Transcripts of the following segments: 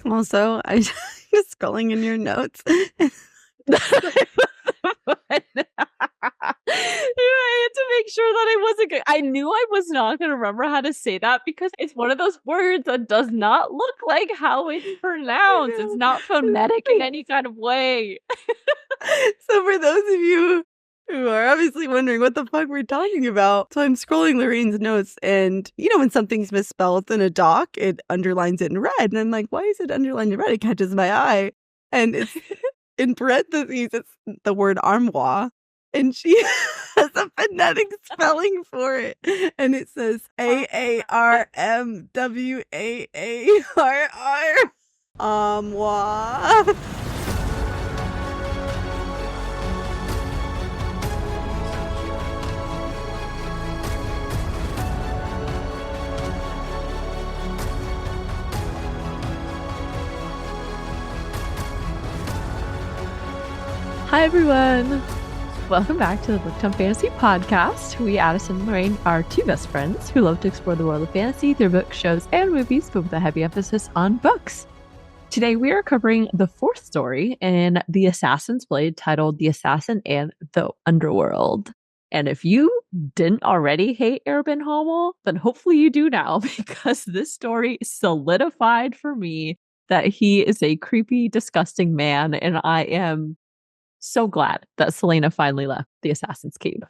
Also, I was scrolling in your notes. I had to make sure that I wasn't good. I knew I was not going to remember how to say that because it's one of those words that does not look like how it's pronounced. It's not phonetic in any kind of way. So for those of you who are obviously wondering what the fuck we're talking about, so I'm scrolling Lorraine's notes, and when something's misspelled in a doc, it underlines it in red, and I'm like, why is it underlined in red? It catches my eye, and it's in parentheses, it's the word armoire, and she has a phonetic spelling for it, and it says AARMWAARR. Armoire. Hi, everyone. Welcome back to the Booked on Fantasy podcast. We, Addison and Lorraine, are two best friends who love to explore the world of fantasy through books, shows, and movies, but with a heavy emphasis on books. Today, we are covering the fourth story in The Assassin's Blade, titled The Assassin and the Underworld. And if you didn't already hate Arobynn Hommel, then hopefully you do now, because this story solidified for me that he is a creepy, disgusting man, and I am so glad that Celaena finally left the Assassin's Cave.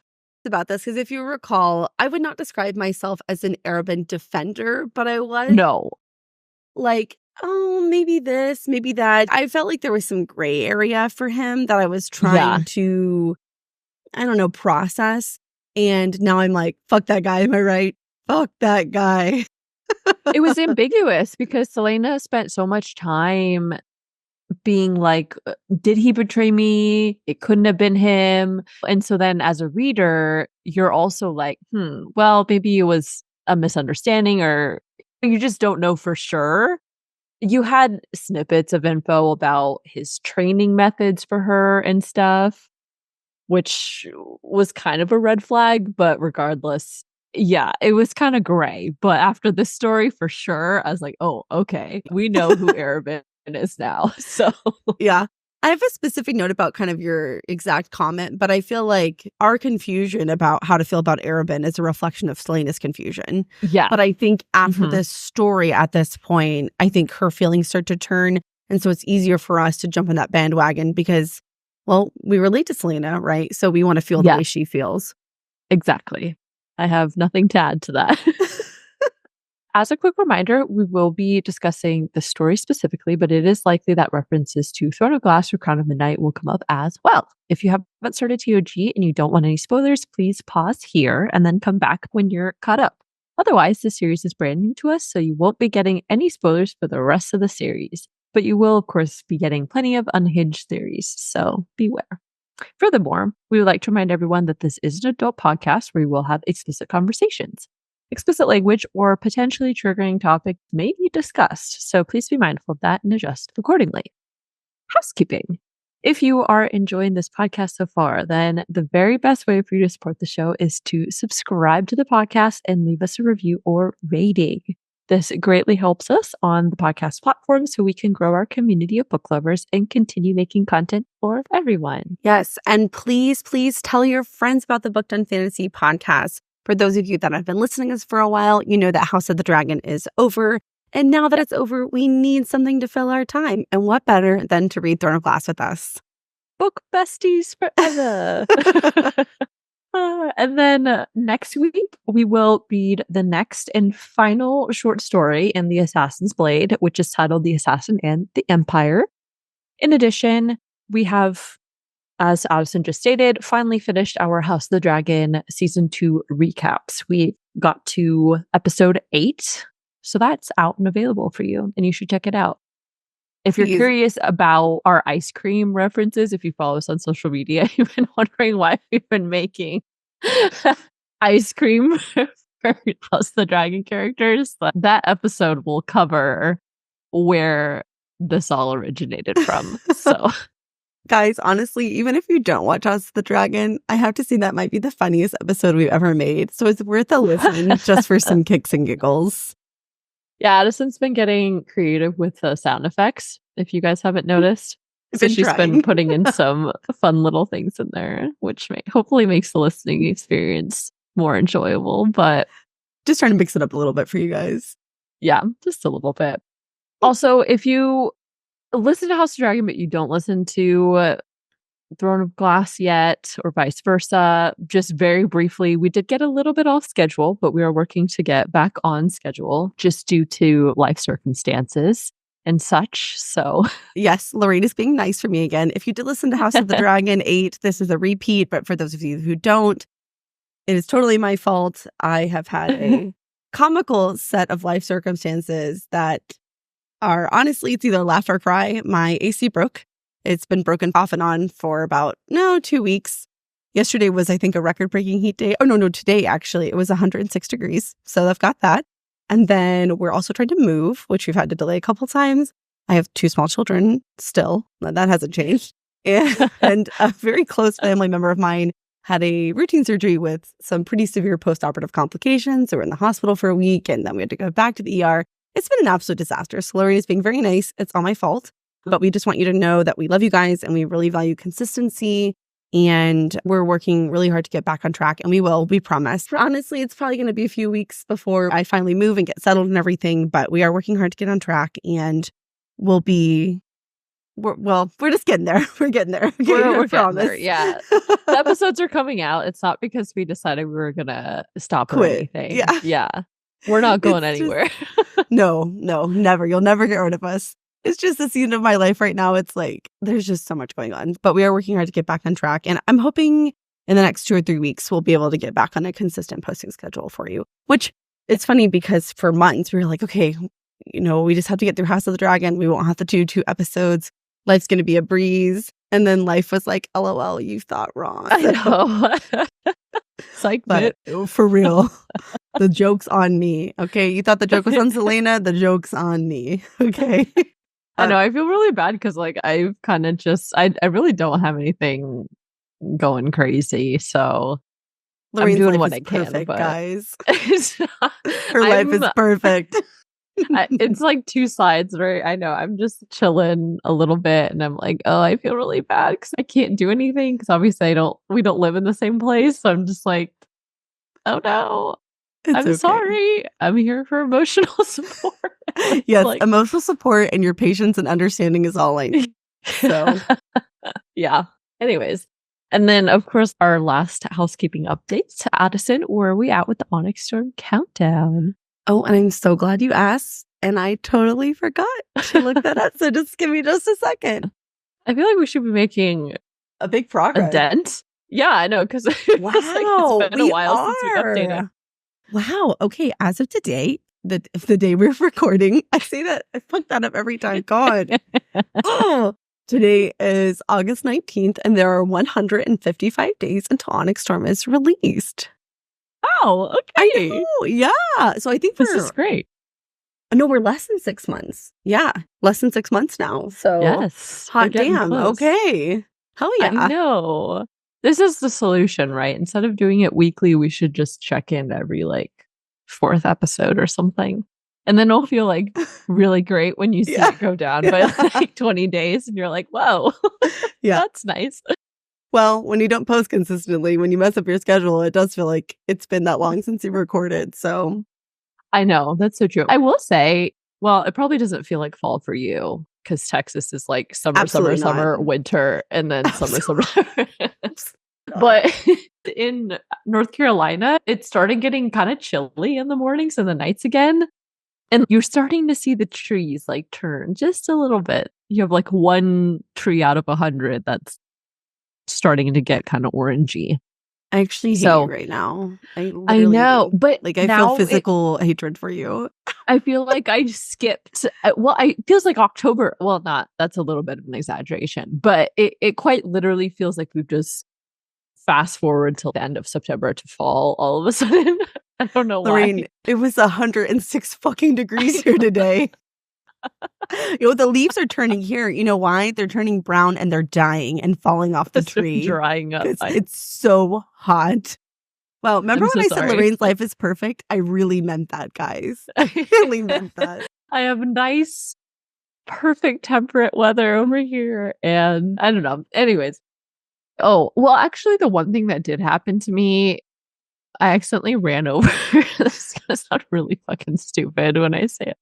About this, because if you recall, I would not describe myself as an Arobynn defender, but I was like, oh, maybe this, maybe that. I felt like there was some gray area for him that I was trying to, I don't know, process. And now I'm like, fuck that guy, am I right? Fuck that guy. It was ambiguous because Celaena spent so much time being like, did he betray me? It couldn't have been him. And so then as a reader, you're also like, well, maybe it was a misunderstanding, or you just don't know for sure. You had snippets of info about his training methods for her and stuff, which was kind of a red flag, but regardless, yeah, it was kind of gray. But after this story, for sure, I was like, oh, okay, we know who Arobynn is now. So yeah, I have a specific note about kind of your exact comment, but I feel like our confusion about how to feel about Arobynn is a reflection of Celaena's confusion. Yeah, but I think after this story, at this point, I think her feelings start to turn, and so it's easier for us to jump on that bandwagon because, well, we relate to Celaena, right? So we want to feel the way she feels. Exactly. I have nothing to add to that. As a quick reminder, we will be discussing the story specifically, but it is likely that references to Throne of Glass or Crown of Midnight will come up as well. If you haven't started TOG and you don't want any spoilers, please pause here and then come back when you're caught up. Otherwise, the series is brand new to us, so you won't be getting any spoilers for the rest of the series. But you will, of course, be getting plenty of unhinged theories, so beware. Furthermore, we would like to remind everyone that this is an adult podcast where we will have explicit conversations. Explicit language or potentially triggering topics may be discussed, so please be mindful of that and adjust accordingly. Housekeeping. If you are enjoying this podcast so far, then the very best way for you to support the show is to subscribe to the podcast and leave us a review or rating. This greatly helps us on the podcast platform so we can grow our community of book lovers and continue making content for everyone. Yes, and please tell your friends about the Booked on Fantasy podcast. For those of you that have been listening to us for a while, you know that House of the Dragon is over. And now that it's over, we need something to fill our time. And what better than to read Throne of Glass with us? Book besties forever. And then next week, we will read the next and final short story in The Assassin's Blade, which is titled The Assassin and the Empire. In addition, we have, as Addison just stated, finally finished our House of the Dragon Season 2 recaps. We got to episode 8, so that's out and available for you, and you should check it out. If you're curious about our ice cream references, if you follow us on social media, you've been wondering why we've been making ice cream for House of the Dragon characters, that episode will cover where this all originated from. So, guys, honestly, even if you don't watch House of the Dragon, I have to say that might be the funniest episode we've ever made. So it's worth a listen just for some kicks and giggles. Yeah, Addison's been getting creative with the sound effects, if you guys haven't noticed. I've So been she's trying. been putting in some fun little things in there, which hopefully makes the listening experience more enjoyable. But Just trying to mix it up a little bit for you guys. yeah, just a little bit. Also, if you listen to House of Dragon, but you don't listen to Throne of Glass yet, or vice versa, just very briefly, we did get a little bit off schedule, but we are working to get back on schedule just due to life circumstances and such. So, yes, Lorraine is being nice for me again. If you did listen to House of the Dragon 8, this is a repeat, but for those of you who don't, it is totally my fault. I have had a comical set of life circumstances that are honestly, it's either laugh or cry. My AC broke. It's been broken off and on for about 2 weeks. Yesterday was, I think, a record-breaking heat day. Oh, no, today, actually. It was 106 degrees. So I've got that. And then we're also trying to move, which we've had to delay a couple times. I have 2 small children still. That hasn't changed. And a very close family member of mine had a routine surgery with some pretty severe post-operative complications. So we're in the hospital for a week, and then we had to go back to the ER. It's been an absolute disaster. So Lorraine is being very nice. It's all my fault. But we just want you to know that we love you guys and we really value consistency. And we're working really hard to get back on track. And we will, we promise. Honestly, it's probably going to be a few weeks before I finally move and get settled and everything. But we are working hard to get on track. And we're just getting there. We're getting there. We're getting there. Yeah. The episodes are coming out. It's not because we decided we were going to stop or anything. Yeah. Yeah. We're not going anywhere. No, never. You'll never get rid of us. It's just the season of my life right now. It's like, there's just so much going on. But we are working hard to get back on track. And I'm hoping in the next 2 or 3 weeks, we'll be able to get back on a consistent posting schedule for you. Which, it's funny because for months, we were like, okay, we just have to get through House of the Dragon. We won't have to do 2 episodes. Life's going to be a breeze. And then life was like, LOL, you thought wrong. I know. Psych, but for real, the joke's on me. Okay. You thought the joke was on Celaena. The joke's on me. Okay. I know. I feel really bad because I've kind of I really don't have anything going crazy. So Lorraine's I'm doing life what is I can, perfect, but guys. Her life is perfect. It's like 2 sides, right? I know. I'm just chilling a little bit and I'm like, oh, I feel really bad because I can't do anything because obviously we don't live in the same place. So I'm just like, oh no. I'm okay. sorry. I'm here for emotional support. Yes, emotional support and your patience and understanding is all I need. So, yeah. Anyways. And then, of course, our last housekeeping updates. Addison, where are we at with the Onyx Storm countdown? Oh, and I'm so glad you asked. And I totally forgot to look that up. So just give me just a second. I feel like we should be making a big progress. A dent? Yeah, I know. Because wow, it's been a while since we updated. Wow. Okay. As of today, the day we're recording, I say that, I fuck that up every time. God. Oh, today is August 19th, and there are 155 days until Onyx Storm is released. Oh, okay. I know. Yeah. So I think this is great. No, we're less than 6 months. Yeah. Less than 6 months now. So yes. Hot damn. Close. Okay. Hell yeah. I know. This is the solution, right? Instead of doing it weekly, we should just check in every 4th episode or something. And then it'll feel really great when you see it go down by 20 days and you're like, whoa, yeah, that's nice. Well, when you don't post consistently, when you mess up your schedule, it does feel like it's been that long since you recorded. So I know, that's so true. I will say, well, it probably doesn't feel like fall for you because Texas is summer, summer, winter, and then summer. But in North Carolina, it started getting kind of chilly in the mornings and the nights again. And you're starting to see the trees turn just a little bit. You have 1 tree out of 100 that's starting to get kind of orangey. I actually hate you right now. I know, but I feel physical hatred for you. I feel like I skipped. Well, it feels like October. Well, that's a little bit of an exaggeration, but it quite literally feels like we've just fast forward till the end of September to fall all of a sudden. I don't know Lorraine, why. It was 106 fucking degrees here today. The leaves are turning here. You know why? They're turning brown and they're dying and falling off the tree. Drying up. It's so hot. Well, remember I'm so when I said sorry. Lorraine's life is perfect? I really meant that, guys. I really meant that. I have nice, perfect temperate weather over here. And I don't know. Anyways. Oh, well, actually, the one thing that did happen to me, I accidentally ran over. This is gonna sound really fucking stupid when I say it.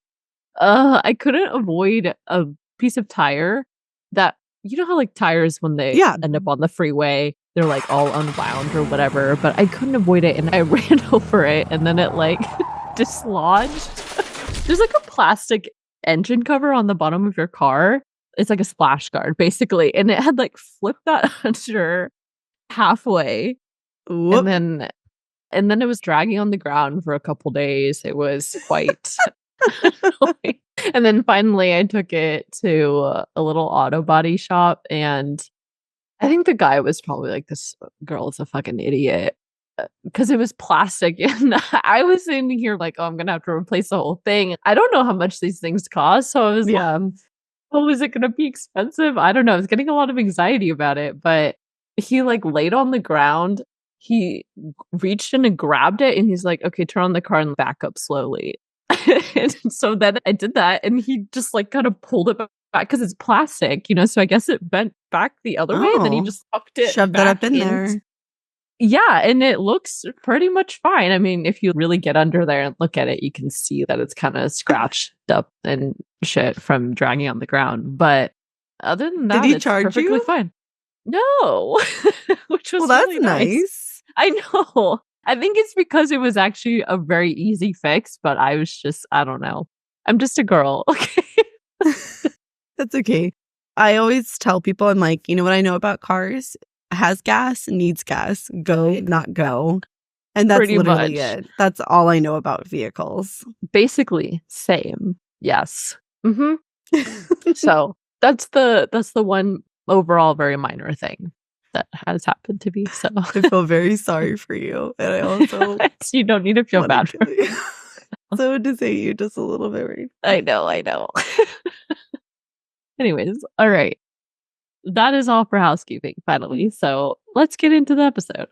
I couldn't avoid a piece of tire that, you know how like tires when they Yeah. end up on the freeway, they're like all unwound or whatever, but I couldn't avoid it and I ran over it and then it like dislodged. There's like a plastic engine cover on the bottom of your car. It's like a splash guard basically, and it had like flipped that under halfway Whoop. and then it was dragging on the ground for a couple days. It was quite annoying. And then finally I took it to a little auto body shop and I think the guy was probably like, this girl is a fucking idiot because it was plastic and I was in here like, oh, I'm gonna have to replace the whole thing. I don't know how much these things cost, so I was Yeah. like, oh, is it gonna be expensive? I don't know. I was getting a lot of anxiety about it, but he like laid on the ground. He reached in and grabbed it and he's like, okay, turn on the car and back up slowly. And so then I did that and he just like kind of pulled it back because it's plastic, you know, so I guess it bent back the other way. Then he Oh. just tucked it Shoved that back up in there. Yeah, and it looks pretty much fine. I mean, if you really get under there and look at it, you can see that it's kind of scratched up and shit from dragging on the ground. But other than Did that, he it's charge perfectly you? fine. No, which was Well, that's really nice. nice. I know. I think it's because it was actually a very easy fix, but I was just, I don't know. I'm just a girl. Okay. That's okay. I always tell people, I'm like, you know what I know about cars? Has gas, needs gas. Go, not go. And that's Pretty literally much. it. That's all I know about vehicles. Basically, same. Yes. So that's the one overall very minor thing that has happened to me. So I feel very sorry for you. And I also you don't need to feel bad for me. So to say you just a little bit right. I know. Anyways, all right. That is all for housekeeping, finally. So let's get into the episode.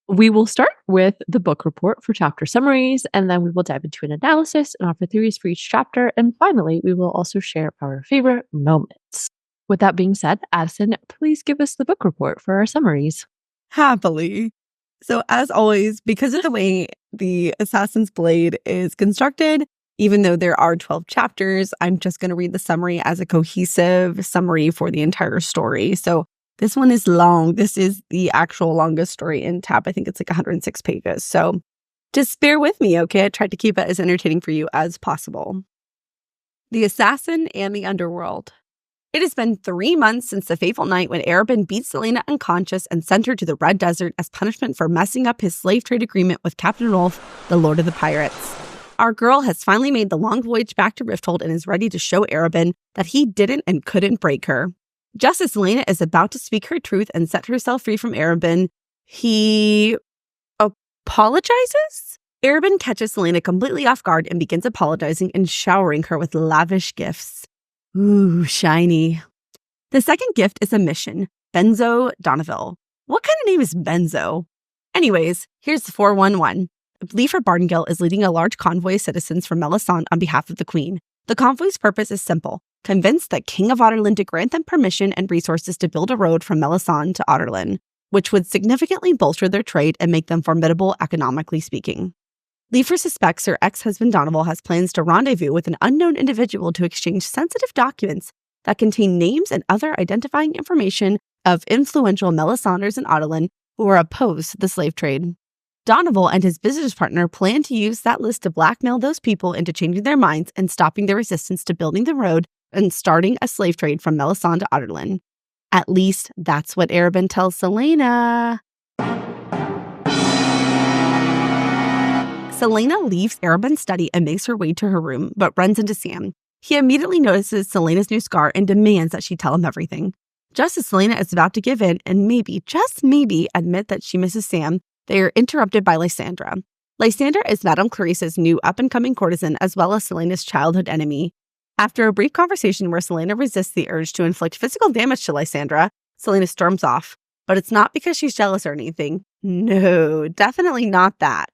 We will start with the book report for chapter summaries, and then we will dive into an analysis and offer theories for each chapter. And finally, we will also share our favorite moments. With that being said, Addison, please give us the book report for our summaries. Happily. So as always, because of the way the Assassin's Blade is constructed, even though there are 12 chapters, I'm just going to read the summary as a cohesive summary for the entire story. So this one is long. This is the actual longest story in TAP. I think it's like 106 pages. So just bear with me, okay? I tried to keep it as entertaining for you as possible. The Assassin and the Underworld. It has been 3 months since the fateful night when Arobynn beat Celaena unconscious and sent her to the Red Desert as punishment for messing up his slave trade agreement with Captain Rolf, the Lord of the Pirates. Our girl has finally made the long voyage back to Rifthold and is ready to show Arobynn that he didn't and couldn't break her. Just as Celaena is about to speak her truth and set herself free from Arobynn, he apologizes? Arobynn catches Celaena completely off guard and begins apologizing and showering her with lavish gifts. Ooh, shiny. The second gift is a mission, Benzo Donneville. What kind of name is Benzo? Anyways, here's 411. Leifer Bardengill is leading a large convoy of citizens from Melisande on behalf of the Queen. The convoy's purpose is simple, convince the King of Otterlyn to grant them permission and resources to build a road from Melisande to Otterlyn, which would significantly bolster their trade and make them formidable economically speaking. Leifer suspects her ex-husband Donneville has plans to rendezvous with an unknown individual to exchange sensitive documents that contain names and other identifying information of influential Melisanders in Otterlyn who are opposed to the slave trade. Donneville and his business partner plan to use that list to blackmail those people into changing their minds and stopping their resistance to building the road and starting a slave trade from Melisande to Otterlyn. At least that's what Arobynn tells Celaena. Celaena leaves Arobynn's study and makes her way to her room, but runs into Sam. He immediately notices Celaena's new scar and demands that she tell him everything. Just as Celaena is about to give in and maybe, just maybe, admit that she misses Sam, they are interrupted by Lysandra. Lysandra is Madame Clarice's new up-and-coming courtesan as well as Celaena's childhood enemy. After a brief conversation where Celaena resists the urge to inflict physical damage to Lysandra, Celaena storms off. But it's not because she's jealous or anything. No, definitely not that.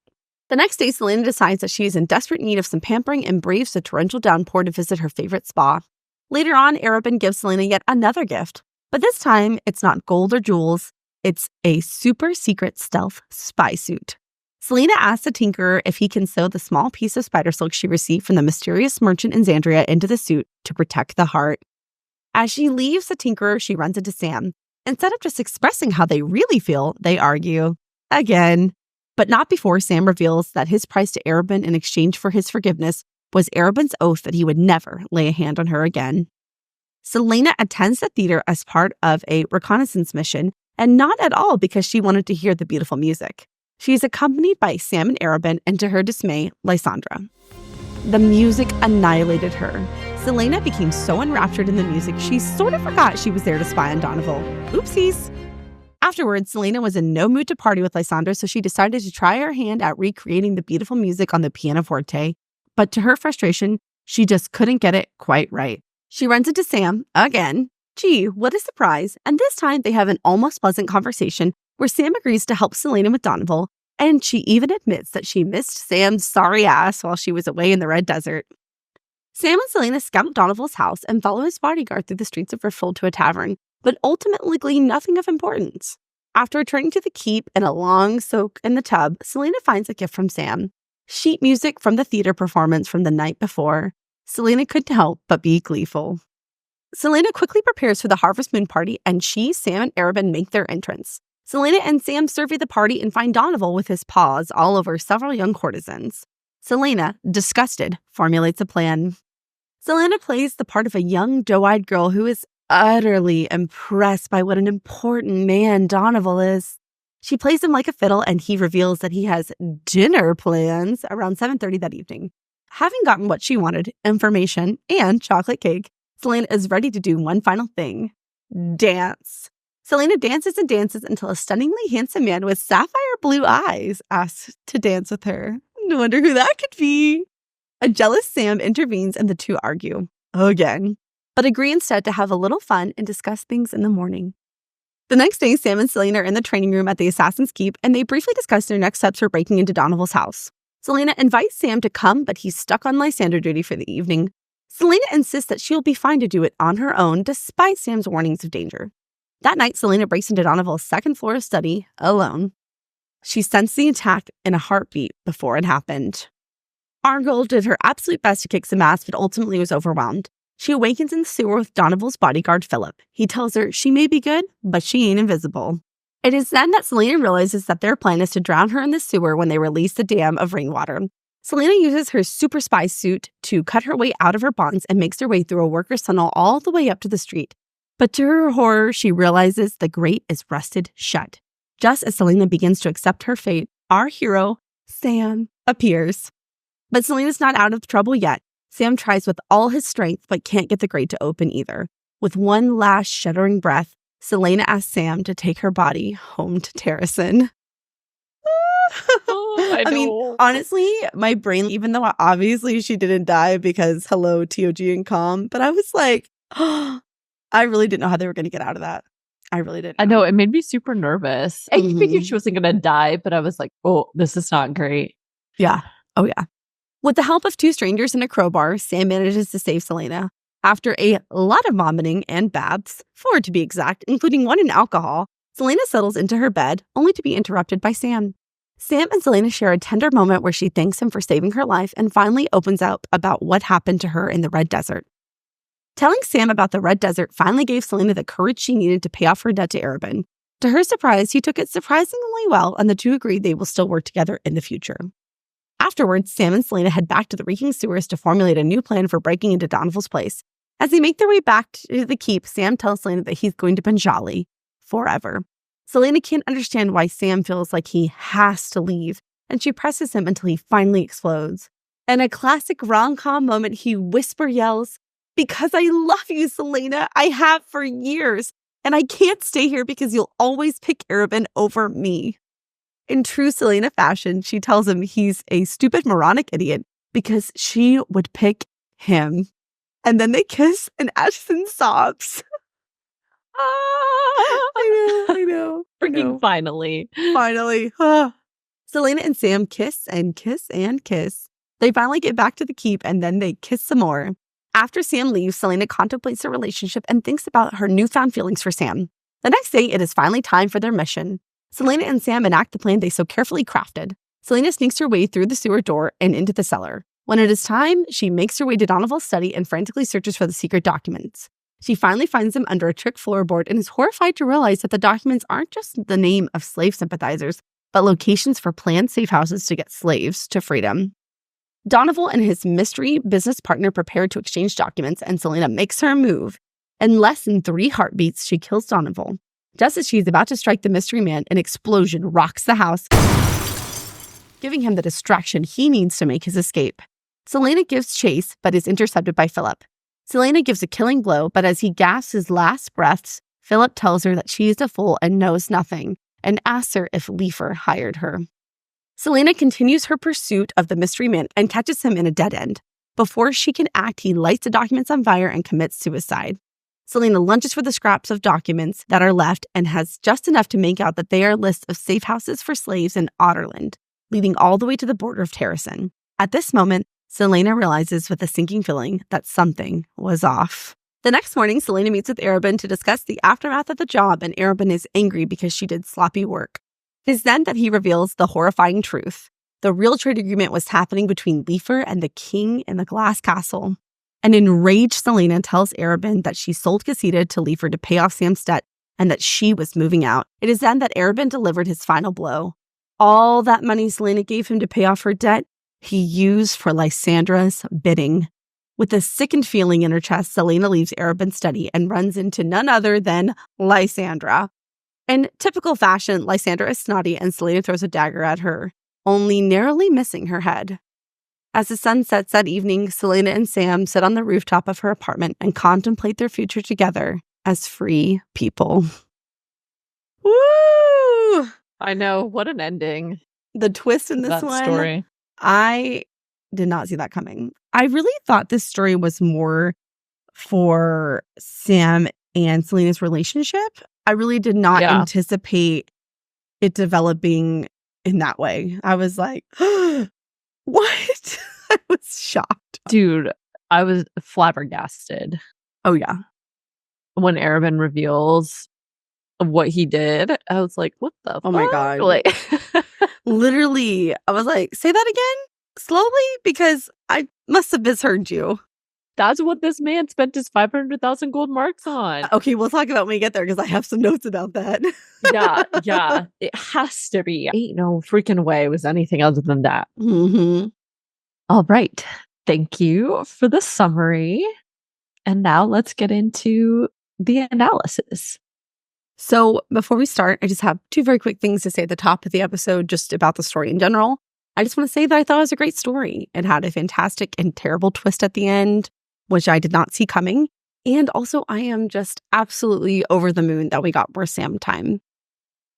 The next day, Celaena decides that she is in desperate need of some pampering and braves the torrential downpour to visit her favorite spa. Later on, Arobynn gives Celaena yet another gift, but this time it's not gold or jewels, it's a super secret stealth spy suit. Celaena asks the tinkerer if he can sew the small piece of spider silk she received from the mysterious merchant in Xandria into the suit to protect the heart. As she leaves the tinkerer, she runs into Sam. Instead of just expressing how they really feel, they argue. Again. But not before Sam reveals that his price to Arobynn in exchange for his forgiveness was Arobynn's oath that he would never lay a hand on her again. Celaena attends the theater as part of a reconnaissance mission, and not at all because she wanted to hear the beautiful music. She is accompanied by Sam and Arobynn, and to her dismay, Lysandra. The music annihilated her. Celaena became so enraptured in the music, she sort of forgot she was there to spy on Donoval. Oopsies. Afterwards, Celaena was in no mood to party with Lysandra, so she decided to try her hand at recreating the beautiful music on the pianoforte. But to her frustration, she just couldn't get it quite right. She runs into Sam again. Gee, what a surprise. And this time they have an almost pleasant conversation where Sam agrees to help Celaena with Donoval, and she even admits that she missed Sam's sorry ass while she was away in the Red Desert. Sam and Celaena scout Donoval's house and follow his bodyguard through the streets of Rifthold to a tavern, but ultimately glean nothing of importance. After returning to the keep and a long soak in the tub, Celaena finds a gift from Sam. Sheet music from the theater performance from the night before. Celaena couldn't help but be gleeful. Celaena quickly prepares for the Harvest Moon party, and she, Sam, and Arobynn make their entrance. Celaena and Sam survey the party and find Donoval with his paws all over several young courtesans. Celaena, disgusted, formulates a plan. Celaena plays the part of a young, doe-eyed girl who is utterly impressed by what an important man Donoval is. She plays him like a fiddle, and he reveals that he has dinner plans around 7:30 that evening. Having gotten what she wanted, information and chocolate cake, Celaena is ready to do one final thing. Dance. Celaena dances and dances until a stunningly handsome man with sapphire blue eyes asks to dance with her. No wonder who that could be. A jealous Sam intervenes and the two argue. Again. But agree instead to have a little fun and discuss things in the morning. The next day, Sam and Celaena are in the training room at the Assassin's Keep, and they briefly discuss their next steps for breaking into Donoval's house. Celaena invites Sam to come, but he's stuck on Lysander duty for the evening. Celaena insists that she'll be fine to do it on her own, despite Sam's warnings of danger. That night, Celaena breaks into Donoval's second-floor study, alone. She sensed the attack in a heartbeat before it happened. Argyll did her absolute best to kick some ass, but ultimately was overwhelmed. She awakens in the sewer with Donoval's bodyguard, Philip. He tells her she may be good, but she ain't invisible. It is then that Celaena realizes that their plan is to drown her in the sewer when they release the dam of rainwater. Celaena uses her super spy suit to cut her way out of her bonds and makes her way through a worker's tunnel all the way up to the street. But to her horror, she realizes the grate is rusted shut. Just as Celaena begins to accept her fate, our hero, Sam, appears. But Celena's not out of trouble yet. Sam tries with all his strength, but can't get the grate to open either. With one last shuddering breath, Celaena asks Sam to take her body home to Terrasen. I mean, honestly, my brain, even though obviously she didn't die because hello, TOG and Calm, but I was like, oh, I really didn't know how they were going to get out of that. I really didn't. I know, it made me super nervous. I figured she wasn't going to die, but I was like, oh, this is not great. Yeah. Oh, yeah. With the help of two strangers and a crowbar, Sam manages to save Celaena. After a lot of vomiting and baths, 4 to be exact, including one in alcohol, Celaena settles into her bed, only to be interrupted by Sam. Sam and Celaena share a tender moment where she thanks him for saving her life and finally opens up about what happened to her in the Red Desert. Telling Sam about the Red Desert finally gave Celaena the courage she needed to pay off her debt to Arobynn. To her surprise, he took it surprisingly well, and the two agreed they will still work together in the future. Afterwards, Sam and Celaena head back to the reeking sewers to formulate a new plan for breaking into Donoval's place. As they make their way back to the keep, Sam tells Celaena that he's going to Benjali forever. Celaena can't understand why Sam feels like he has to leave, and she presses him until he finally explodes. In a classic rom-com moment, he whisper yells, "Because I love you, Celaena. I have for years, and I can't stay here because you'll always pick Arobynn over me." In true Celaena fashion, she tells him he's a stupid, moronic idiot because she would pick him. And then they kiss, and Ashton sobs. I know. Freaking finally. Finally. Celaena and Sam kiss and kiss and kiss. They finally get back to the keep and then they kiss some more. After Sam leaves, Celaena contemplates their relationship and thinks about her newfound feelings for Sam. The next day, it is finally time for their mission. Celaena and Sam enact the plan they so carefully crafted. Celaena sneaks her way through the sewer door and into the cellar. When it is time, she makes her way to Donoval's study and frantically searches for the secret documents. She finally finds them under a trick floorboard and is horrified to realize that the documents aren't just the name of slave sympathizers, but locations for planned safe houses to get slaves to freedom. Donoval and his mystery business partner prepare to exchange documents, and Celaena makes her move. In less than 3 heartbeats, she kills Donoval. Just as she's about to strike the mystery man, an explosion rocks the house, giving him the distraction he needs to make his escape. Celaena gives chase, but is intercepted by Philip. Celaena gives a killing blow, but as he gasps his last breaths, Philip tells her that she is a fool and knows nothing, and asks her if Leifer hired her. Celaena continues her pursuit of the mystery man and catches him in a dead end. Before she can act, he lights the documents on fire and commits suicide. Celaena lunges for the scraps of documents that are left and has just enough to make out that they are a list of safe houses for slaves in Otterland, leading all the way to the border of Terrasen. At this moment, Celaena realizes with a sinking feeling that something was off. The next morning, Celaena meets with Arobynn to discuss the aftermath of the job, and Arobynn is angry because she did sloppy work. It is then that he reveals the horrifying truth. The real trade agreement was happening between Leifer and the king in the glass castle. An enraged Celaena tells Arobynn that she sold Casita to Leifer to pay off Sam's debt and that she was moving out. It is then that Arobynn delivered his final blow. All that money Celaena gave him to pay off her debt, he used for Lysandra's bidding. With a sickened feeling in her chest, Celaena leaves Arobynn's study and runs into none other than Lysandra. In typical fashion, Lysandra is snotty and Celaena throws a dagger at her, only narrowly missing her head. As the sun sets that evening, Celaena and Sam sit on the rooftop of her apartment and contemplate their future together as free people. Woo! I know. What an ending. The twist in this That one, story. I did not see that coming. I really thought this story was more for Sam and Celaena's relationship. I really did not anticipate it developing in that way. I was like, what? I was shocked. Dude, I was flabbergasted. Oh, yeah. When Arobynn reveals what he did, I was like, what the fuck? Oh, my God. Like, literally, I was like, say that again? Slowly? Because I must have misheard you. That's what this man spent his 500,000 gold marks on. Okay, we'll talk about when we get there because I have some notes about that. Yeah. It has to be. Ain't no freaking way it was anything other than that. Mm-hmm. All right. Thank you for the summary. And now let's get into the analysis. So before we start, I just have 2 very quick things to say at the top of the episode just about the story in general. I just want to say that I thought it was a great story. It had a fantastic and terrible twist at the end, which I did not see coming. And also, I am just absolutely over the moon that we got more Sam time.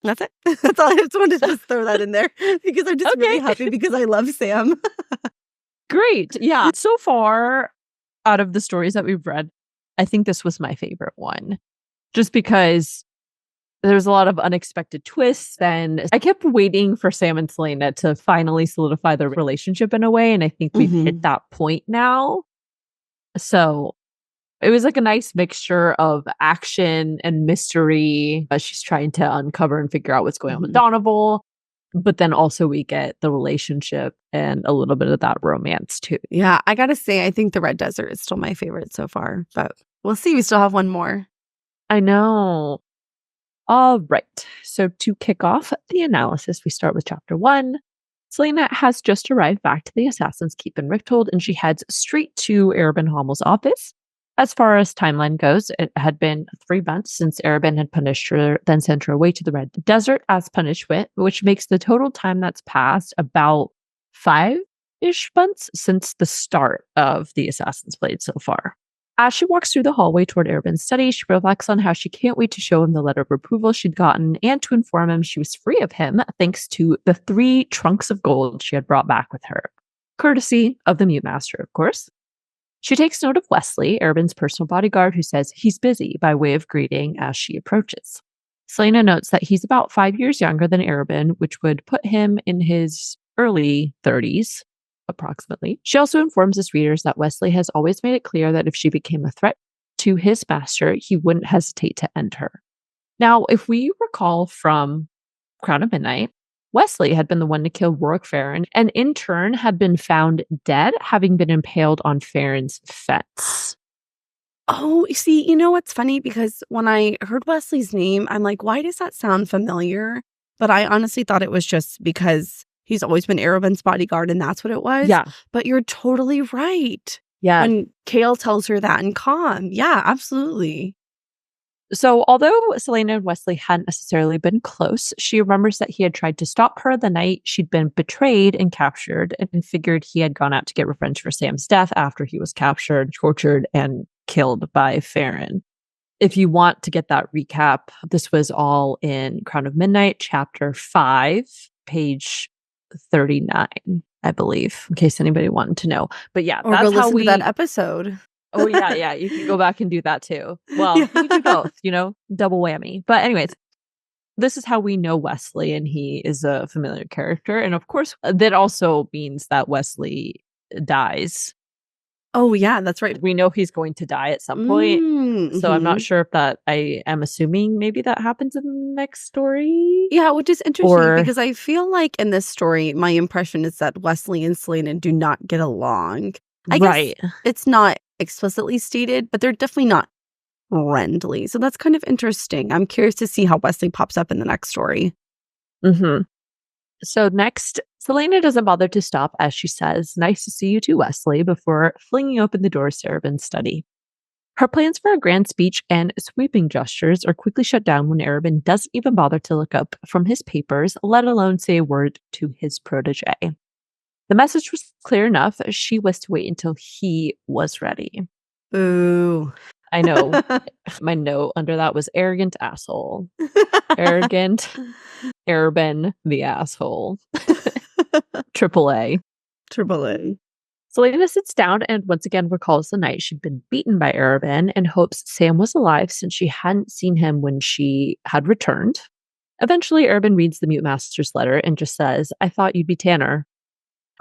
That's it. That's all. I just wanted to just throw that in there because I'm just really happy because I love Sam. Great. Yeah. So far, out of the stories that we've read, I think this was my favorite one. Just because there's a lot of unexpected twists, and I kept waiting for Sam and Celaena to finally solidify their relationship in a way, and I think we've hit that point now. So it was like a nice mixture of action and mystery as she's trying to uncover and figure out what's going on with Donoval. But then also we get the relationship and a little bit of that romance too. Yeah, I gotta say, I think the Red Desert is still my favorite so far, but we'll see. We still have one more. I know. All right. So to kick off the analysis, we start with chapter 1. Celaena has just arrived back to the Assassin's Keep in Rifthold, and she heads straight to Arobynn Hommel's office. As far as timeline goes, it had been 3 months since Arobynn had punished her, then sent her away to the Red Desert as punishment, which makes the total time that's passed about 5-ish months since the start of the Assassin's Blade so far. As she walks through the hallway toward Arobynn's study, she reflects on how she can't wait to show him the letter of approval she'd gotten and to inform him she was free of him thanks to the 3 trunks of gold she had brought back with her. Courtesy of the Mute Master, of course. She takes note of Wesley, Arobynn's personal bodyguard, who says he's busy by way of greeting as she approaches. Celaena notes that he's about 5 years younger than Arobynn, which would put him in his early 30s, approximately. She also informs his readers that Wesley has always made it clear that if she became a threat to his master, he wouldn't hesitate to end her. Now, if we recall from Crown of Midnight, Wesley had been the one to kill Rourke Farron, and in turn had been found dead, having been impaled on Farron's fence. Oh, see, you know what's funny? Because when I heard Wesley's name, I'm like, why does that sound familiar? But I honestly thought it was just because he's always been Arobynn's bodyguard and that's what it was. Yeah. But you're totally right. Yeah. When Kale tells her that in Calm. Yeah, absolutely. So, although Celaena and Wesley hadn't necessarily been close, she remembers that he had tried to stop her the night she'd been betrayed and captured, and figured he had gone out to get revenge for Sam's death after he was captured, tortured, and killed by Farron. If you want to get that recap, this was all in Crown of Midnight, chapter 5, page 39, I believe, in case anybody wanted to know. But yeah, Or that's go how listen we... to that episode. Oh, yeah. You can go back and do that too. Well, yeah. You can do both, double whammy. But anyways, this is how we know Wesley, and he is a familiar character. And of course, that also means that Wesley dies. Oh, yeah, that's right. We know he's going to die at some point. Mm-hmm. So I'm not sure if I am assuming maybe that happens in the next story. Yeah, which is interesting because I feel like in this story, my impression is that Wesley and Celaena do not get along. I guess it's not explicitly stated, but they're definitely not friendly. So that's kind of interesting. I'm curious to see how Wesley pops up in the next story. Mm-hmm. So next, Celaena doesn't bother to stop as she says, "Nice to see you too, Wesley," before flinging open the doors to Arobynn's study. Her plans for a grand speech and sweeping gestures are quickly shut down when Arobynn doesn't even bother to look up from his papers, let alone say a word to his protege. The message was clear enough. She was to wait until he was ready. Ooh. I know. My note under that was arrogant asshole. Arrogant Arobynn the asshole. AAA. Celaena sits down and once again recalls the night she'd been beaten by Arobynn and hopes Sam was alive since she hadn't seen him when she had returned. Eventually, Arobynn reads the Mute Master's letter and just says, "I thought you'd be Tanner."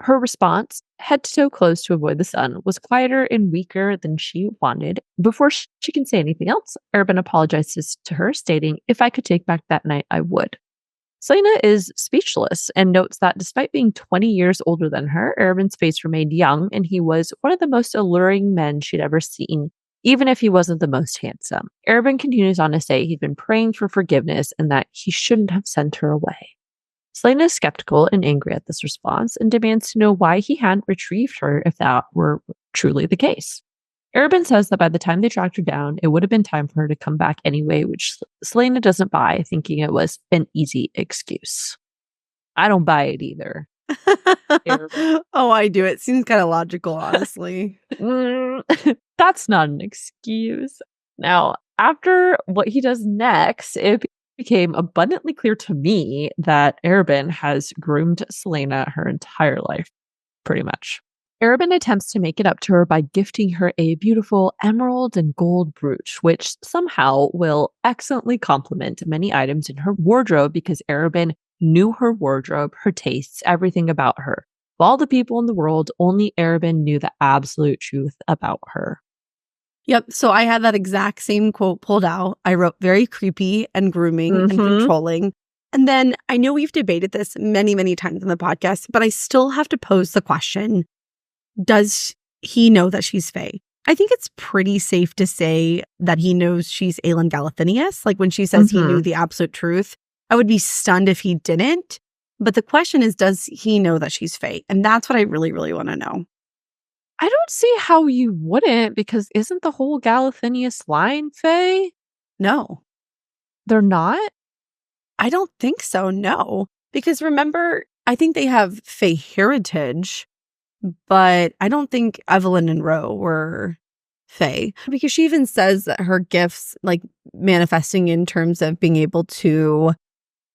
Her response, head to toe closed to avoid the sun, was quieter and weaker than she wanted. Before she can say anything else, Arobynn apologizes to her, stating, "If I could take back that night, I would." Celaena is speechless and notes that despite being 20 years older than her, Arobynn's face remained young, and he was one of the most alluring men she'd ever seen, even if he wasn't the most handsome. Arobynn continues on to say he'd been praying for forgiveness and that he shouldn't have sent her away. Celaena is skeptical and angry at this response and demands to know why he hadn't retrieved her if that were truly the case. Arobynn says that by the time they tracked her down, it would have been time for her to come back anyway, which Celaena doesn't buy, thinking it was an easy excuse. I don't buy it either. Oh, I do. It seems kind of logical, honestly. That's not an excuse. Now, after what he does next, it became abundantly clear to me that Arobynn has groomed Celaena her entire life, pretty much. Arobynn attempts to make it up to her by gifting her a beautiful emerald and gold brooch, which somehow will excellently complement many items in her wardrobe because Arobynn knew her wardrobe, her tastes, everything about her. Of all the people in the world, only Arobynn knew the absolute truth about her. Yep. So I had that exact same quote pulled out. I wrote very creepy and grooming and controlling. And then I know we've debated this many, many times in the podcast, but I still have to pose the question, does he know that she's Fae? I think it's pretty safe to say that he knows she's Aelin Galathinius. Like when she says he knew the absolute truth, I would be stunned if he didn't. But the question is, does he know that she's Fae? And that's what I really, really want to know. I don't see how you wouldn't, because isn't the whole Galathinius line Fae? No. They're not? I don't think so, no. Because remember, I think they have Fae heritage, but I don't think Evelyn and Ro were Fae. Because she even says that her gifts, like manifesting in terms of being able to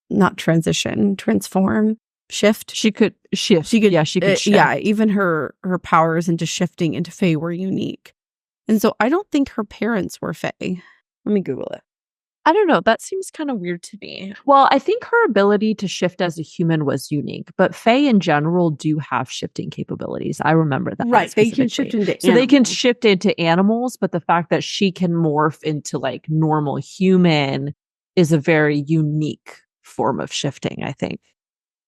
not transform, shift. She could shift. She could, Yeah, she could shift. yeah, even her powers into shifting into Fae were unique. And so I don't think her parents were Fae. Let me Google it. I don't know. That seems kind of weird to me. Well, I think her ability to shift as a human was unique, but Fae in general do have shifting capabilities. I remember that. Right. They can shift into So they can shift into animals, but the fact that she can morph into like normal human is a very unique form of shifting, I think.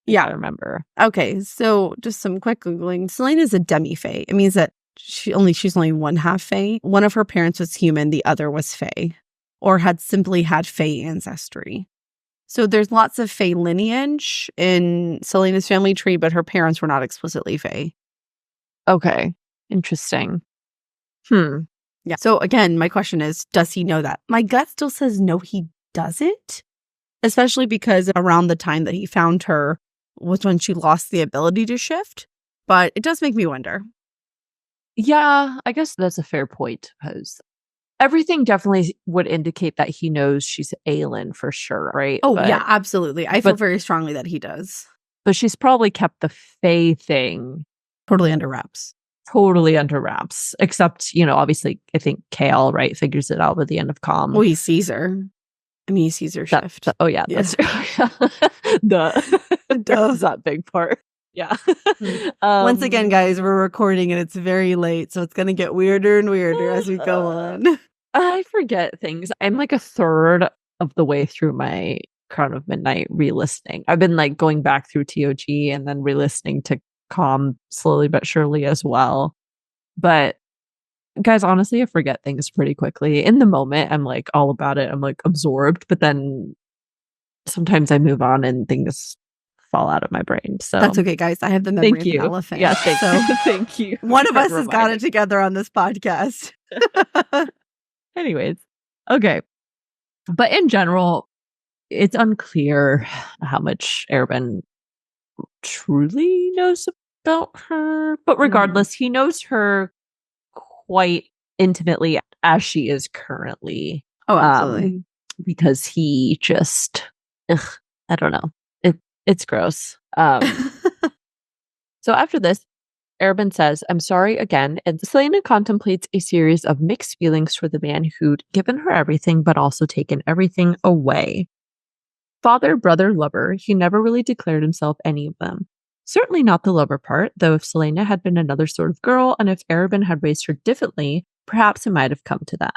Yeah. I remember. Okay. So just some quick Googling. Celaena is a demi-Fae. It means that she's only one half Fae. One of her parents was human. The other was Fae, or had simply had Fae ancestry. So there's lots of Fae lineage in Celaena's family tree, but her parents were not explicitly Fae. Okay. Interesting. Yeah. So again, my question is, does he know that? My gut still says no, he doesn't. Especially because around the time that he found her was when she lost the ability to shift. But it does make me wonder. Yeah, I guess that's a fair point to pose. Everything definitely would indicate that he knows she's Aelin for sure, right? Oh, yeah, absolutely. I feel very strongly that he does. But she's probably kept the Fae thing totally under wraps. Except, obviously, I think Kale, right, figures it out at the end of Calm. Well, he sees her. I mean, he sees her shift. That's that big part. Yeah. Once again, guys, we're recording and it's very late, so it's going to get weirder and weirder as we go on. I forget things. I'm like a third of the way through my Crown of Midnight re-listening. I've been like going back through TOG and then re-listening to Calm slowly but surely as well. But guys, honestly, I forget things pretty quickly. In the moment, I'm like all about it. I'm like absorbed, but then sometimes I move on and things fall out of my brain. So that's okay, guys. I have the memory of an elephant. Yeah, thank you. One of us has got it together on this podcast. Anyways, okay. But in general, it's unclear how much Arobynn truly knows about her. But regardless, he knows her quite intimately as she is currently. Oh, absolutely. Because he just, I don't know. It's gross. So after this, Arobynn says, "I'm sorry again," and Celaena contemplates a series of mixed feelings for the man who'd given her everything but also taken everything away. Father, brother, lover, he never really declared himself any of them. Certainly not the lover part, though if Celaena had been another sort of girl and if Arobynn had raised her differently, perhaps it might have come to that.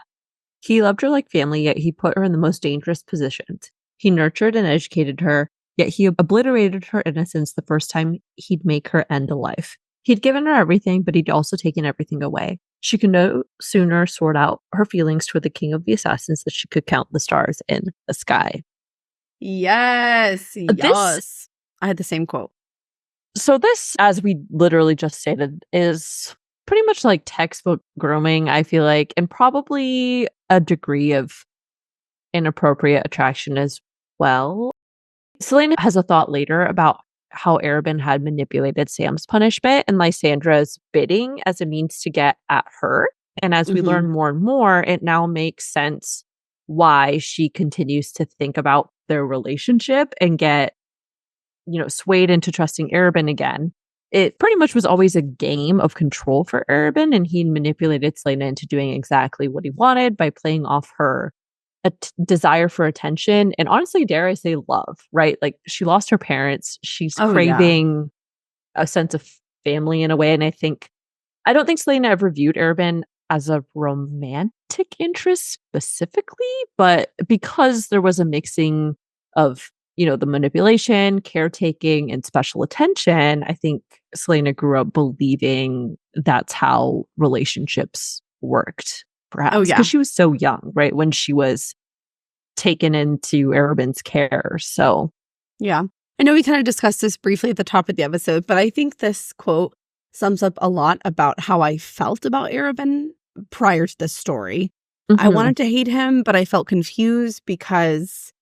He loved her like family, yet he put her in the most dangerous positions. He nurtured and educated her, yet he obliterated her innocence the first time he'd make her end a life. He'd given her everything, but he'd also taken everything away. She could no sooner sort out her feelings toward the king of the assassins than she could count the stars in the sky. Yes. I had the same quote. So this, as we literally just stated, is pretty much like textbook grooming, I feel like, and probably a degree of inappropriate attraction as well. Celaena has a thought later about how Arobynn had manipulated Sam's punishment and Lysandra's bidding as a means to get at her. And as we learn more and more, it now makes sense why she continues to think about their relationship and get, swayed into trusting Arobynn again. It pretty much was always a game of control for Arobynn, and he manipulated Celaena into doing exactly what he wanted by playing off her desire for attention and honestly, dare I say, love, right? Like she lost her parents. She's craving a sense of family in a way. And I don't think Celaena ever viewed Arobynn as a romantic interest specifically, but because there was a mixing of, the manipulation, caretaking, and special attention, I think Celaena grew up believing that's how relationships worked. Perhaps. Oh, yeah. Because she was so young, right? When she was taken into Arobynn's care. So, yeah. I know we kind of discussed this briefly at the top of the episode, but I think this quote sums up a lot about how I felt about Arobynn prior to this story. I wanted to hate him, but I felt confused because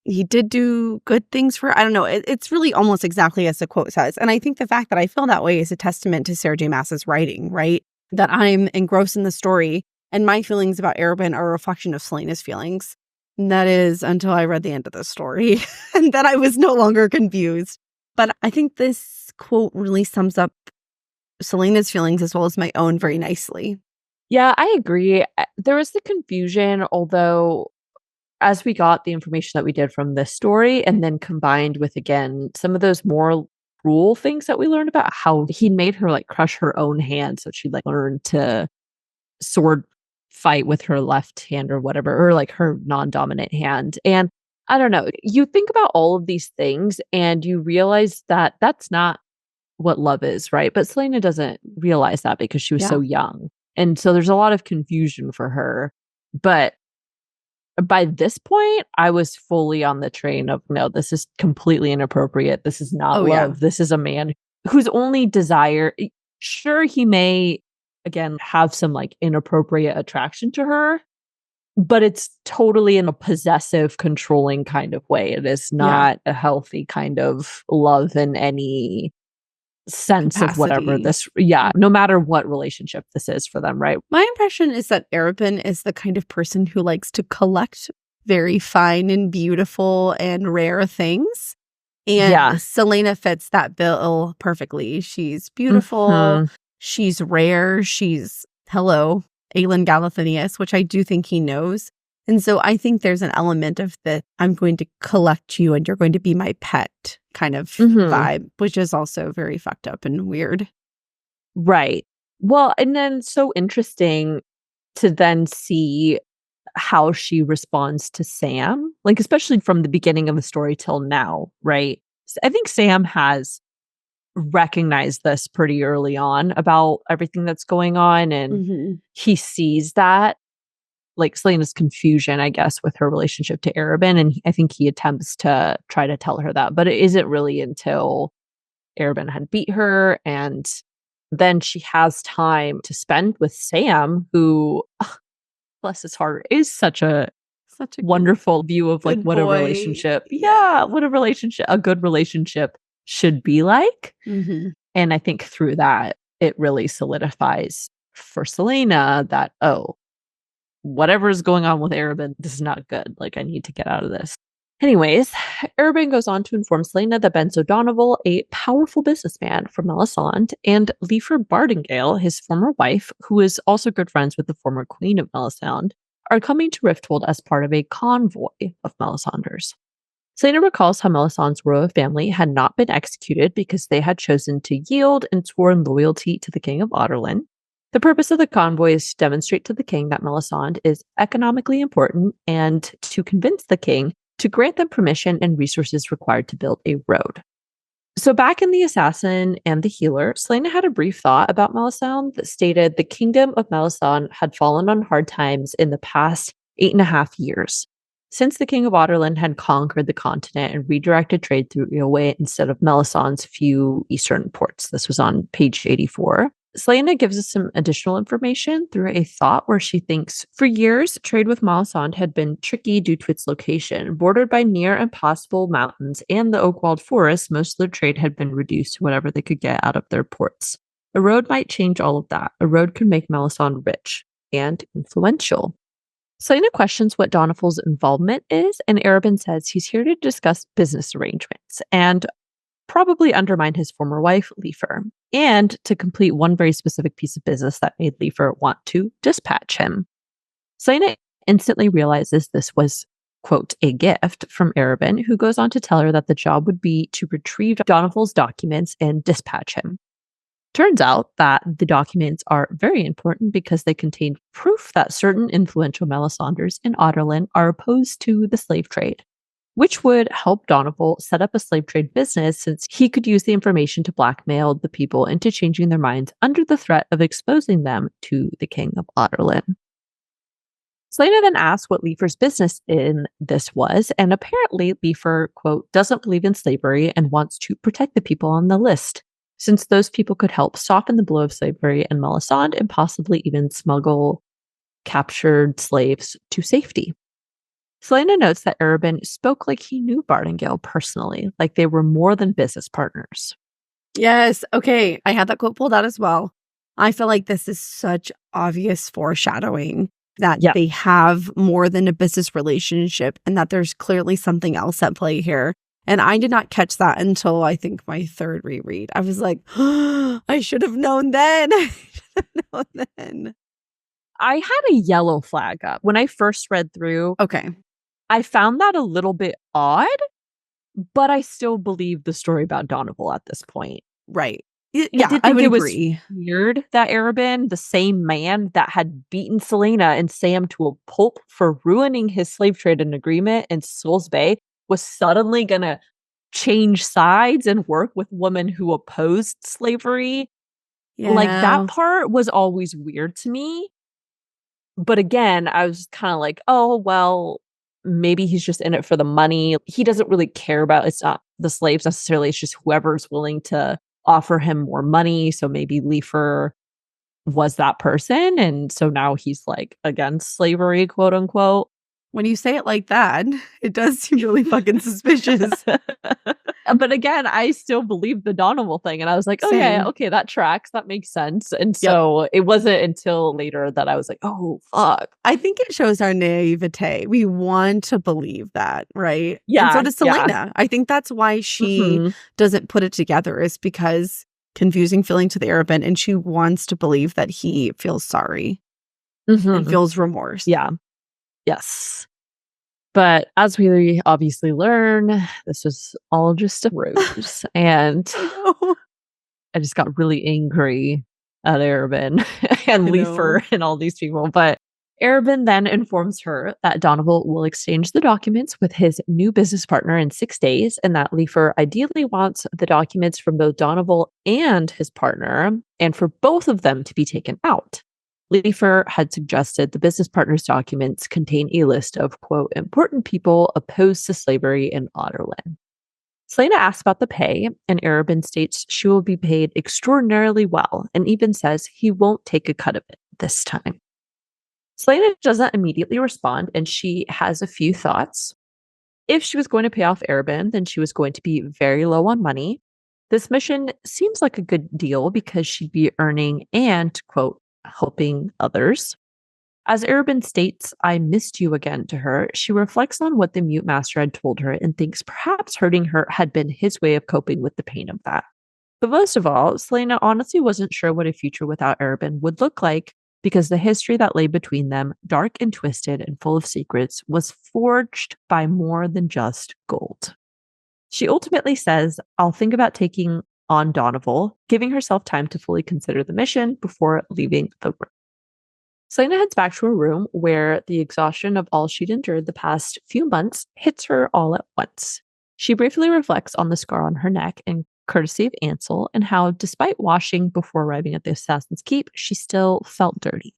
he did do good things for, I don't know. It's really almost exactly as the quote says. And I think the fact that I feel that way is a testament to Sarah J. Maas's writing, right? That I'm engrossed in the story. And my feelings about Arobynn are a reflection of Celaena's feelings. And that is until I read the end of the story. And then I was no longer confused. But I think this quote really sums up Celaena's feelings as well as my own very nicely. Yeah, I agree. There was the confusion, although as we got the information that we did from this story and then combined with, again, some of those moral rule things that we learned about how he made her like crush her own hand so she'd like learn to sword fight with her left hand or whatever, or like her non-dominant hand. And I don't know, you think about all of these things and you realize that that's not what love is, right? But Celaena doesn't realize that because she was so young. And so there's a lot of confusion for her. But by this point, I was fully on the train of no, this is completely inappropriate. This is not love. This is a man whose only desire, sure, he may, again, have some like inappropriate attraction to her, but it's totally in a possessive, controlling kind of way. It is not a healthy kind of love in any sense capacity. Of whatever this, no matter what relationship this is for them, right? My impression is that Arobynn is the kind of person who likes to collect very fine and beautiful and rare things. And Celaena fits that bill perfectly. She's beautiful. She's rare. She's, hello, Aelin Galathinius, which I do think he knows. And so I think there's an element of the I'm going to collect you and you're going to be my pet kind of vibe, which is also very fucked up and weird. Right. Well, and then so interesting to then see how she responds to Sam, like especially from the beginning of the story till now, right? I think Sam has recognized this pretty early on about everything that's going on, and he sees that, like Celaena's confusion, I guess, with her relationship to Arobynn, and I think he attempts to try to tell her that, but it isn't really until Arobynn had beat her, and then she has time to spend with Sam, who, bless his heart, is such a wonderful view of like what a relationship, what a good relationship should be like. And I think through that, it really solidifies for Celaena that, oh, whatever is going on with Arobynn, this is not good. Like, I need to get out of this. Anyways, Arobynn goes on to inform Celaena that Benzo Donoval, a powerful businessman from Melisande, and Leifer Bardingale, his former wife, who is also good friends with the former queen of Melisande, are coming to Rifthold as part of a convoy of Melisanders. Celaena recalls how Melisandre's royal family had not been executed because they had chosen to yield and sworn loyalty to the king of Otterlin. The purpose of the convoy is to demonstrate to the king that Melisande is economically important and to convince the king to grant them permission and resources required to build a road. So back in The Assassin and the Healer, Celaena had a brief thought about Melisande that stated the kingdom of Melisande had fallen on hard times in the past 8.5 years. Since the king of Otterlin had conquered the continent and redirected trade through railway instead of Melisandre's few eastern ports. This was on page 84. Celaena gives us some additional information through a thought where she thinks, for years, trade with Melisande had been tricky due to its location. Bordered by near impossible mountains and the Oakwald Forest, most of their trade had been reduced to whatever they could get out of their ports. A road might change all of that. A road could make Melisande rich and influential. Celaena questions what Donoval's involvement is, and Arobynn says he's here to discuss business arrangements and probably undermine his former wife, Leifer, and to complete one very specific piece of business that made Leifer want to dispatch him. Celaena instantly realizes this was, quote, a gift from Arobynn, who goes on to tell her that the job would be to retrieve Donoval's documents and dispatch him. Turns out that the documents are very important because they contain proof that certain influential Melisanders in Otterlin are opposed to the slave trade, which would help Donoval set up a slave trade business since he could use the information to blackmail the people into changing their minds under the threat of exposing them to the king of Otterlin. Celaena then asks what Leifer's business in this was, and apparently Leifer, quote, doesn't believe in slavery and wants to protect the people on the list, since those people could help soften the blow of slavery in Melisande and possibly even smuggle captured slaves to safety. Celaena notes that Arobynn spoke like he knew Bardingale personally, like they were more than business partners. Yes. Okay. I had that quote pulled out as well. I feel like this is such obvious foreshadowing that they have more than a business relationship and that there's clearly something else at play here. And I did not catch that until I think my third reread. I was like, I should have known then. I should have known then. I had a yellow flag up. When I first read through, Okay. I found that a little bit odd, but I still believe the story about Donovan at this point. Right. I Yeah, did I think would it was agree. weird that Arobynn, the same man that had beaten Celaena and Sam to a pulp for ruining his slave trade and agreement in Souls Bay, was suddenly gonna change sides and work with women who opposed slavery. Like, that Yeah. part was always weird to me. But again, I was kind of like, oh, well, maybe he's just in it for the money. He doesn't really care about it's not the slaves necessarily. It's just whoever's willing to offer him more money. So maybe Leifer was that person. And so now he's like against slavery, quote unquote. When you say it like that, it does seem really fucking suspicious. But again, I still believe the Donovan thing. And I was like, oh, yeah, Same. okay, that tracks. That makes sense. And Yep. so it wasn't until later that I was like, oh, fuck. I think it shows our naivete. We want to believe that, right? Yeah. And so does Celaena. Yeah. I think that's why she doesn't put it together, is because confusing feeling to the Arobynn, and she wants to believe that he feels sorry and feels remorse. Yeah. Yes. But as we obviously learn, this was all just a ruse. And I just got really angry at Arobynn and Leifer and all these people. But Arobynn then informs her that Donovan will exchange the documents with his new business partner in 6 days, and that Leifer ideally wants the documents from both Donovan and his partner, and for both of them to be taken out. Leifer had suggested the business partner's documents contain a list of, quote, important people opposed to slavery in Underworld. Celaena asks about the pay, and Arobynn states she will be paid extraordinarily well, and even says he won't take a cut of it this time. Celaena doesn't immediately respond, and she has a few thoughts. If she was going to pay off Arobynn, then she was going to be very low on money. This mission seems like a good deal because she'd be earning and, quote, helping others. As Arobynn states, I missed you again to her, she reflects on what the mute master had told her and thinks perhaps hurting her had been his way of coping with the pain of that. But most of all, Celaena honestly wasn't sure what a future without Arobynn would look like, because the history that lay between them, dark and twisted and full of secrets, was forged by more than just gold. She ultimately says, I'll think about taking on Donovan, giving herself time to fully consider the mission before leaving the room. Celaena heads back to her room where the exhaustion of all she'd endured the past few months hits her all at once. She briefly reflects on the scar on her neck and courtesy of Ansel, and how, despite washing before arriving at the Assassin's Keep, she still felt dirty.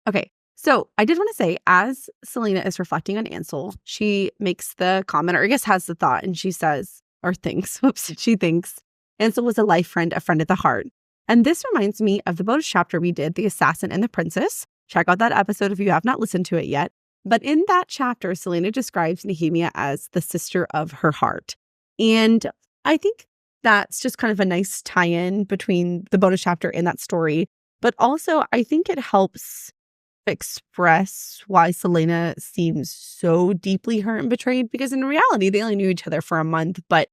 Okay, so I did want to say, as Celaena is reflecting on Ansel, she makes the comment, or I guess has the thought, and she says, or thinks, she thinks, Ansel was a life friend, a friend of the heart. And this reminds me of the bonus chapter we did, The Assassin and the Princess. Check out that episode if you have not listened to it yet. But in that chapter, Celaena describes Nehemia as the sister of her heart. And I think that's just kind of a nice tie-in between the bonus chapter and that story. But also, I think it helps express why Celaena seems so deeply hurt and betrayed, because in reality, they only knew each other for a month. But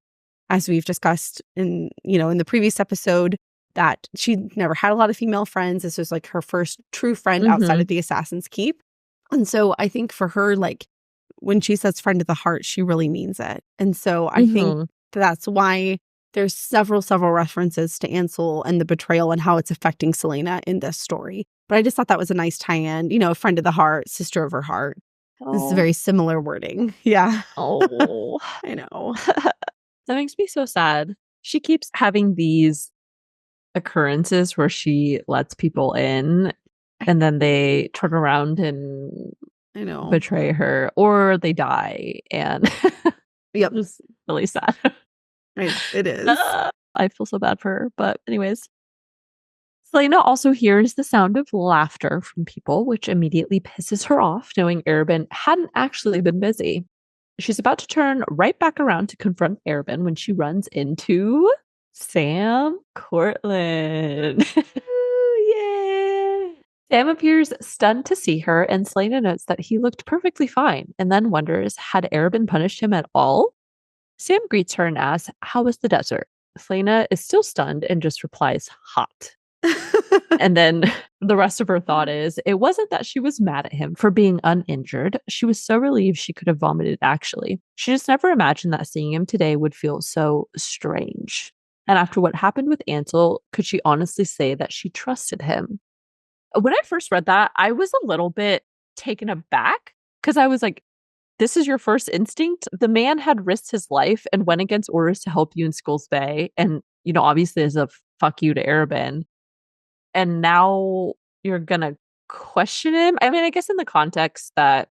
as we've discussed in the previous episode, that she never had a lot of female friends. This was like her first true friend outside of the Assassin's Keep. And so I think for her, like, when she says friend of the heart, she really means it. And so I think that's why there's several references to Ansel and the betrayal and how it's affecting Celaena in this story. But I just thought that was a nice tie-in, friend of the heart, sister of her heart. This is very similar wording. Yeah. Oh, I know. That makes me so sad. She keeps having these occurrences where she lets people in and then they turn around and betray her, or they die, and yep, just really sad. It is. I feel so bad for her, but anyways. Celaena also hears the sound of laughter from people, which immediately pisses her off, knowing Arobynn hadn't actually been busy. She's about to turn right back around to confront Arobynn when she runs into Sam Cortland. Yay! Sam appears stunned to see her, and Celaena notes that he looked perfectly fine, and then wonders, had Arobynn punished him at all? Sam greets her and asks, "How was the desert?" Celaena is still stunned and just replies, "Hot." And then the rest of her thought is, it wasn't that she was mad at him for being uninjured. She was so relieved she could have vomited, actually. She just never imagined that seeing him today would feel so strange. And after what happened with Ansel, could she honestly say that she trusted him? When I first read that, I was a little bit taken aback because I was like, this is your first instinct? The man had risked his life and went against orders to help you in Skulls Bay. And, obviously as a fuck you to Arobynn. And now you're gonna question him? I mean, I guess in the context that,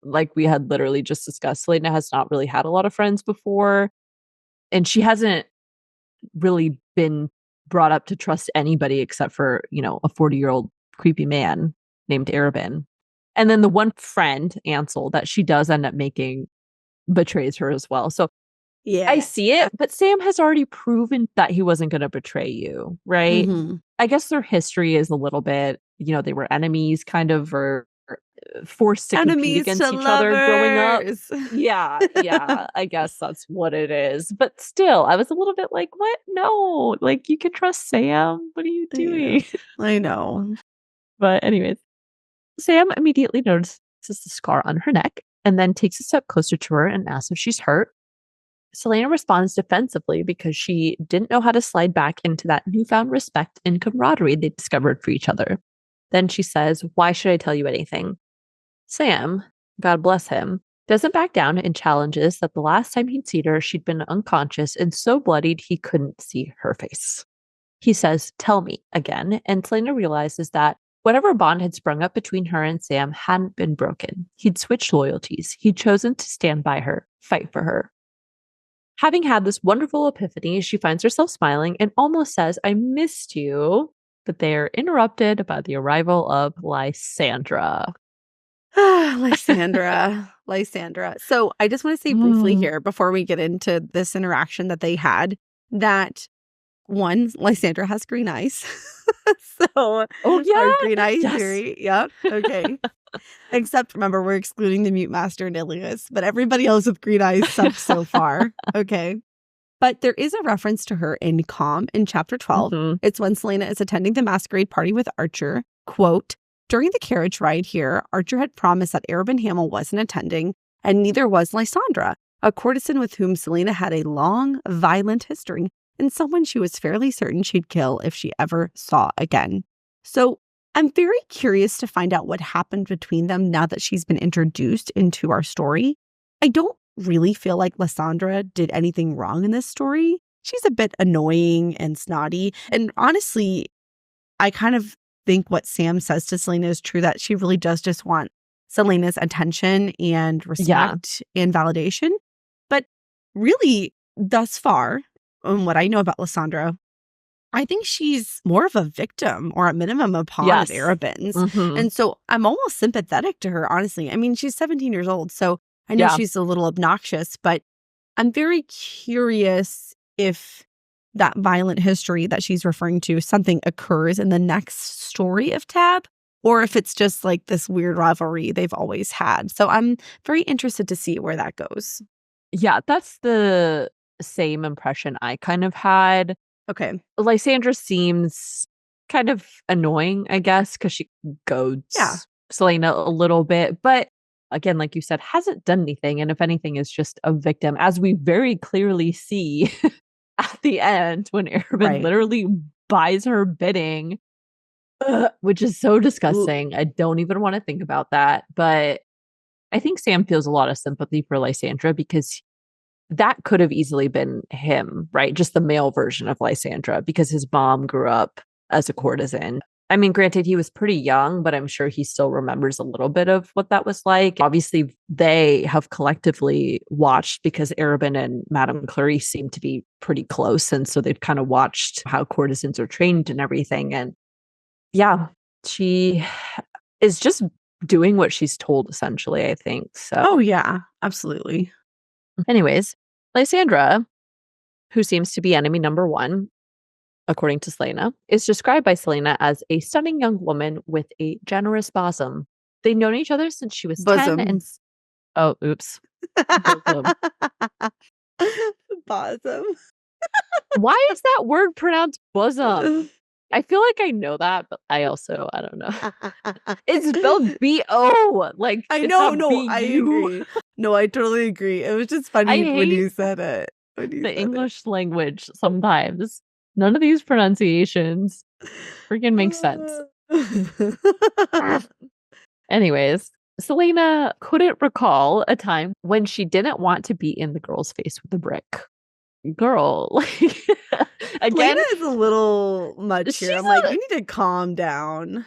like we had literally just discussed, Selena has not really had a lot of friends before, and she hasn't really been brought up to trust anybody except for, a 40-year-old creepy man named Arobynn. And then the one friend, Ansel, that she does end up making betrays her as well. So Yeah. I see it, but Sam has already proven that he wasn't going to betray you, right? Mm-hmm. I guess their history is a little bit, they were enemies kind of, or forced to compete Enemies against to each other growing up. lovers. Yeah, I guess that's what it is. But still, I was a little bit like, what? No, like you can trust Sam. What are you Yeah, doing? I know. But anyways, Sam immediately notices the scar on her neck and then takes a step closer to her and asks if she's hurt. Celaena responds defensively because she didn't know how to slide back into that newfound respect and camaraderie they discovered for each other. Then she says, "Why should I tell you anything?" Sam, God bless him, doesn't back down and challenges that the last time he'd seen her, she'd been unconscious and so bloodied he couldn't see her face. He says, "Tell me," again, and Celaena realizes that whatever bond had sprung up between her and Sam hadn't been broken. He'd switched loyalties. He'd chosen to stand by her, fight for her. Having had this wonderful epiphany, she finds herself smiling and almost says, "I missed you," but they are interrupted by the arrival of Lysandra. Lysandra. So I just want to say briefly here before we get into this interaction that they had that one, Lysandra has green eyes. So Oh, our yeah. green eye Yes. theory. Yep. Okay. Except remember, we're excluding the mute master and Ilias, but everybody else with green eyes sucked so far. Okay. But there is a reference to her in Calm in chapter 12. Mhm. It's when Celaena is attending the masquerade party with Archer. Quote, "During the carriage ride here, Archer had promised that Arobynn Hamel wasn't attending, and neither was Lysandra, a courtesan with whom Celaena had a long, violent history, and someone she was fairly certain she'd kill if she ever saw again." So I'm very curious to find out what happened between them now that she's been introduced into our story. I don't really feel like Lysandra did anything wrong in this story. She's a bit annoying and snotty. And honestly, I kind of think what Sam says to Celaena is true, that she really does just want Celaena's attention and respect and validation. But really, thus far, and what I know about Lysandra, I think she's more of a victim or at minimum a pawn of Arobynn's. Mhm. And so I'm almost sympathetic to her, honestly. I mean, she's 17 years old, so I know she's a little obnoxious, but I'm very curious if that violent history that she's referring to, something occurs in the next story of Tab, or if it's just like this weird rivalry they've always had. So I'm very interested to see where that goes. Yeah, that's the same impression I kind of had. Okay. Lysandra seems kind of annoying, I guess, because she goads Celaena a little bit. But again, like you said, hasn't done anything. And if anything, is just a victim, as we very clearly see at the end when Arobynn literally buys her bidding, which is so disgusting. I don't even want to think about that. But I think Sam feels a lot of sympathy for Lysandra because that could have easily been him, right? Just the male version of Lysandra, because his mom grew up as a courtesan. I mean, granted, he was pretty young, but I'm sure he still remembers a little bit of what that was like. Obviously, they have collectively watched, because Arobynn and Madame Clarice seem to be pretty close. And so they've kind of watched how courtesans are trained and everything. And yeah, she is just doing what she's told, essentially, I think. So, oh, yeah, absolutely. Anyways, Lysandra, who seems to be enemy number one, according to Celaena, is described by Celaena as a stunning young woman with a generous bosom. They've known each other since she was 10 and... Oh, oops. Bosom. Bosom. Why is that word pronounced bosom? I feel like I know that, but I don't know. It's spelled B-O. Like, I it's know, not no, I B-U. agree. No, I totally agree. It was just I funny when hate you said it. When you the said it. English language sometimes. None of these pronunciations freaking make sense. Anyways, Celaena couldn't recall a time when she didn't want to be in the girl's face with a brick. Girl, like, Lena again, is a little much here. she's I'm like, a you need to calm down.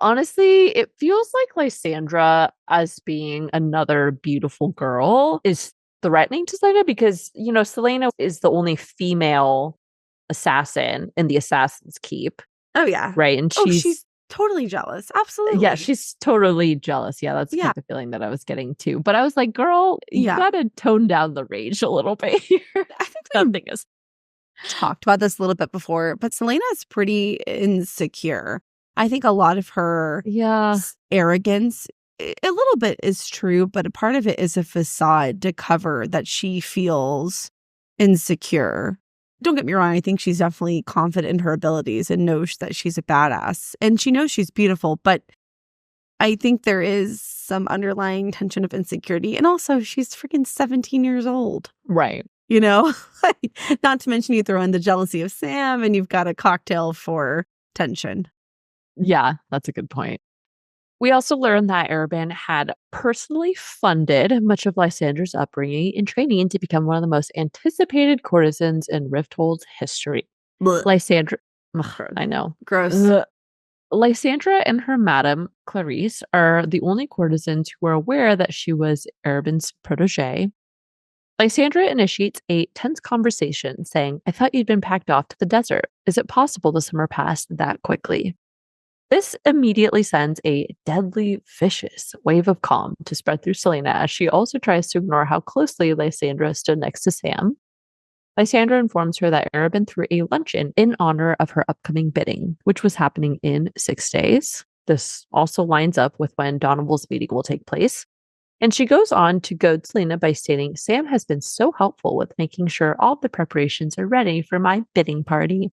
honestly, it feels like Lysandra as being another beautiful girl is threatening to Celaena because, Celaena is the only female assassin in the Assassin's Keep, Oh, yeah. right? And Oh, she's totally jealous. Absolutely. she's totally jealous. Yeah, that's Yeah. kind of the feeling that I was getting too. But I was like, girl, you Yeah. gotta tone down the rage a little bit here. I think we Nothing is. talked about this a little bit before, but Selena is pretty insecure. I think a lot of her Yeah. arrogance, a little bit is true, but a part of it is a facade to cover that she feels insecure. Don't get me wrong, I think she's definitely confident in her abilities and knows that she's a badass. And she knows she's beautiful, but I think there is some underlying tension of insecurity. And also, she's freaking 17 years old. Right. You know, not to mention you throw in the jealousy of Sam and you've got a cocktail for tension. Yeah, that's a good point. We also learned that Arobynn had personally funded much of Lysandra's upbringing and training to become one of the most anticipated courtesans in Rifthold's history. Blech. Lysandra, I know. Gross. Ugh. Lysandra and her madam, Clarice, are the only courtesans who are aware that she was Arobynn's protege. Lysandra initiates a tense conversation, saying, I thought you'd been packed off to the desert. Is it possible the summer passed that quickly? This immediately sends a deadly, vicious wave of calm to spread through Celaena as she also tries to ignore how closely Lysandra stood next to Sam. Lysandra informs her that Arobynn threw a luncheon in honor of her upcoming bidding, which was happening in 6 days. This also lines up with when Donoval's meeting will take place. And she goes on to goad Celaena by stating, Sam has been so helpful with making sure all the preparations are ready for my bidding party.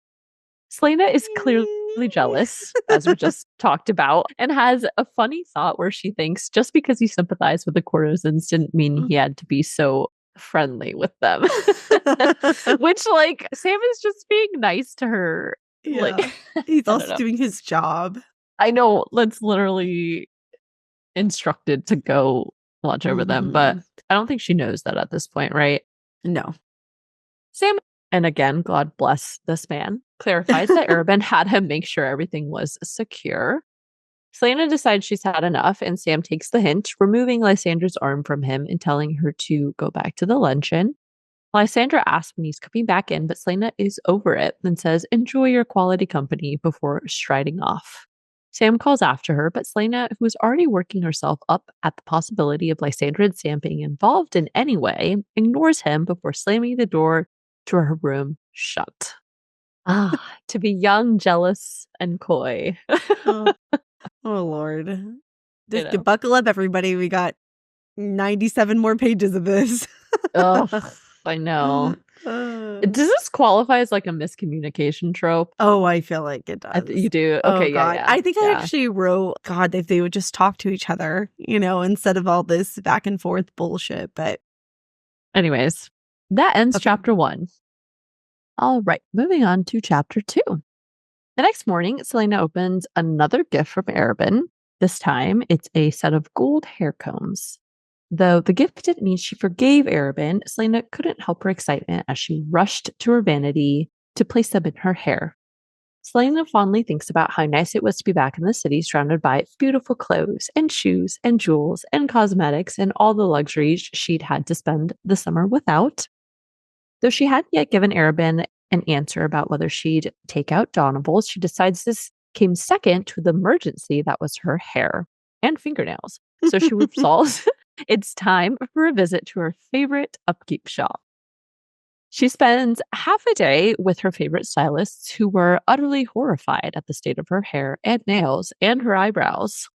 Celaena is clearly jealous, as we just talked about, and has a funny thought where she thinks just because he sympathized with the courtesans didn't mean he had to be so friendly with them. Which, like, Sam is just being nice to her. Yeah. Like, he's also doing his job. I know, let's literally instructed to go watch over them, but I don't think she knows that at this point, right? No. Sam, and again, God bless this man, clarifies that Arobynn had him make sure everything was secure. Celaena decides she's had enough, and Sam takes the hint, removing Lysandra's arm from him and telling her to go back to the luncheon. Lysandra asks when he's coming back in, but Celaena is over it and says, enjoy your quality company before striding off. Sam calls after her, but Celaena, who is already working herself up at the possibility of Lysandra and Sam being involved in any way, ignores him before slamming the door to her room shut. To be young, jealous, and coy. Oh Lord. Just buckle up, everybody. We got 97 more pages of this. Ugh, I know. Does this qualify as like a miscommunication trope? Oh, I feel like it does. You do? Okay, God. yeah. I think I actually wrote, God, if they would just talk to each other, instead of all this back and forth bullshit. But anyways, that ends chapter 1. All right, moving on to chapter 2. The next morning, Celaena opens another gift from Arobynn. This time, it's a set of gold hair combs. Though the gift didn't mean she forgave Arobynn, Celaena couldn't help her excitement as she rushed to her vanity to place them in her hair. Celaena fondly thinks about how nice it was to be back in the city surrounded by beautiful clothes and shoes and jewels and cosmetics and all the luxuries she'd had to spend the summer without. Though she hadn't yet given Arobynn an answer about whether she'd take out Donoval's, she decides this came second to the emergency that was her hair and fingernails. So she resolves it's time for a visit to her favorite upkeep shop. She spends half a day with her favorite stylists who were utterly horrified at the state of her hair and nails and her eyebrows.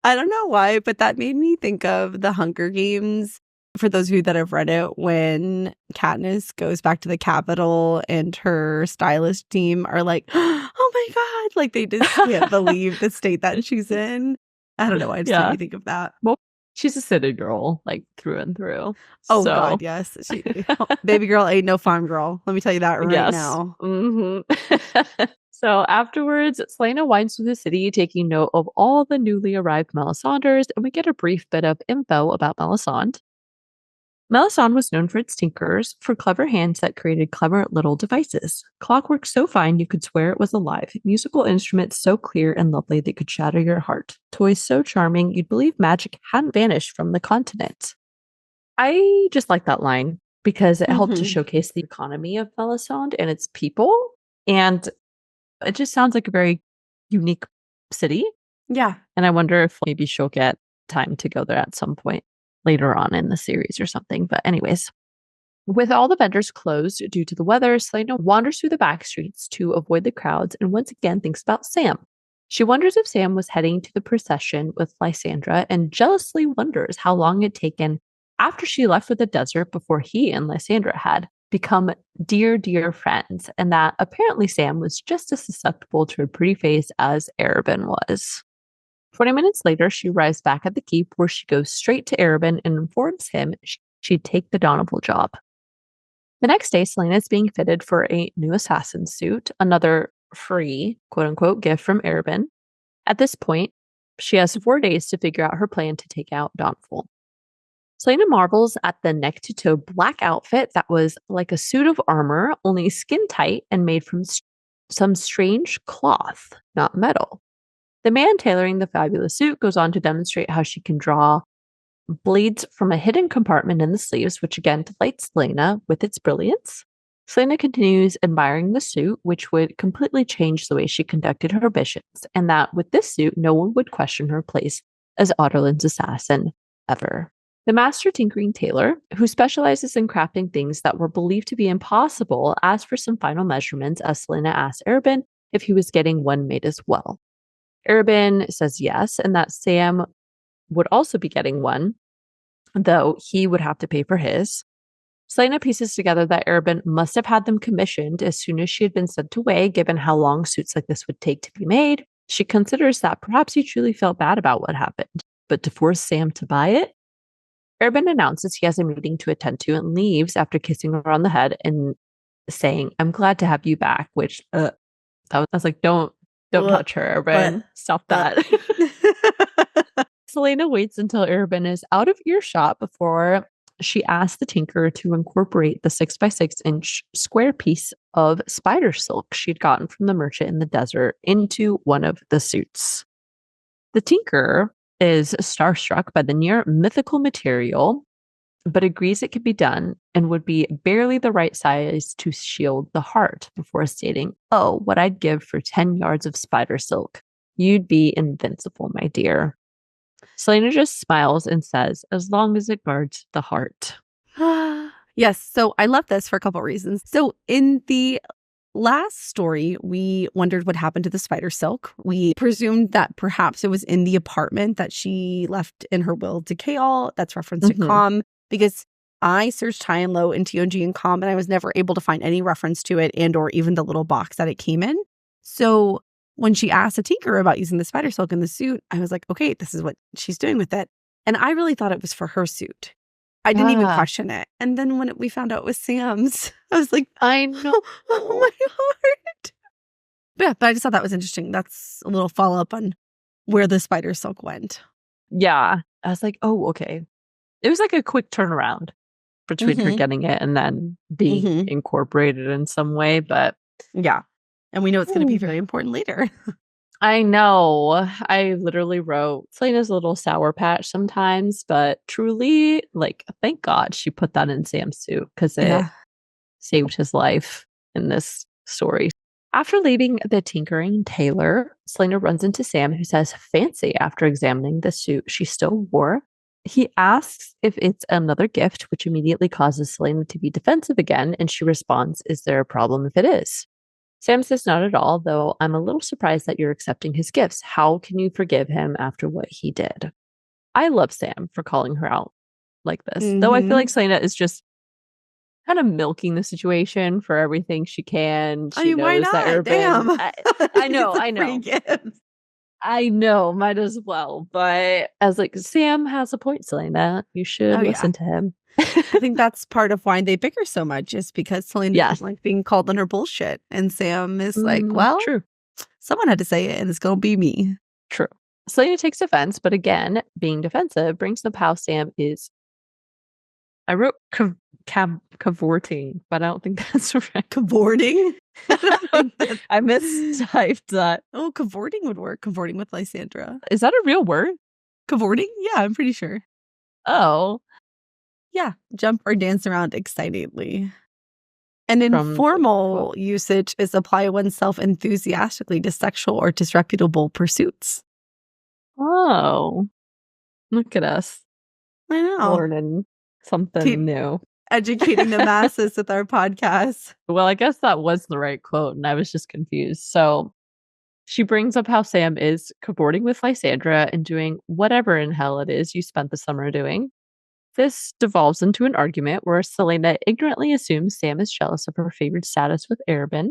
I don't know why, but that made me think of the Hunger Games For those of you that have read it, when Katniss goes back to the Capitol and her stylist team are like, oh my God, like they just can't believe the state that she's in. I don't know why it just made me think of that. Well, she's a city girl, like through and through. Oh So, God, yes. Baby girl ain't no farm girl. Let me tell you that right yes. now. So afterwards, Celaena winds through the city, taking note of all the newly arrived Melisandres, and we get a brief bit of info about Melisande. Melisande was known for its tinkers, for clever hands that created clever little devices. Clockwork so fine you could swear it was alive, musical instruments so clear and lovely they could shatter your heart, toys so charming you'd believe magic hadn't vanished from the continent. I just like that line because it helped to showcase the economy of Melisande and its people, and it just sounds like a very unique city. Yeah. And I wonder if maybe she'll get time to go there at some point later on in the series or something. But anyways, with all the vendors closed due to the weather, Celaena wanders through the back streets to avoid the crowds and once again thinks about Sam. She wonders if Sam was heading to the procession with Lysandra and jealously wonders how long it had taken after she left for the desert before he and Lysandra had become dear, dear friends, and that apparently Sam was just as susceptible to a pretty face as Arobynn was. 20 minutes later, she arrives back at the keep where she goes straight to Arobynn and informs him she'd take the Donoval job. The next day, Celaena is being fitted for a new assassin suit, another free, quote unquote, gift from Arobynn. At this point, she has 4 days to figure out her plan to take out Donoval. Celaena marvels at the neck to toe black outfit that was like a suit of armor, only skin tight and made from some strange cloth, not metal. The man tailoring the fabulous suit goes on to demonstrate how she can draw blades from a hidden compartment in the sleeves, which again delights Celaena with its brilliance. Celaena continues admiring the suit, which would completely change the way she conducted her missions, and that with this suit, no one would question her place as Otterland's assassin ever. The master tinkering tailor, who specializes in crafting things that were believed to be impossible, asked for some final measurements as Celaena asked Arobynn if he was getting one made as well. Arobynn says yes, and that Sam would also be getting one, though he would have to pay for his. Celaena pieces together that Arobynn must have had them commissioned as soon as she had been sent away, given how long suits like this would take to be made. She considers that perhaps he truly felt bad about what happened, but to force Sam to buy it? Arobynn announces he has a meeting to attend to and leaves after kissing her on the head and saying, "I'm glad to have you back," which I was like, don't touch her, Arobynn. Stop that. Celaena waits until Arobynn is out of earshot before she asks the tinker to incorporate the 6x6-inch square piece of spider silk she'd gotten from the merchant in the desert into one of the suits. The tinker is starstruck by the near mythical material, but agrees it could be done and would be barely the right size to shield the heart before stating, "Oh, what I'd give for 10 yards of spider silk. You'd be invincible, my dear." Celaena just smiles and says, "As long as it guards the heart." Yes. So I love this for a couple of reasons. So in the last story, we wondered what happened to the spider silk. We presumed that perhaps it was in the apartment that she left in her will to Chaol. That's referenced in Com, because I searched high and low in TOG and Com, and I was never able to find any reference to it and or even the little box that it came in. So when she asked a tinker about using the spider silk in the suit, I was like, okay, this is what she's doing with it. And I really thought it was for her suit. I didn't even question it. And then when we found out it was Sam's, I was like, I know. Oh my heart. Yeah, but I just thought that was interesting. That's a little follow-up on where the spider silk went. Yeah. I was like, oh, okay. It was like a quick turnaround between her getting it and then being incorporated in some way. But yeah. And we know it's going to be very important later. I know. I literally wrote Celaena's a little sour patch sometimes, but truly, like, thank God she put that in Sam's suit because it saved his life in this story. After leaving the tinkering tailor, Celaena runs into Sam, who says fancy after examining the suit she still wore. He asks if it's another gift, which immediately causes Celaena to be defensive again, and she responds, "Is there a problem if it is?" Sam says not at all, though I'm a little surprised that you're accepting his gifts. How can you forgive him after what he did? I love Sam for calling her out. like this. Though I feel like Celaena is just kind of milking the situation for everything she can. I She mean, why knows that not? Arobynn. Damn. I know, It's a I free know. gift. I know, might as well. But as like Sam has a point, Celaena. You should Oh, yeah. listen to him. I think that's part of why they bicker so much, is because Celaena Yes. doesn't like being called on her bullshit. And Sam is like, well, true. someone had to say it, and it's going to be me. True. Celaena takes offense, but again, being defensive brings up how Sam is. I wrote cavorting, but I don't think that's right. Cavorting? I mistyped that. Oh, cavorting would work. Cavorting with Lysandra. Is that a real word? Cavorting? Yeah, I'm pretty sure. Oh. Yeah. Jump or dance around excitedly. An informal usage is apply oneself enthusiastically to sexual or disreputable pursuits. Oh. Look at us. I know. Learning something new. Educating the masses with our podcast. Well, I guess that was the right quote, and I was just confused. So she brings up how Sam is cavorting with Lysandra and doing whatever in hell it is you spent the summer doing. This devolves into an argument where Celaena ignorantly assumes Sam is jealous of her favored status with Arobynn.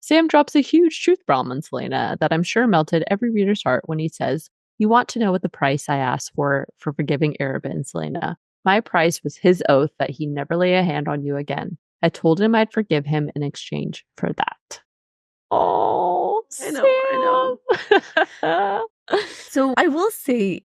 Sam drops a huge truth bomb on Celaena that I'm sure melted every reader's heart when he says, "You want to know what the price I asked for forgiving Arobynn, Celaena? My price was his oath that he'd never lay a hand on you again. I told him I'd forgive him in exchange for that." Oh, I know. So I will say,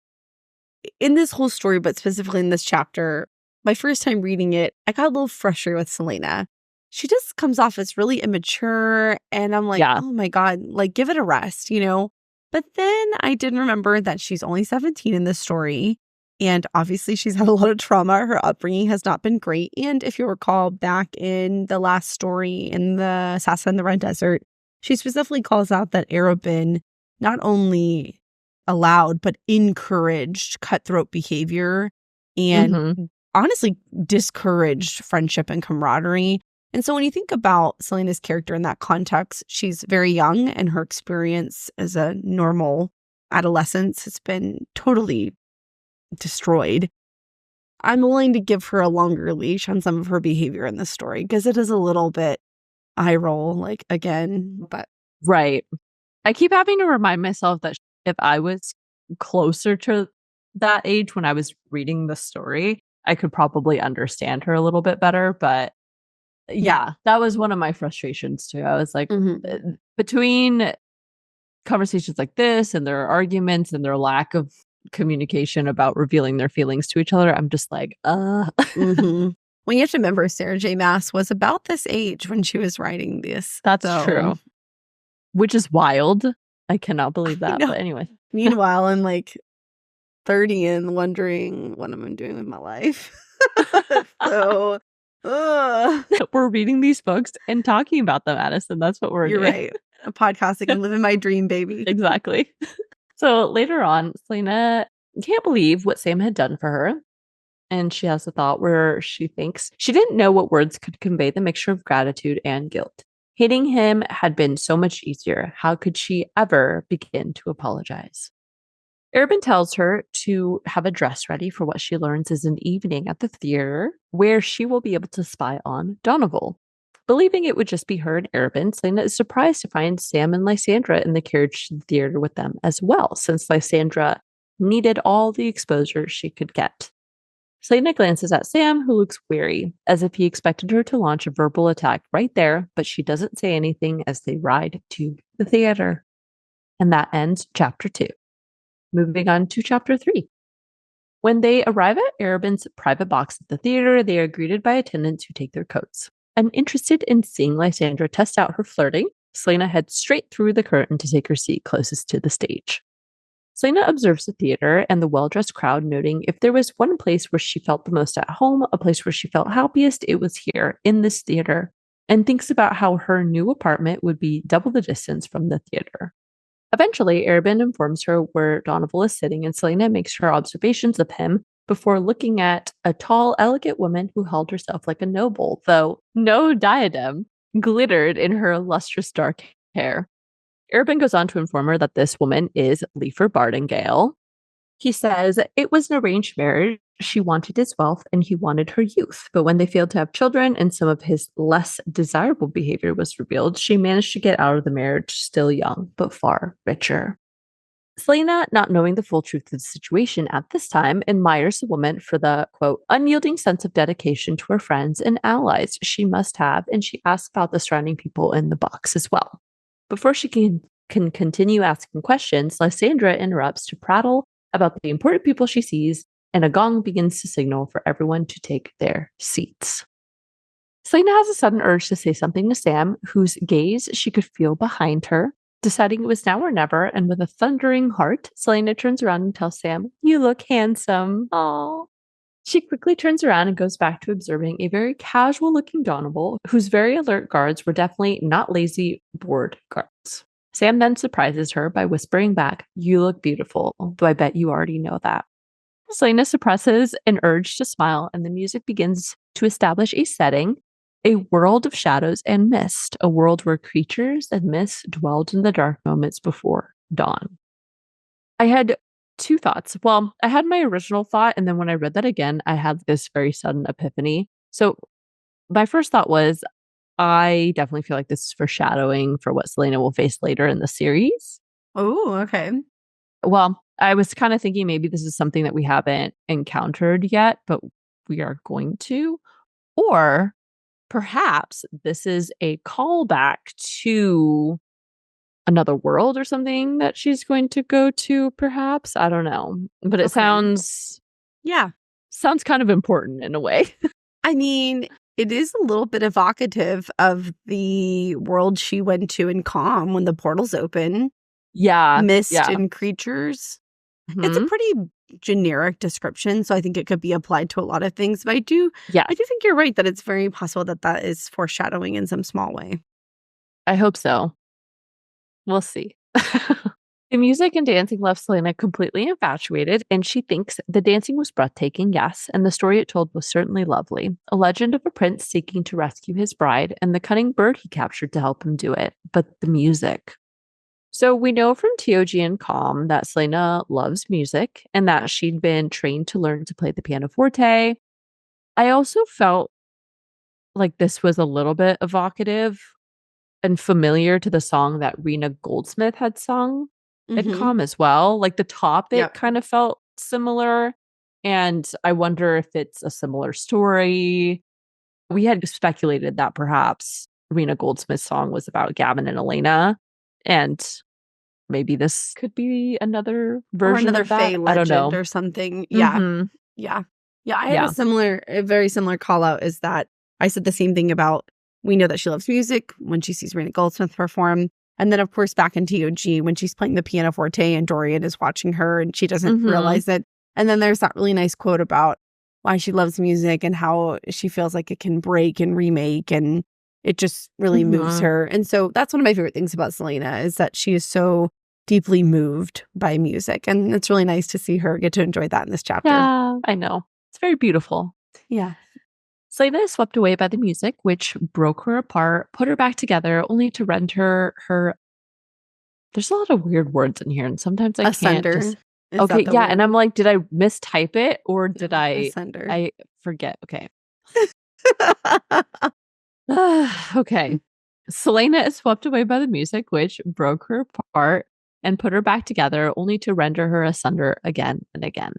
in this whole story, but specifically in this chapter, my first time reading it, I got a little frustrated with Celaena. She just comes off as really immature, and I'm like, oh my God, like, give it a rest, you know? But then I did remember that she's only 17 in this story, and obviously she's had a lot of trauma. Her upbringing has not been great. And if you recall back in the last story in the Sassa in the Red Desert, she specifically calls out that Arobynn not only allowed but encouraged cutthroat behavior and honestly discouraged friendship and camaraderie. And so when you think about Celaena's character in that context, she's very young, and her experience as a normal adolescence has been totally destroyed. I'm willing to give her a longer leash on some of her behavior in this story, because it is a little bit eye roll, like, again, but. Right. I keep having to remind myself that if I was closer to that age when I was reading the story, I could probably understand her a little bit better. But yeah, that was one of my frustrations too. I was like, between conversations like this and their arguments and their lack of communication about revealing their feelings to each other, I'm just like, Well, you have to remember, Sarah J. Maas was about this age when she was writing this. That's true. Which is wild. I cannot believe that. But anyway. Meanwhile, I'm like 30 and wondering what am I doing with my life. So we're reading these books and talking about them, Addison. That's what we're doing. You're right. I'm podcasting and living my dream, baby. Exactly. So later on, Celaena can't believe what Sam had done for her. And she has a thought where she thinks she didn't know what words could convey the mixture of gratitude and guilt. Hating him had been so much easier. How could she ever begin to apologize? Arobynn tells her to have a dress ready for what she learns is an evening at the theater where she will be able to spy on Donoval. Believing it would just be her and Arobynn, Celaena is surprised to find Sam and Lysandra in the carriage to the theater with them as well, since Lysandra needed all the exposure she could get. Celaena glances at Sam, who looks weary, as if he expected her to launch a verbal attack right there, but she doesn't say anything as they ride to the theater. And that ends chapter 2. Moving on to chapter 3. When they arrive at Arobynn's private box at the theater, they are greeted by attendants who take their coats. Uninterested in seeing Lysandra test out her flirting, Celaena heads straight through the curtain to take her seat closest to the stage. Celaena observes the theater and the well-dressed crowd, noting if there was one place where she felt the most at home, a place where she felt happiest, it was here, in this theater, and thinks about how her new apartment would be double the distance from the theater. Eventually, Arobynn informs her where Donoval is sitting, and Celaena makes her observations of him before looking at a tall, elegant woman who held herself like a noble, though no diadem glittered in her lustrous dark hair. Arobynn goes on to inform her that this woman is Leifer Bardingale. He says it was an arranged marriage She wanted his wealth and he wanted her youth. But when they failed to have children and some of his less desirable behavior was revealed, she managed to get out of the marriage still young, but far richer. Celaena, not knowing the full truth of the situation at this time, admires the woman for the, quote, unyielding sense of dedication to her friends and allies she must have, and she asks about the surrounding people in the box as well. Before she can continue asking questions, Lysandra interrupts to prattle about the important people she sees, and a gong begins to signal for everyone to take their seats. Celaena has a sudden urge to say something to Sam, whose gaze she could feel behind her. Deciding it was now or never, and with a thundering heart, Celaena turns around and tells Sam, "You look handsome." Aww. She quickly turns around and goes back to observing a very casual-looking Donovan, whose very alert guards were definitely not lazy, bored guards. Sam then surprises her by whispering back, "You look beautiful, though I bet you already know that." Celaena suppresses an urge to smile, and the music begins to establish a setting, a world of shadows and mist, a world where creatures and myths dwelled in the dark moments before dawn. I had two thoughts. Well, I had my original thought, and then when I read that again, I had this very sudden epiphany. So my first thought was, I definitely feel like this is foreshadowing for what Celaena will face later in the series. Oh, okay. Well, I was kind of thinking maybe this is something that we haven't encountered yet, but we are going to. Or perhaps this is a callback to another world or something that she's going to go to, perhaps. I don't know. But it Okay. Yeah. sounds kind of important in a way. I mean, it is a little bit evocative of the world she went to in Calm when the portals open. Yeah. Mist Yeah. and creatures. It's a Mhm. pretty generic description, so I think it could be applied to a lot of things. But I Yeah. do think you're right that it's very possible that that is foreshadowing in some small way. I hope so. We'll see. The music and dancing left Selena completely infatuated, and she thinks the dancing was breathtaking, yes, and the story it told was certainly lovely. A legend of a prince seeking to rescue his bride, and the cunning bird he captured to help him do it. But the music. So we know from TOG and Calm that Selena loves music and that she'd been trained to learn to play the pianoforte. I also felt like this was a little bit evocative and familiar to the song that Rena Goldsmith had sung in Mm-hmm. Calm as well. Like the topic Yep. kind of felt similar. And I wonder if it's a similar story. We had speculated that perhaps Rena Goldsmith's song was about Gavin and Elena. And maybe this could be another Or version another of that. Fey I don't legend know. or something. Yeah. Hmm. Yeah. Yeah. I had Yeah. a very similar call out is that I said the same thing about we know that she loves music when she sees Rena Goldsmith perform. And then, of course, back in TOG when she's playing the pianoforte and Dorian is watching her and she doesn't Hmm. realize it. And then there's that really nice quote about why she loves music and how she feels like it can break and remake and it just really moves Hmm. her. And so that's one of my favorite things about Celaena is that she is so deeply moved by music. And it's really nice to see her get to enjoy that in this chapter. Yeah, I know. It's very beautiful. Yeah. Selena is swept away by the music, which broke her apart, put her back together, only to render her. There's a lot of weird words in here, and sometimes I can't Asunder. just. Is Okay, that the yeah, and word? I'm like, did I mistype it or did No, I? asunder. I forget. Okay, okay. Selena is swept away by the music, which broke her apart and put her back together, only to render her asunder again and again.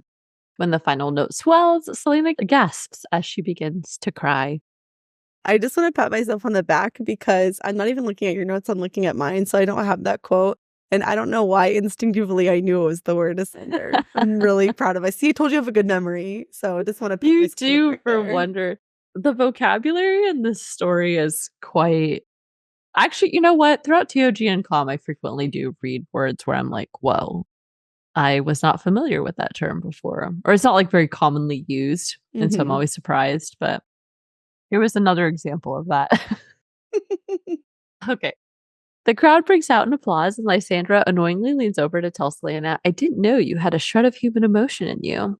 When the final note swells, Selena gasps as she begins to cry. I just want to pat myself on the back because I'm not even looking at your notes, I'm looking at mine, so I don't have that quote. And I don't know why instinctively I knew it was the word asunder. I'm really proud of myself. See, I told you I have a good memory. So I just want to pat You myself on the do back for there. wonder. The vocabulary in this story is quite. Actually, you know what? Throughout TOG and Calm, I frequently do read words where I'm like, whoa, I was not familiar with that term before. Or it's not like very commonly used. And so I'm Mm-hmm. always surprised. But here was another example of that. Okay. The crowd breaks out in applause, and Lysandra annoyingly leans over to tell Selena, "I didn't know you had a shred of human emotion in you."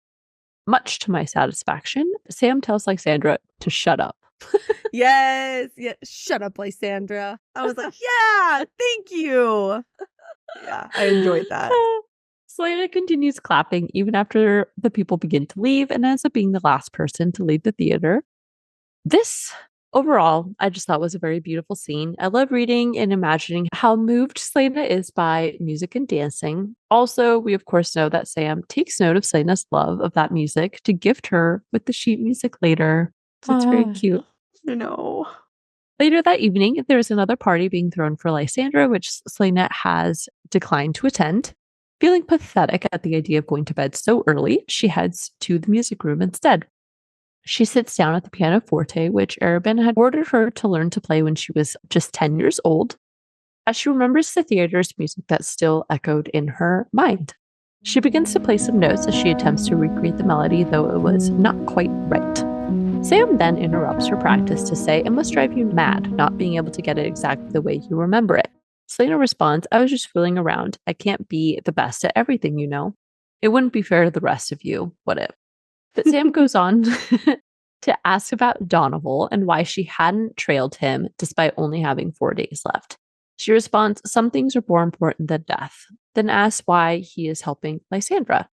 Much to my satisfaction, Sam tells Lysandra to shut up. Yes. Yeah. Shut up, Lysandra. I was like, yeah, thank you. Yeah, I enjoyed that. Celaena continues clapping even after the people begin to leave and ends up being the last person to leave the theater. This, overall, I just thought was a very beautiful scene. I love reading and imagining how moved Celaena is by music and dancing. Also, we of course know that Sam takes note of Celaena's love of that music to gift her with the sheet music later. So it's very cute. I know. Later that evening, there is another party being thrown for Lysandra, which Celaena has declined to attend. Feeling pathetic at the idea of going to bed so early, she heads to the music room instead. She sits down at the pianoforte, which Arobynn had ordered her to learn to play when she was just 10 years old, as she remembers the theater's music that still echoed in her mind. She begins to play some notes as she attempts to recreate the melody, though it was not quite right. Sam then interrupts her practice to say, "It must drive you mad, not being able to get it exactly the way you remember it." Celaena responds, "I was just fooling around. I can't be the best at everything, you know. It wouldn't be fair to the rest of you, would it?" But Sam goes on to ask about Donoval and why she hadn't trailed him despite only having 4 days left. She responds, "Some things are more important than death," then asks why he is helping Lysandra.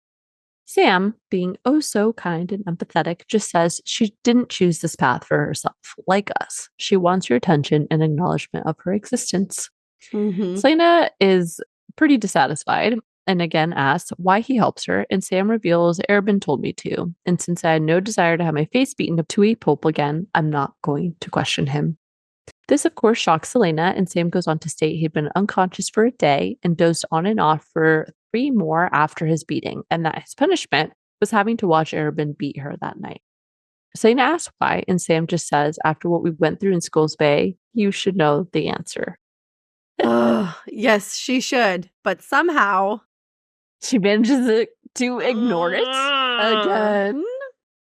Sam, being oh so kind and empathetic, just says she didn't choose this path for herself. Like us, she wants your attention and acknowledgement of her existence. Celaena is pretty dissatisfied and again asks why he helps her, and Sam reveals Arobynn told me to, and since I had no desire to have my face beaten up to a pulp again, I'm not going to question him. This, of course, shocks Celaena, and Sam goes on to state he'd been unconscious for a day and dozed on and off for 3 more after his beating, and that his punishment was having to watch Arobynn beat her that night. Celaena asks why, and Sam just says, after what we went through in Skulls Bay, you should know the answer. Yes, she should, but somehow she manages to ignore it again.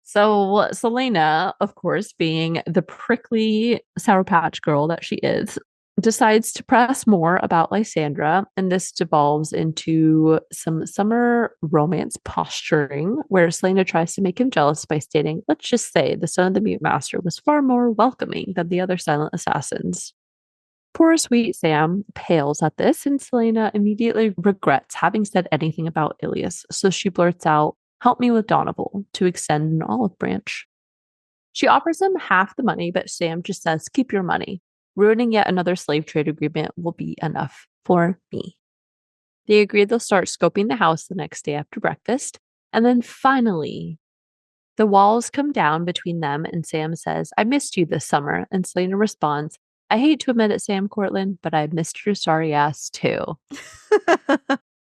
So Celaena, of course, being the prickly Sour Patch girl that she is, decides to press more about Lysandra, and this devolves into some summer romance posturing, where Celaena tries to make him jealous by stating, "Let's just say the son of the Mute Master was far more welcoming than the other silent assassins." Poor sweet Sam pales at this, and Celaena immediately regrets having said anything about Ilias, so she blurts out, "Help me with Donoval," to extend an olive branch. She offers him half the money, but Sam just says, "Keep your money. Ruining yet another slave trade agreement will be enough for me." They agree they'll start scoping the house the next day after breakfast, and then finally, the walls come down between them, and Sam says, "I missed you this summer," and Celaena responds, "I hate to admit it, Sam Cortland, but I missed your sorry ass too."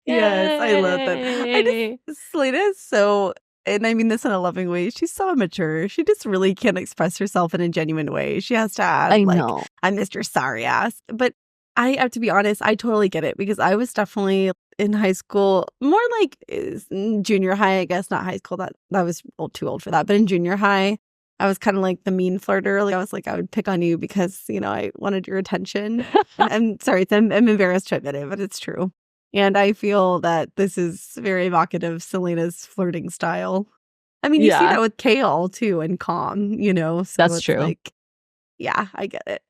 Yes, I love that. Yay! Celaena is so, and I mean this in a loving way, she's so immature. She just really can't express herself in a genuine way. She has to add, I like, know. "I missed your sorry ass." But I have to be honest, I totally get it, because I was definitely in high school, more like junior high, I guess, not high school. That was too old for that. But in junior high, I was kind of like the mean flirter. Like, I was like, I would pick on you because, I wanted your attention. And I'm sorry, I'm embarrassed to admit it, but it's true. And I feel that this is very evocative of Celaena's flirting style. I mean, you see that with Kale too, and Calm, so That's it's true. like, yeah, I get it.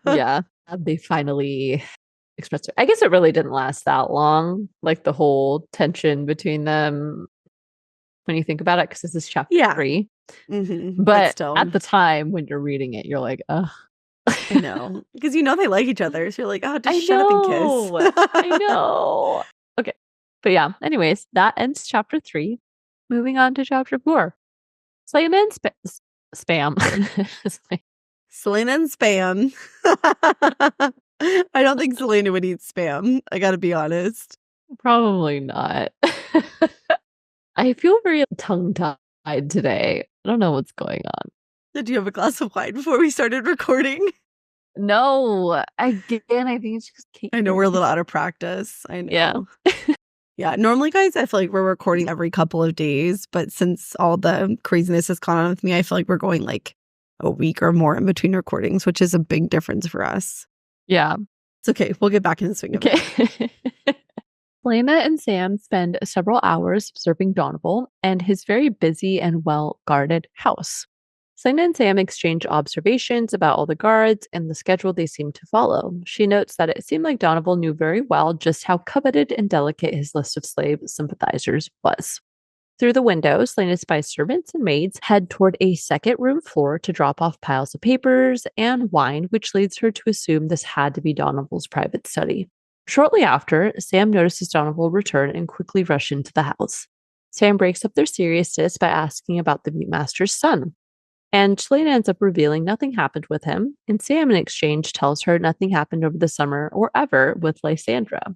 Yeah, they finally expressed it. I guess it really didn't last that long, like the whole tension between them when you think about it, because this is chapter 3. But still, at the time when you're reading it, you're like, ugh. I know, because they like each other, so you're like, oh, just I shut up and know. kiss. I know. Okay. But yeah, anyways, that ends chapter 3. Moving on to chapter 4. Celaena and Spam. Celaena and Spam. I don't think Celaena would eat Spam. I gotta be honest. Probably not. I feel very tongue-tied today. I don't know what's going on. Did you have a glass of wine before we started recording? No. Again, I think it's just I know we're a little out of practice. I know. Yeah. Yeah. Normally, guys, I feel like we're recording every couple of days, but since all the craziness has gone on with me, I feel like we're going like a week or more in between recordings, which is a big difference for us. Yeah. It's okay. We'll get back in the swing of it. Celaena and Sam spend several hours observing Donoval and his very busy and well-guarded house. Celaena and Sam exchange observations about all the guards and the schedule they seemed to follow. She notes that it seemed like Donovan knew very well just how coveted and delicate his list of slave sympathizers was. Through the window, Selena spies servants and maids head toward a second room floor to drop off piles of papers and wine, which leads her to assume this had to be Donovan's private study. Shortly after, Sam notices Donovan return and quickly rush into the house. Sam breaks up their seriousness by asking about the Mute Master's son. And Selena ends up revealing nothing happened with him, and Sam in exchange tells her nothing happened over the summer or ever with Lysandra.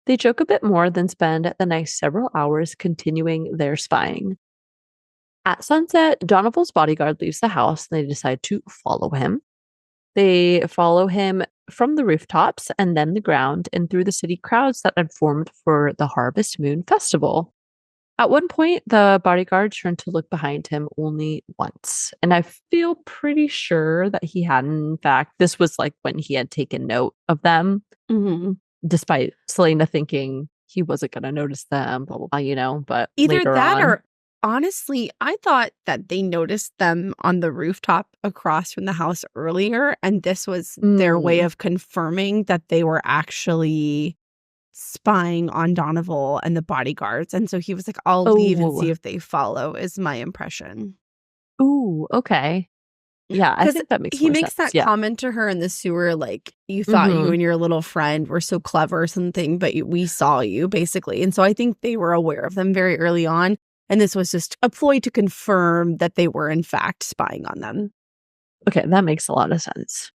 They joke a bit more, then spend the next several hours continuing their spying. At sunset, Donovan's bodyguard leaves the house and they decide to follow him. They follow him from the rooftops and then the ground and through the city crowds that had formed for the Harvest Moon Festival. At one point, the bodyguard turned to look behind him only once. And I feel pretty sure that he had, in fact, this was like when he had taken note of them. Mm-hmm. Despite Selena thinking he wasn't going to notice them, blah, blah, blah, but Either later that on. or honestly, I thought that they noticed them on the rooftop across from the house earlier, and this was their way of confirming that they were actually spying on Donovan and the bodyguards. And so he was like, I'll leave and see if they follow, is my impression. Ooh, okay. Yeah, I think that makes more sense. He makes that comment to her in the sewer, like, you thought you and your little friend were so clever or something, but we saw you, basically. And so I think they were aware of them very early on. And this was just a ploy to confirm that they were, in fact, spying on them. Okay, that makes a lot of sense.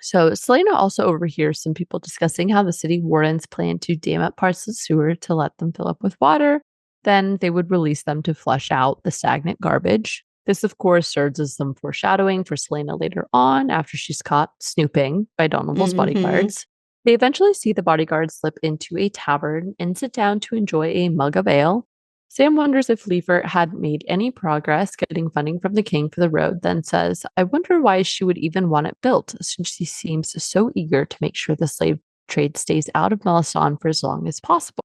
So Selena also overhears some people discussing how the city wardens plan to dam up parts of the sewer to let them fill up with water. Then they would release them to flush out the stagnant garbage. This, of course, serves as some foreshadowing for Selena later on after she's caught snooping by Donovan's bodyguards. They eventually see the bodyguards slip into a tavern and sit down to enjoy a mug of ale. Sam wonders if Leifert had made any progress getting funding from the king for the road, then says, I wonder why she would even want it built, since she seems so eager to make sure the slave trade stays out of Melisande for as long as possible.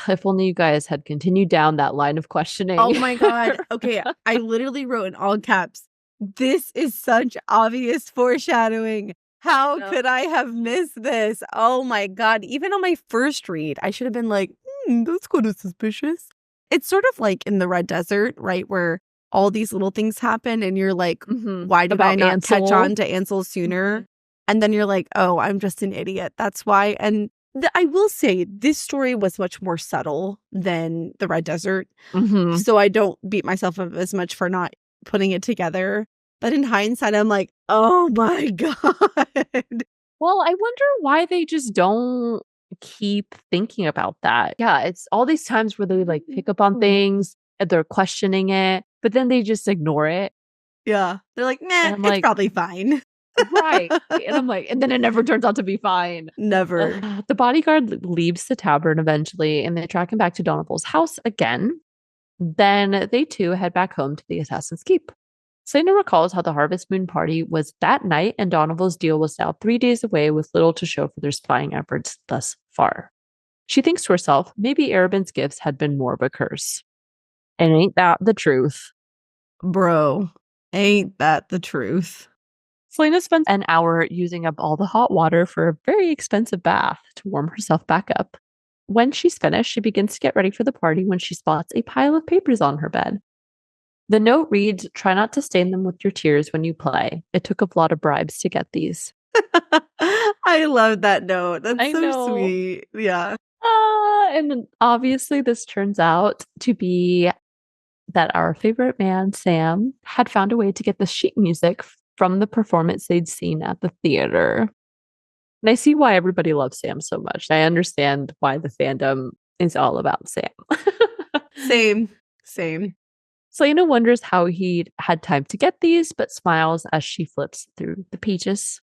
If only you guys had continued down that line of questioning. Oh my God. Okay, I literally wrote in all caps, this is such obvious foreshadowing. How could I have missed this? Oh my God. Even on my first read, I should have been like, that's kind of suspicious. It's sort of like in the Red Desert, right? Where all these little things happen and you're like, why did I not catch on to Ansel sooner? And then you're like, oh, I'm just an idiot. That's why. And I will say this story was much more subtle than the Red Desert. So I don't beat myself up as much for not putting it together. But in hindsight, I'm like, oh my God. Well, I wonder why they just don't keep thinking about that. Yeah, it's all these times where they like pick up on things and they're questioning it, but then they just ignore it. Yeah. They're like, nah, it's probably fine. Right. And I'm like, and then it never turns out to be fine. Never. The bodyguard leaves the tavern eventually and they track him back to Donovan's house again. Then they too head back home to the Assassin's Keep. Selena recalls how the Harvest Moon party was that night and Donovan's deal was now 3 days away with little to show for their spying efforts thus far. She thinks to herself, maybe Arobynn's gifts had been more of a curse. And ain't that the truth? Bro, ain't that the truth? Selena spends an hour using up all the hot water for a very expensive bath to warm herself back up. When she's finished, she begins to get ready for the party when she spots a pile of papers on her bed. The note reads, try not to stain them with your tears when you play. It took a lot of bribes to get these. I love that note. That's so sweet. Yeah. And obviously this turns out to be that our favorite man, Sam, had found a way to get the sheet music from the performance they'd seen at the theater. And I see why everybody loves Sam so much. I understand why the fandom is all about Sam. Same. Selena wonders how he'd had time to get these, but smiles as she flips through the pages.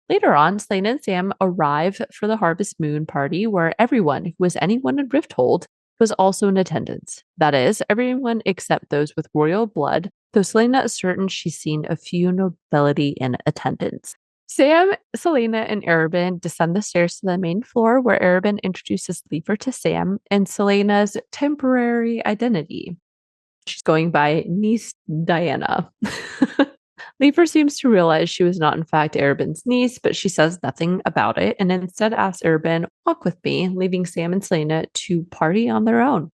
Later on, Selena and Sam arrive for the Harvest Moon party where everyone who was anyone in Rifthold was also in attendance. That is, everyone except those with royal blood, though Selena is certain she's seen a few nobility in attendance. Sam, Selena, and Arobynn descend the stairs to the main floor where Arobynn introduces Leifert to Sam and Selena's temporary identity. She's going by niece Diana. Leifer seems to realize she was not in fact Arobynn's niece, but she says nothing about it and instead asks Arobynn, walk with me, leaving Sam and Celaena to party on their own.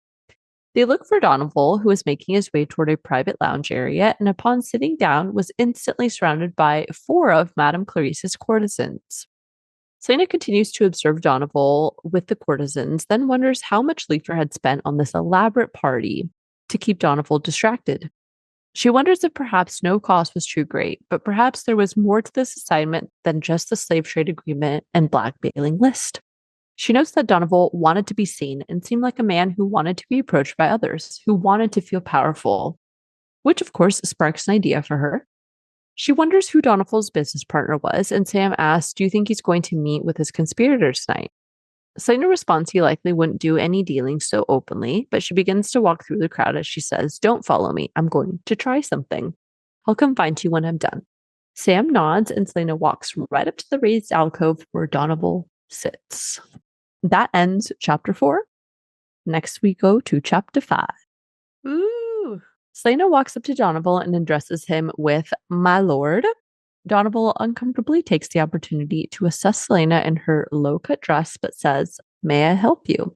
They look for Donoval, who was making his way toward a private lounge area, and upon sitting down, was instantly surrounded by 4 of Madame Clarice's courtesans. Celaena continues to observe Donoval with the courtesans, then wonders how much Leifer had spent on this elaborate party to keep Donoval distracted. She wonders if perhaps no cost was too great, but perhaps there was more to this assignment than just the slave trade agreement and blackmailing list. She notes that Donoval wanted to be seen and seemed like a man who wanted to be approached by others, who wanted to feel powerful, which of course sparks an idea for her. She wonders who Donoval's business partner was, and Sam asks, do you think he's going to meet with his conspirators tonight? Celaena responds he likely wouldn't do any dealing so openly, but she begins to walk through the crowd as she says, don't follow me, I'm going to try something. I'll come find you when I'm done. Sam nods and Celaena walks right up to the raised alcove where Donoval sits. That ends chapter 4. Next we go to chapter 5. Ooh. Celaena walks up to Donoval and addresses him with, my lord. Donoval uncomfortably takes the opportunity to assess Celaena in her low-cut dress, but says, may I help you?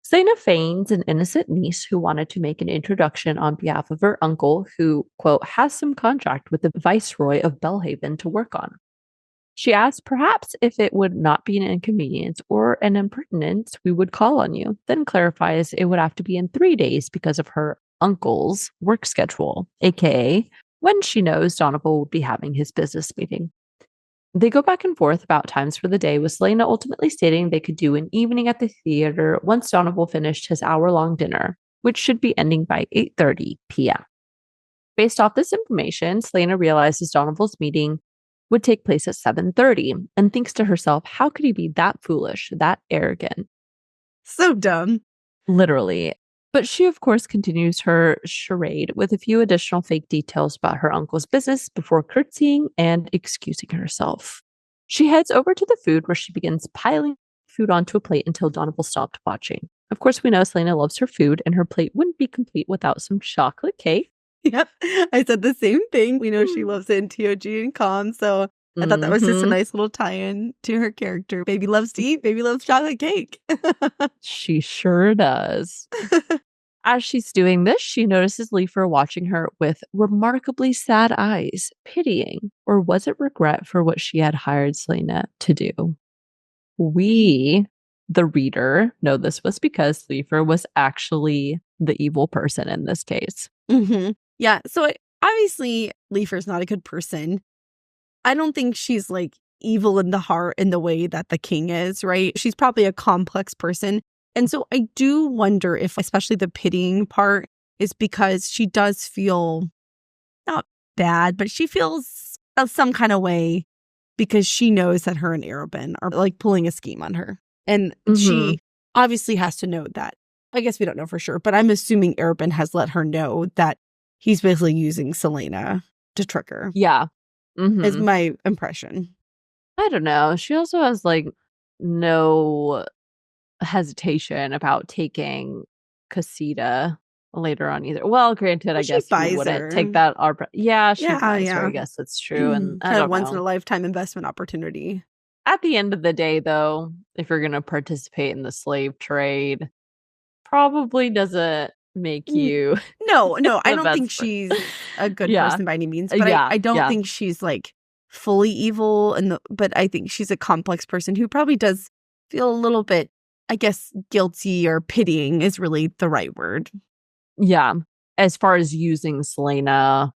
Celaena feigns an innocent niece who wanted to make an introduction on behalf of her uncle, who, quote, has some contract with the Viceroy of Belhaven to work on. She asks perhaps if it would not be an inconvenience or an impertinence, we would call on you, then clarifies it would have to be in 3 days because of her uncle's work schedule, aka when she knows Donoval would be having his business meeting. They go back and forth about times for the day, with Celaena ultimately stating they could do an evening at the theater once Donoval finished his hour-long dinner, which should be ending by 8:30 p.m. Based off this information, Celaena realizes Donoval's meeting would take place at 7:30 and thinks to herself, how could he be that foolish, that arrogant? So dumb. Literally. But she, of course, continues her charade with a few additional fake details about her uncle's business before curtsying and excusing herself. She heads over to the food where she begins piling food onto a plate until Donoval stopped watching. Of course, we know Celaena loves her food, and her plate wouldn't be complete without some chocolate cake. Yep. I said the same thing. We know she loves it in TOG and Com, so I thought that was just a nice little tie-in to her character. Baby loves to eat, baby loves chocolate cake. She sure does. As she's doing this, she notices Leifer watching her with remarkably sad eyes, pitying, or was it regret for what she had hired Celaena to do? We, the reader, know this was because Leifer was actually the evil person in this case. Mm-hmm. Yeah, so obviously Leifer's not a good person. I don't think she's like evil in the heart in the way that the king is, right? She's probably a complex person. And so I do wonder if, especially the pitying part, is because she does feel not bad, but she feels some kind of way because she knows that her and Arobynn are like pulling a scheme on her. And she obviously has to know that. I guess we don't know for sure, but I'm assuming Arobynn has let her know that he's basically using Celaena to trick her. Yeah. Is my impression. I don't know. She also has like no hesitation about taking Casita later on either. Well, granted, I guess she wouldn't take that. Yeah, she buys her. I guess that's true. And I kind don't of once know. in a lifetime investment opportunity. At the end of the day, though, if you're going to participate in the slave trade, probably doesn't make you. No, I don't think she's a good person by any means, but I don't think she's like fully evil. But I think she's a complex person who probably does feel a little bit, I guess, guilty or pitying is really the right word. Yeah. As far as using Celaena,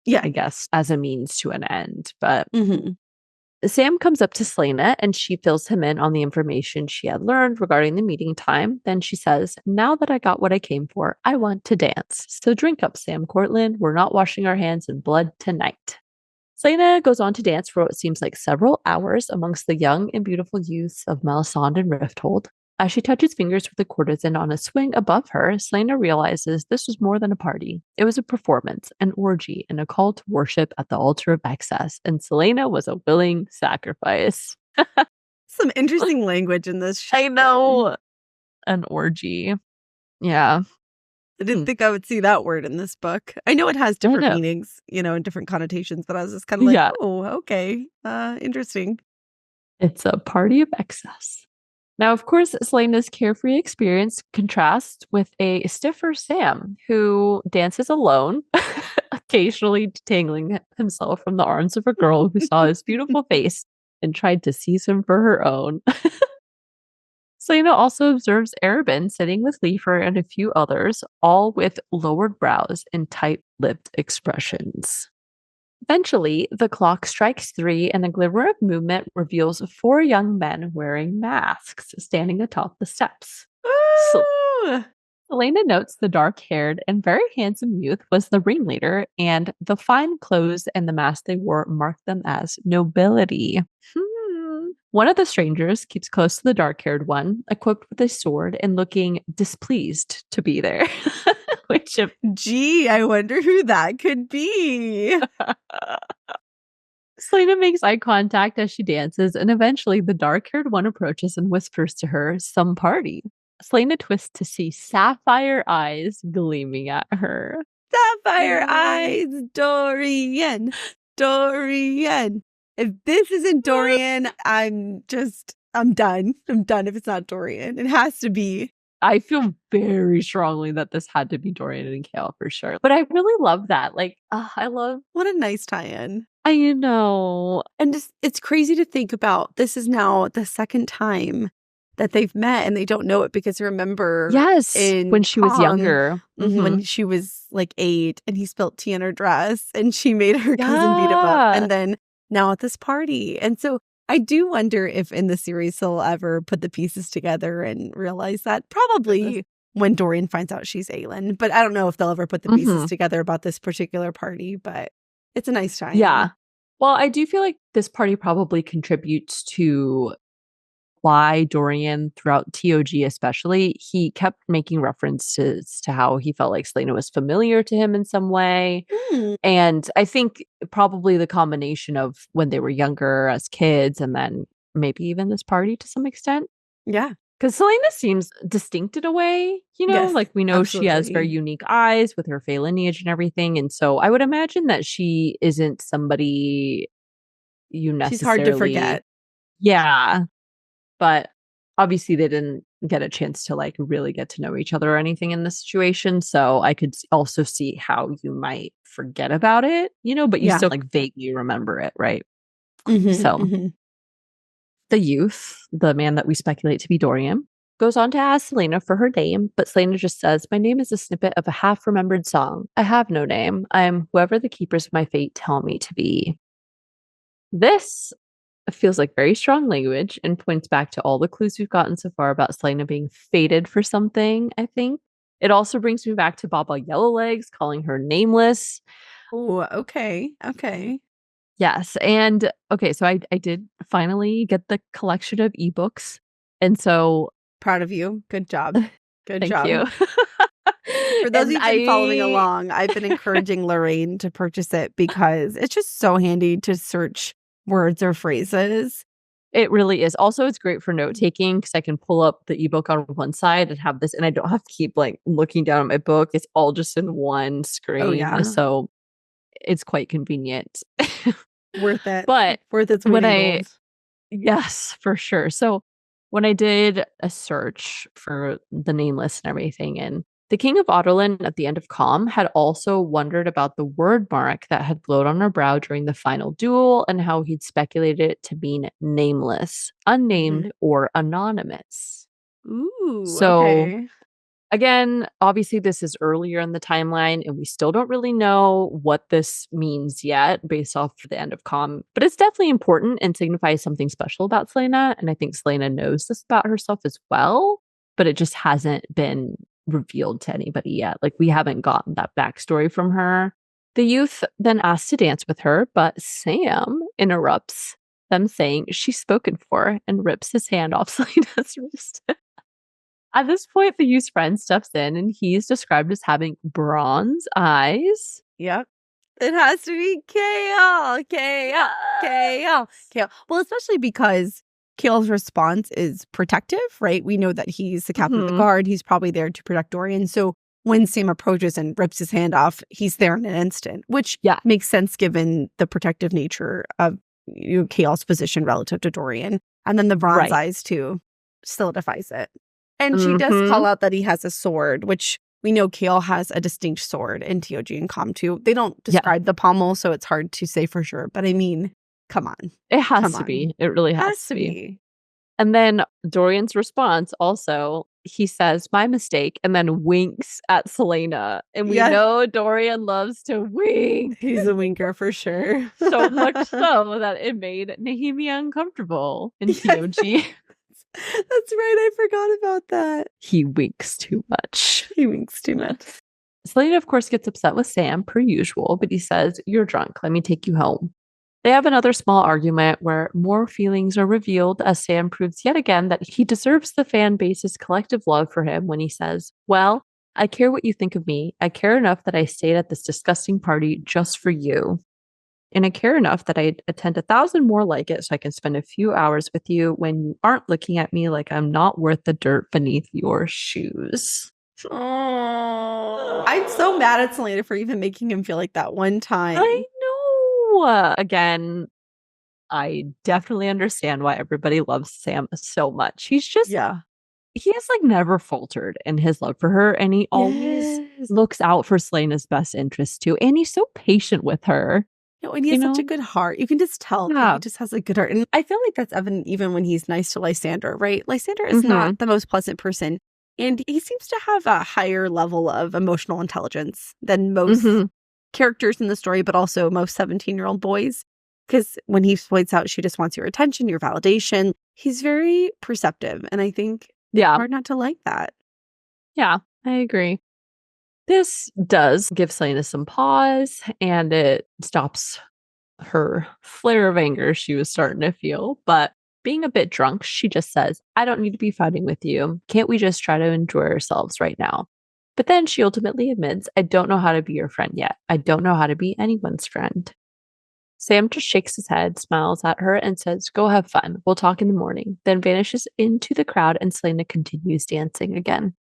yeah, I guess, as a means to an end. But Sam comes up to Celaena and she fills him in on the information she had learned regarding the meeting time. Then she says, now that I got what I came for, I want to dance. So drink up, Sam Cortland. We're not washing our hands in blood tonight. Celaena goes on to dance for what seems like several hours amongst the young and beautiful youths of Melisande and Rifthold. As she touches fingers with a courtesan on a swing above her, Celaena realizes this was more than a party. It was a performance, an orgy, and a call to worship at the altar of excess, and Celaena was a willing sacrifice. Some interesting language in this show. I know. An orgy. Yeah. I didn't think I would see that word in this book. I know it has I different know. meanings, and different connotations, but I was just kind of like, Yeah, oh, okay. Interesting. it's a party of excess. Now, of course, Celaena's carefree experience contrasts with a stiffer Sam who dances alone, occasionally detangling himself from the arms of a girl who saw his beautiful face and tried to seize him for her own. Celaena also observes Arobynn sitting with Leifer and a few others, all with lowered brows and tight-lipped expressions. Eventually, the clock strikes 3 and a glimmer of movement reveals 4 young men wearing masks standing atop the steps. So Ooh! Celaena notes the dark-haired and very handsome youth was the ringleader, and the fine clothes and the mask they wore marked them as nobility. One of the strangers keeps close to the dark-haired one, equipped with a sword and looking displeased to be there. Which, Gee, I wonder who that could be. Celaena makes eye contact as she dances, and eventually the dark-haired one approaches and whispers to her, "Some party." Celaena twists to see sapphire eyes gleaming at her. Sapphire eyes, Dorian. Dorian. If this isn't Dorian, I'm done. I'm done if it's not Dorian. It has to be. I feel very strongly that this had to be Dorian and Kale for sure. But I really love that. Like, I love. What a nice tie-in. I know. And it's crazy to think about. This is now the second time that they've met and they don't know it because remember Yes, in when she was prom, younger. when she was like 8 and he spilled tea on her dress and she made her cousin beat him up. And then now at this party. And so I do wonder if in the series they'll ever put the pieces together and realize that probably when Dorian finds out she's Aelin. But I don't know if they'll ever put the pieces together about this particular party, but it's a nice time. Yeah. Well, I do feel like this party probably contributes to why Dorian, throughout TOG especially, he kept making references to how he felt like Celaena was familiar to him in some way. And I think probably the combination of when they were younger as kids and then maybe even this party to some extent. Yeah. Because Celaena seems distinct in a way, Yes, like we know she has very absolutely. unique eyes with her Fey lineage and everything. And so I would imagine that she isn't somebody you She's hard to necessarily. forget. Yeah. But obviously they didn't get a chance to like really get to know each other or anything in this situation. So I could also see how you might forget about it, but you still like vaguely remember it, right? So the youth, the man that we speculate to be Dorian, goes on to ask Celaena for her name, but Celaena just says, "My name is a snippet of a half-remembered song. I have no name. I am whoever the keepers of my fate tell me to be." This feels like very strong language and points back to all the clues we've gotten so far about Celaena being fated for something, I think. It also brings me back to Baba Yellowlegs calling her nameless. Oh, okay. Okay. Yes. And okay, so I did finally get the collection of ebooks. And so Proud of you. Good job. Good thank job. you. For those who've been following along, I've been encouraging Lorraine to purchase it because it's just so handy to search words or phrases. It really is. Also, it's great for note taking because I can pull up the ebook on one side and have this, and I don't have to keep like looking down at my book. It's all just in one screen. Oh, yeah. So it's quite convenient. Worth it. But Worth its weight in gold. yes, for sure. So when I did a search for the nameless and everything, and the King of Otterlin at the end of Calm had also wondered about the word mark that had glowed on her brow during the final duel and how he'd speculated it to mean nameless, unnamed, or anonymous. Ooh, So okay. again, obviously this is earlier in the timeline and we still don't really know what this means yet based off the end of Calm, but it's definitely important and signifies something special about Celaena, and I think Celaena knows this about herself as well, but it just hasn't been revealed to anybody yet. Like we haven't gotten that backstory from her. The youth then asks to dance with her, but Sam interrupts them saying she's spoken for and rips his hand off Celaena's wrist. At this point, the youth's friend steps in and he's described as having bronze eyes. Yep. It has to be Kale. Kale. Kale. Kale. Well, especially because Kale's response is protective, right? We know that he's the captain of the guard. He's probably there to protect Dorian. So when Sam approaches and rips his hand off, he's there in an instant, which makes sense given the protective nature of Chaol's position relative to Dorian. And then the bronze eyes, too, solidifies it. And she does call out that he has a sword, which we know Chaol has a distinct sword in TOG and Com, too. They don't describe the pommel, so it's hard to say for sure. But I mean, come on. It has to be. It really has to be. And then Dorian's response also, he says, my mistake, and then winks at Celaena. And we know Dorian loves to wink. He's a winker for sure. So much so that it made Nehemia uncomfortable in TOG. That's right. I forgot about that. He winks too much. He winks too much. Celaena, of course, gets upset with Sam, per usual, but he says, you're drunk. Let me take you home. They have another small argument where more feelings are revealed as Sam proves yet again that he deserves the fan base's collective love for him when he says, well, I care what you think of me. I care enough that I stayed at this disgusting party just for you. And I care enough that I'd attend 1,000 more like it so I can spend a few hours with you when you aren't looking at me like I'm not worth the dirt beneath your shoes. Oh, I'm so mad at Celaena for even making him feel like that one time. I know. Again, I definitely understand why everybody loves Sam so much. He's just, he has like never faltered in his love for her. And he always looks out for Celaena's best interest too. And he's so patient with her. No, and he has such a good heart. You can just tell that he just has a good heart. And I feel like that's evident even when he's nice to Lysandra, right? Lysandra is not the most pleasant person. And he seems to have a higher level of emotional intelligence than most characters in the story, but also most 17-year-old boys. Because when he points out she just wants your attention, your validation, he's very perceptive. And I think it's hard not to like that. Yeah, I agree. This does give Celaena some pause, and it stops her flare of anger she was starting to feel. But being a bit drunk, she just says, I don't need to be fighting with you. Can't we just try to enjoy ourselves right now? But then she ultimately admits, I don't know how to be your friend yet. I don't know how to be anyone's friend. Sam just shakes his head, smiles at her, and says, go have fun. We'll talk in the morning. Then vanishes into the crowd, and Celaena continues dancing again.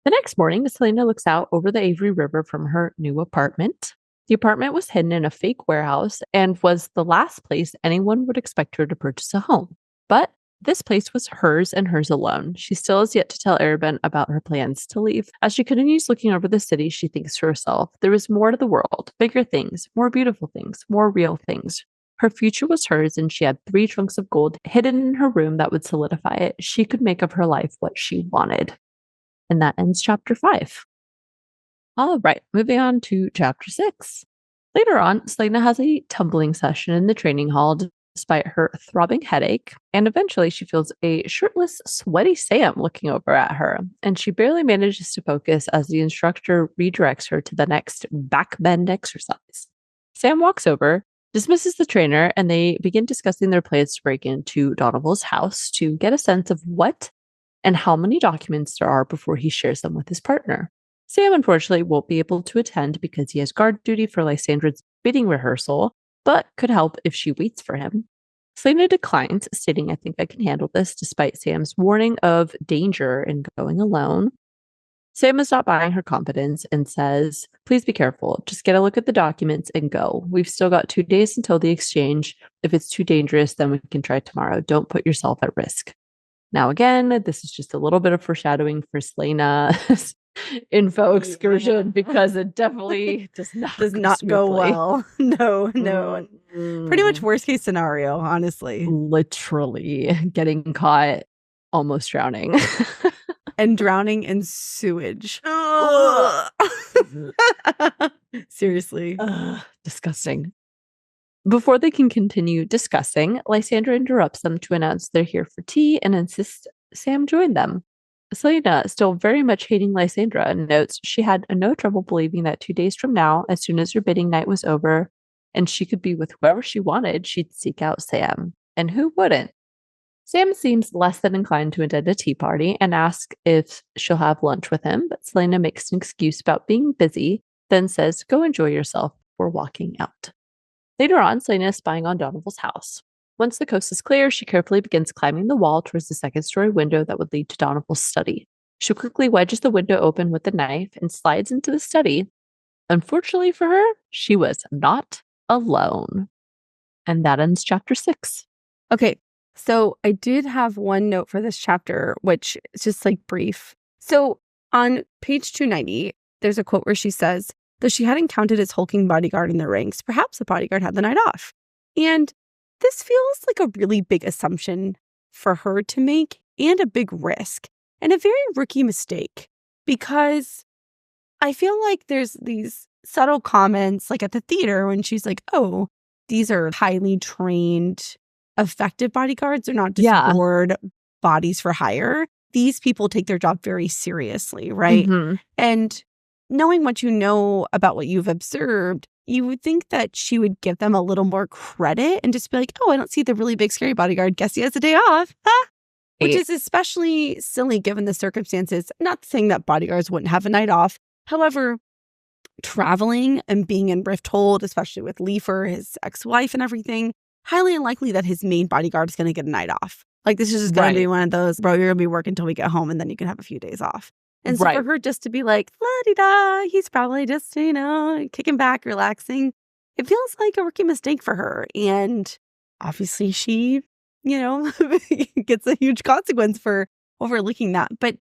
The next morning, Celaena looks out over the Avery River from her new apartment. The apartment was hidden in a fake warehouse and was the last place anyone would expect her to purchase a home. But this place was hers and hers alone. She still has yet to tell Arobynn about her plans to leave. As she continues looking over the city, she thinks to herself, there is more to the world, bigger things, more beautiful things, more real things. Her future was hers, and she had 3 trunks of gold hidden in her room that would solidify it. She could make of her life what she wanted. And that ends chapter 5. All right, moving on to chapter 6. Later on, Celaena has a tumbling session in the training hall despite her throbbing headache, and eventually she feels a shirtless, sweaty Sam looking over at her, and she barely manages to focus as the instructor redirects her to the next back bend exercise. Sam walks over, dismisses the trainer, and they begin discussing their plans to break into Donoval's house to get a sense of what and how many documents there are before he shares them with his partner. Sam, unfortunately, won't be able to attend because he has guard duty for Lysandra's bidding rehearsal, but could help if she waits for him. Celaena declines, stating, I think I can handle this, despite Sam's warning of danger in going alone. Sam is not buying her confidence and says, please be careful. Just get a look at the documents and go. We've still got 2 days until the exchange. If it's too dangerous, then we can try tomorrow. Don't put yourself at risk. Now, again, this is just a little bit of foreshadowing for Celaena's info excursion because it definitely does not go well. No. Pretty much worst case scenario, honestly. Literally getting caught, almost drowning. And drowning in sewage. Seriously. Disgusting. Before they can continue discussing, Lysandra interrupts them to announce they're here for tea and insists Sam join them. Celaena, still very much hating Lysandra, notes she had no trouble believing that 2 days from now, as soon as her bidding night was over and she could be with whoever she wanted, she'd seek out Sam. And who wouldn't? Sam seems less than inclined to attend a tea party and asks if she'll have lunch with him, but Celaena makes an excuse about being busy, then says, go enjoy yourself before walking out. Later on, Celaena is spying on Donoval's house. Once the coast is clear, she carefully begins climbing the wall towards the second-story window that would lead to Donoval's study. She quickly wedges the window open with the knife and slides into the study. Unfortunately for her, she was not alone. And that ends chapter 6. Okay, so I did have one note for this chapter, which is just like brief. So on page 290, there's a quote where she says, though she hadn't counted his hulking bodyguard in the ranks, perhaps the bodyguard had the night off. And this feels like a really big assumption for her to make and a big risk and a very rookie mistake, because I feel like there's these subtle comments like at the theater when she's like, oh, these are highly trained, effective bodyguards. They're not just bored bodies for hire. These people take their job very seriously, right? Mm-hmm. And knowing what you know about what you've observed, you would think that she would give them a little more credit and just be like, oh, I don't see the really big scary bodyguard. Guess he has a day off. Huh? Which is especially silly given the circumstances. Not saying that bodyguards wouldn't have a night off. However, traveling and being in Rifthold, especially with Leifer, his ex-wife and everything, highly unlikely that his main bodyguard is going to get a night off. Like, this is just going to be one of those, bro, you're going to be working until we get home and then you can have a few days off. And so for her just to be like, la-di-da, he's probably just, kicking back, relaxing. It feels like a rookie mistake for her. And obviously she, gets a huge consequence for overlooking that. But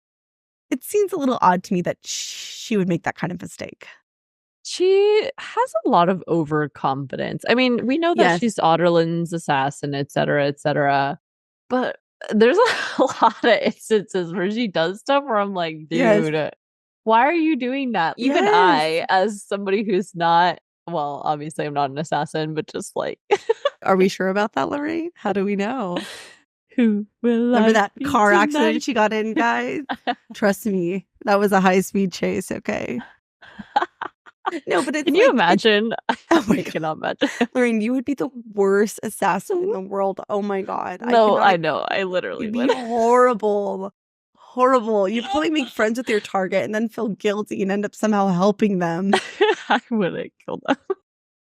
it seems a little odd to me that she would make that kind of mistake. She has a lot of overconfidence. I mean, we know that she's Otterlin's assassin, et cetera, but there's a lot of instances where she does stuff where I'm like, dude, why are you doing that? Even I, as somebody who's not, well, obviously I'm not an assassin, but just like. Are we sure about that, Lorraine? How do we know? Who will Remember that car accident she got in, guys? Trust me, that was a high-speed chase, okay? No, but it's Can you imagine? Oh my God. I cannot imagine. Lorraine, you would be the worst assassin in the world. Oh my God. No, I know. I literally would. You'd be horrible. Horrible. You'd probably make friends with your target and then feel guilty and end up somehow helping them. I wouldn't kill them.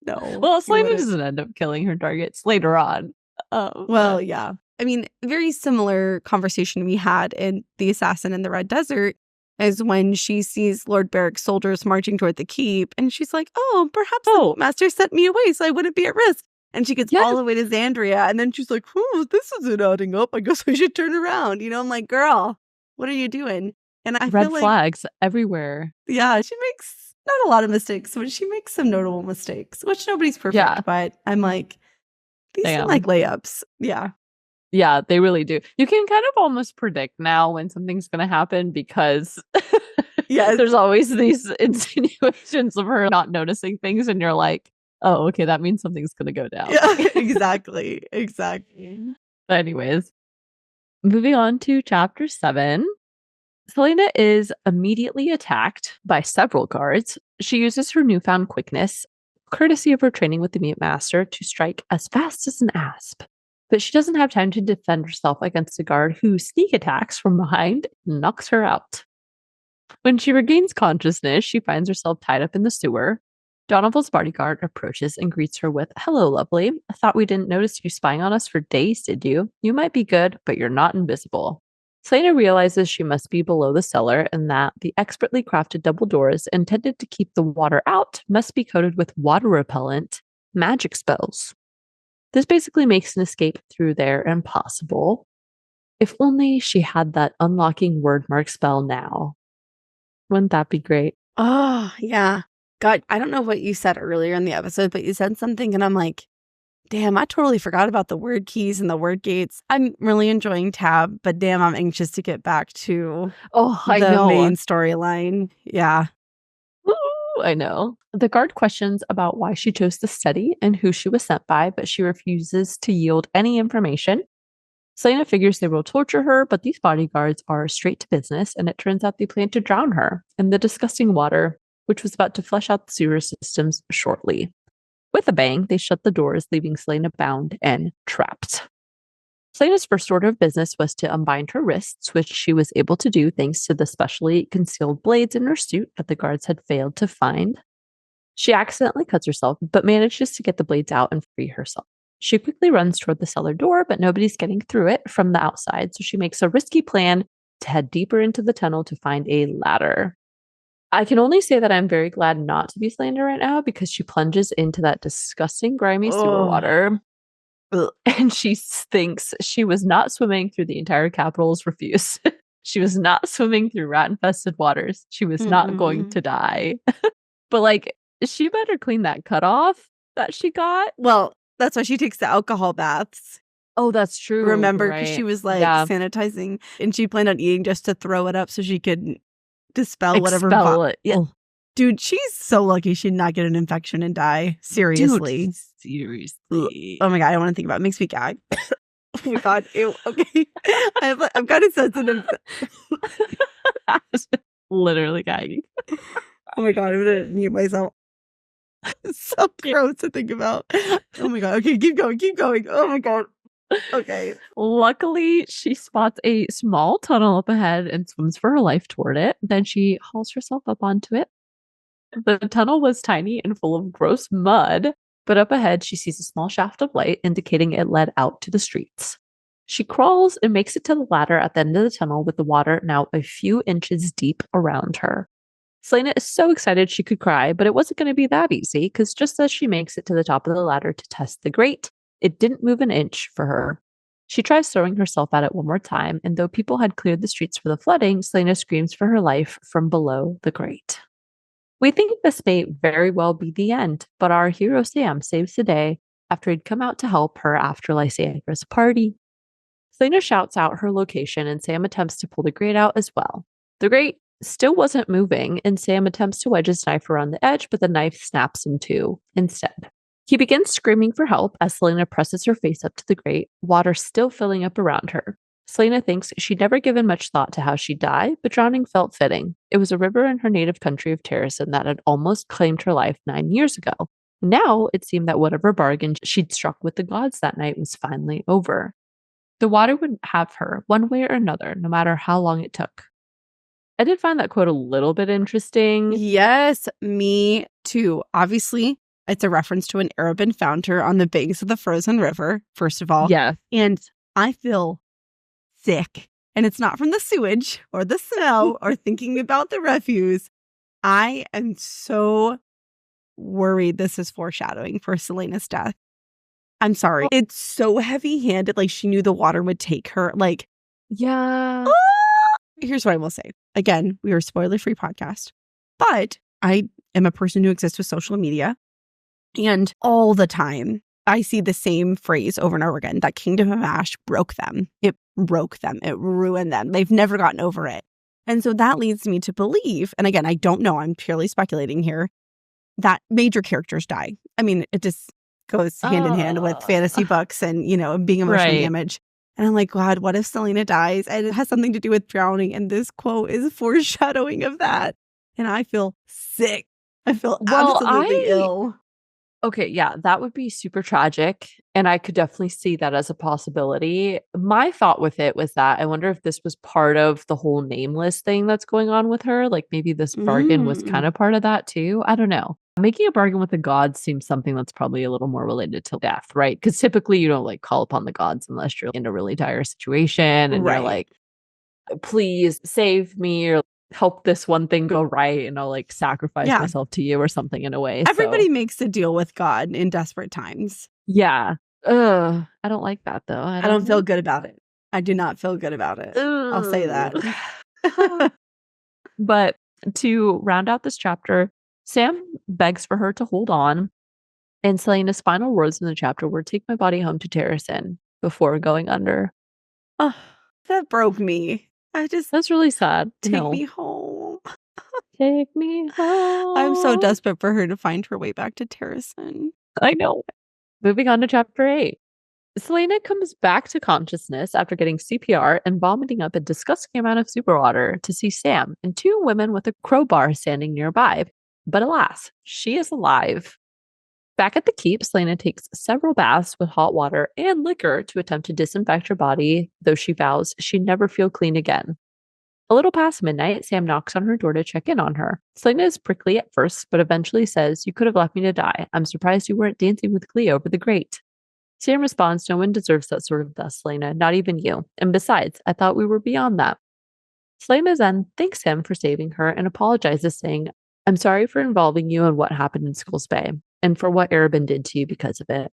No. Well, Celaena doesn't end up killing her targets later on. Well, yeah. I mean, very similar conversation we had in The Assassin in the Red Desert is when she sees Lord Beric's soldiers marching toward the keep. And she's like, oh, perhaps the master sent me away so I wouldn't be at risk. And she gets all the way to Xandria. And then she's like, oh, this isn't adding up. I guess I should turn around. I'm like, girl, what are you doing? And I red feel like, flags everywhere. Yeah, she makes not a lot of mistakes, but she makes some notable mistakes, which nobody's perfect. But I'm like, these are like layups. Yeah. Yeah, they really do. You can kind of almost predict now when something's going to happen because there's always these insinuations of her not noticing things. And you're like, oh, okay, that means something's going to go down. Yeah, exactly. But anyways, moving on to chapter 7. Celaena is immediately attacked by several guards. She uses her newfound quickness, courtesy of her training with the mute master, to strike as fast as an asp. But she doesn't have time to defend herself against a guard who sneak attacks from behind and knocks her out. When she regains consciousness, she finds herself tied up in the sewer. Donoval's bodyguard approaches and greets her with, hello, lovely. I thought we didn't notice you spying on us for days, did you? You might be good, but you're not invisible. Celaena realizes she must be below the cellar and that the expertly crafted double doors intended to keep the water out must be coated with water repellent magic spells. This basically makes an escape through there impossible. If only she had that unlocking word mark spell now. Wouldn't that be great? Oh, yeah. God, I don't know what you said earlier in the episode, but you said something and I'm like, damn, I totally forgot about the word keys and the word gates. I'm really enjoying Tab, but damn, I'm anxious to get back to the main storyline. Yeah. I know. The guard questions about why she chose to study and who she was sent by, but she refuses to yield any information. Celaena figures they will torture her, but these bodyguards are straight to business, and it turns out they plan to drown her in the disgusting water, which was about to flush out the sewer systems shortly. With a bang, they shut the doors, leaving Celaena bound and trapped. Celaena's first order of business was to unbind her wrists, which she was able to do thanks to the specially concealed blades in her suit that the guards had failed to find. She accidentally cuts herself, but manages to get the blades out and free herself. She quickly runs toward the cellar door, but nobody's getting through it from the outside, so she makes a risky plan to head deeper into the tunnel to find a ladder. I can only say that I'm very glad not to be Celaena right now because she plunges into that disgusting, grimy sewer Oh. water. And she thinks she was not swimming through the entire capital's refuse. She was not swimming through rat-infested waters. She was not going to die. But, like, she better clean that cut off that she got. Well, that's why she takes the alcohol baths. Oh, that's true. Remember? Because Right. she was, like, Yeah. sanitizing, and she planned on eating just to throw it up so she could dispel whatever. Expel it. Yeah. Dude, she's so lucky she did not get an infection and die. Seriously. Dude, seriously. Oh my God, I don't want to think about it. It makes me gag. Oh my God. Ew. Okay. I'm kind of sensitive. I was literally gagging. Oh my God, I'm going to mute myself. It's so gross to think about. Oh my God. Okay, keep going. Keep going. Oh my God. Okay. Luckily, she spots a small tunnel up ahead and swims for her life toward it. Then she hauls herself up onto it. The tunnel was tiny and full of gross mud, but up ahead, she sees a small shaft of light indicating it led out to the streets. She crawls and makes it to the ladder at the end of the tunnel with the water now a few inches deep around her. Celaena is so excited she could cry, but it wasn't going to be that easy because just as she makes it to the top of the ladder to test the grate, it didn't move an inch for her. She tries throwing herself at it one more time, and though people had cleared the streets for the flooding, Celaena screams for her life from below the grate. We think this may very well be the end, but our hero Sam saves the day after he'd come out to help her after Lysandra's party. Celaena shouts out her location, and Sam attempts to pull the grate out as well. The grate still wasn't moving, and Sam attempts to wedge his knife around the edge, but the knife snaps in two instead. He begins screaming for help as Celaena presses her face up to the grate, water still filling up around her. Celaena thinks she'd never given much thought to how she'd die, but drowning felt fitting. It was a river in her native country of Terrasen that had almost claimed her life 9 years ago. Now it seemed that whatever bargain she'd struck with the gods that night was finally over. The water would have her, one way or another, no matter how long it took. I did find that quote a little bit interesting. Yes, me too. Obviously, it's a reference to an Arobynn founder on the banks of the frozen river, first of all. Yeah. And I feel sick. And it's not from the sewage or the smell or thinking about the refuse. I am so worried this is foreshadowing for Celaena's death. I'm sorry. It's so heavy-handed. Like, she knew the water would take her. Like, Yeah. here's what I will say. Again, we are a spoiler-free podcast. But I am a person who exists with social media. And all the time, I see the same phrase over and over again. That Kingdom of Ash broke them. It broke them. It ruined them. They've never gotten over it. And so that leads me to believe, and again, I don't know, I'm purely speculating here, that major characters die. I mean, it just goes hand in hand with fantasy books and, you know, being emotionally damaged. And I'm like, God, what if Celaena dies? And it has something to do with drowning. And this quote is foreshadowing of that. And I feel sick. I feel absolutely ill. Okay, yeah, that would be super tragic. And I could definitely see that as a possibility. My thought with it was that I wonder if this was part of the whole nameless thing that's going on with her. Like maybe this bargain was kind of part of that too. I don't know. Making a bargain with the gods seems something that's probably a little more related to death, right? Because typically you don't like call upon the gods unless you're in a really dire situation and you're like, please save me or help this one thing go right and I'll like sacrifice myself to you or something in a way. Everybody makes a deal with God in desperate times. Yeah. I don't like that though. I don't feel good about it. I do not feel good about it. I'll say that. But to round out this chapter, Sam begs for her to hold on. And Celaena's final words in the chapter were, "Take my body home to Terrasen before going under." Oh, that broke me. That's really sad. Take me home. Take me home. I'm so desperate for her to find her way back to Terrasen. I know. Moving on to chapter 8. Celaena comes back to consciousness after getting CPR and vomiting up a disgusting amount of super water to see Sam and 2 women with a crowbar standing nearby. But alas, she is alive. Back at the keep, Celaena takes several baths with hot water and liquor to attempt to disinfect her body, though she vows she'd never feel clean again. A little past midnight, Sam knocks on her door to check in on her. Celaena is prickly at first, but eventually says, "You could have left me to die. I'm surprised you weren't dancing with Glee over the grate." Sam responds, "No one deserves that sort of death, Celaena, not even you. And besides, I thought we were beyond that." Celaena then thanks him for saving her and apologizes, saying, I'm sorry for involving you in what happened in Skull's Bay and for what Arobynn did to you because of it.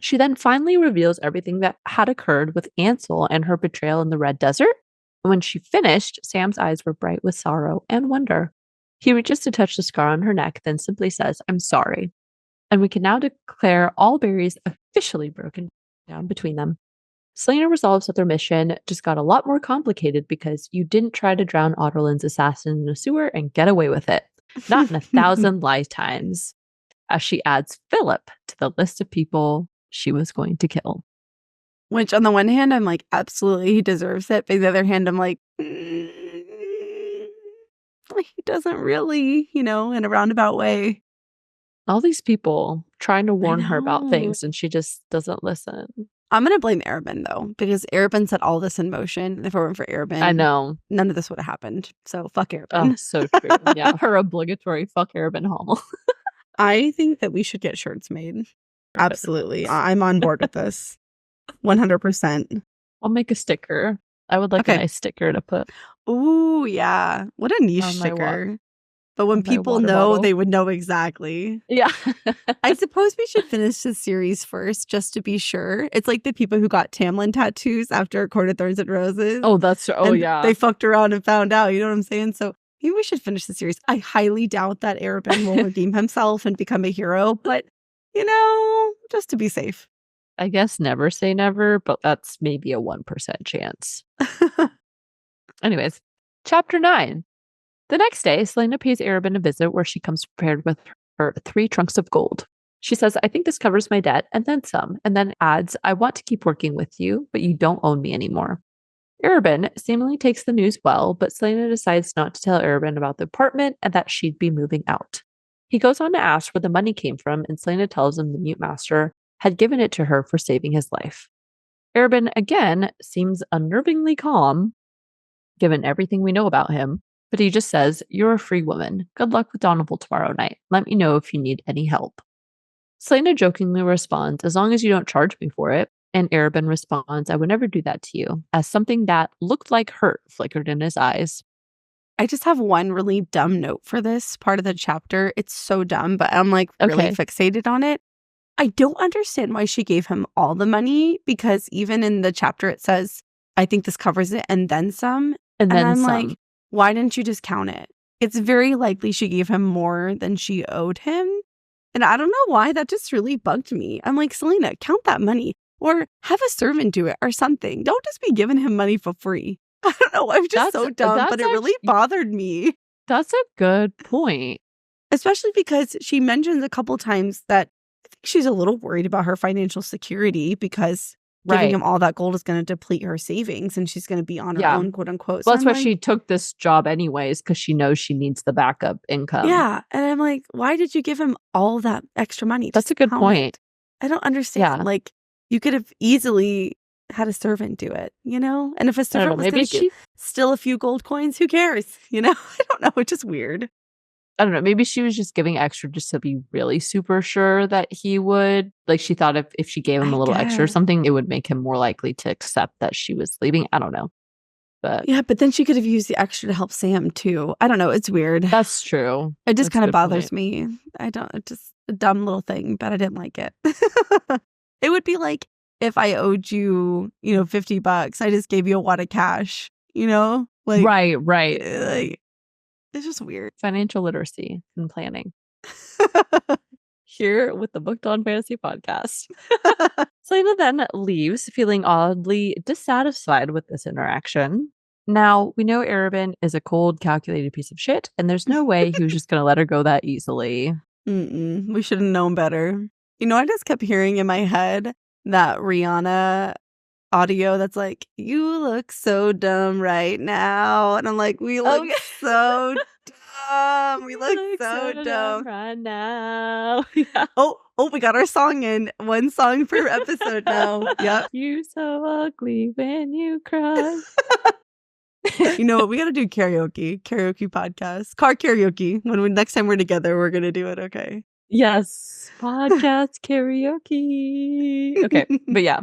She then finally reveals everything that had occurred with Ansel and her betrayal in the Red Desert. And when she finished, Sam's eyes were bright with sorrow and wonder. He reaches to touch the scar on her neck, then simply says, I'm sorry. And we can now declare all berries officially broken down between them. Celaena resolves that their mission just got a lot more complicated because you didn't try to drown Otterlin's assassin in a sewer and get away with it. Not in 1,000 lifetimes. As she adds Philip to the list of people she was going to kill. Which on the one hand, I'm like, absolutely, he deserves it. But the other hand, I'm like, he doesn't really, in a roundabout way. All these people trying to warn her about things and she just doesn't listen. I'm going to blame Arobynn, though, because Arobynn set all this in motion. If it weren't for Arobynn, I know. None of this would have happened. So fuck Arobynn. Oh, so true. Yeah, her obligatory fuck Arobynn haul. I think that we should get shirts made. Absolutely. I'm on board with this. 100%. I'll make a sticker. I would like a nice sticker to put. Ooh, yeah. What a niche sticker. But when people know, they would know exactly. Yeah. I suppose we should finish this series first, just to be sure. It's like the people who got Tamlin tattoos after Court of Thorns and Roses. Oh, that's true. Oh, yeah. They fucked around and found out. You know what I'm saying? So maybe we should finish the series. I highly doubt that Arobynn will redeem himself and become a hero. But, just to be safe. I guess never say never, but that's maybe a 1% chance. Anyways, chapter 9. The next day, Celaena pays Arobynn a visit where she comes prepared with her 3 trunks of gold. She says, I think this covers my debt and then some, and then adds, I want to keep working with you, but you don't own me anymore. Arobynn seemingly takes the news well, but Celaena decides not to tell Arobynn about the apartment and that she'd be moving out. He goes on to ask where the money came from, and Celaena tells him the Mute Master had given it to her for saving his life. Arobynn, again, seems unnervingly calm, given everything we know about him, but he just says, you're a free woman. Good luck with Donoval tomorrow night. Let me know if you need any help. Celaena jokingly responds, as long as you don't charge me for it. And Arobynn responds, I would never do that to you, as something that looked like hurt flickered in his eyes. I just have one really dumb note for this part of the chapter. It's so dumb, but I'm really fixated on it. I don't understand why she gave him all the money, because even in the chapter it says, I think this covers it and then some. And then I'm some. like, why didn't you just count it? It's very likely she gave him more than she owed him. And I don't know why. That just really bugged me. I'm like, Celaena, count that money or have a servant do it or something. Don't just be giving him money for free. I don't know. I'm just so dumb, but it really bothered me. That's a good point. Especially because she mentions a couple times that I think she's a little worried about her financial security because giving him all that gold is going to deplete her savings and she's going to be on her own, quote unquote. Well, that's why she took this job anyways, because she knows she needs the backup income. Yeah. And I'm like, why did you give him all that extra money? That's a good point. I don't understand. Like, you could have easily had a servant do it, And if a servant was going to steal a few gold coins, who cares? I don't know. It's just weird. I don't know. Maybe she was just giving extra just to be really super sure that he would. Like, she thought if she gave him a little extra or something, it would make him more likely to accept that she was leaving. I don't know. But yeah, but then she could have used the extra to help Sam too. I don't know. It's weird. That's true. It just kind of bothers me. It's just a dumb little thing, but I didn't like it. It would be like if I owed you, $50, I just gave you a wad of cash, Like, right. Like, it's just weird. Financial literacy and planning. Here with the Booked on Fantasy podcast. Celaena then leaves, feeling oddly dissatisfied with this interaction. Now, we know Arobynn is a cold, calculated piece of shit, and there's no way he was just going to let her go that easily. We should have known better. I just kept hearing in my head that Rihanna audio that's like, you look so dumb right now. And I'm like, we look so dumb. We look so dumb right now. Yeah. Oh, we got our song in. One song per episode now. Yep. You so ugly when you cry. You know what? We got to do karaoke podcast, car karaoke. Next time we're together, we're going to do it. Okay. Yes. Podcast karaoke. Okay. But yeah.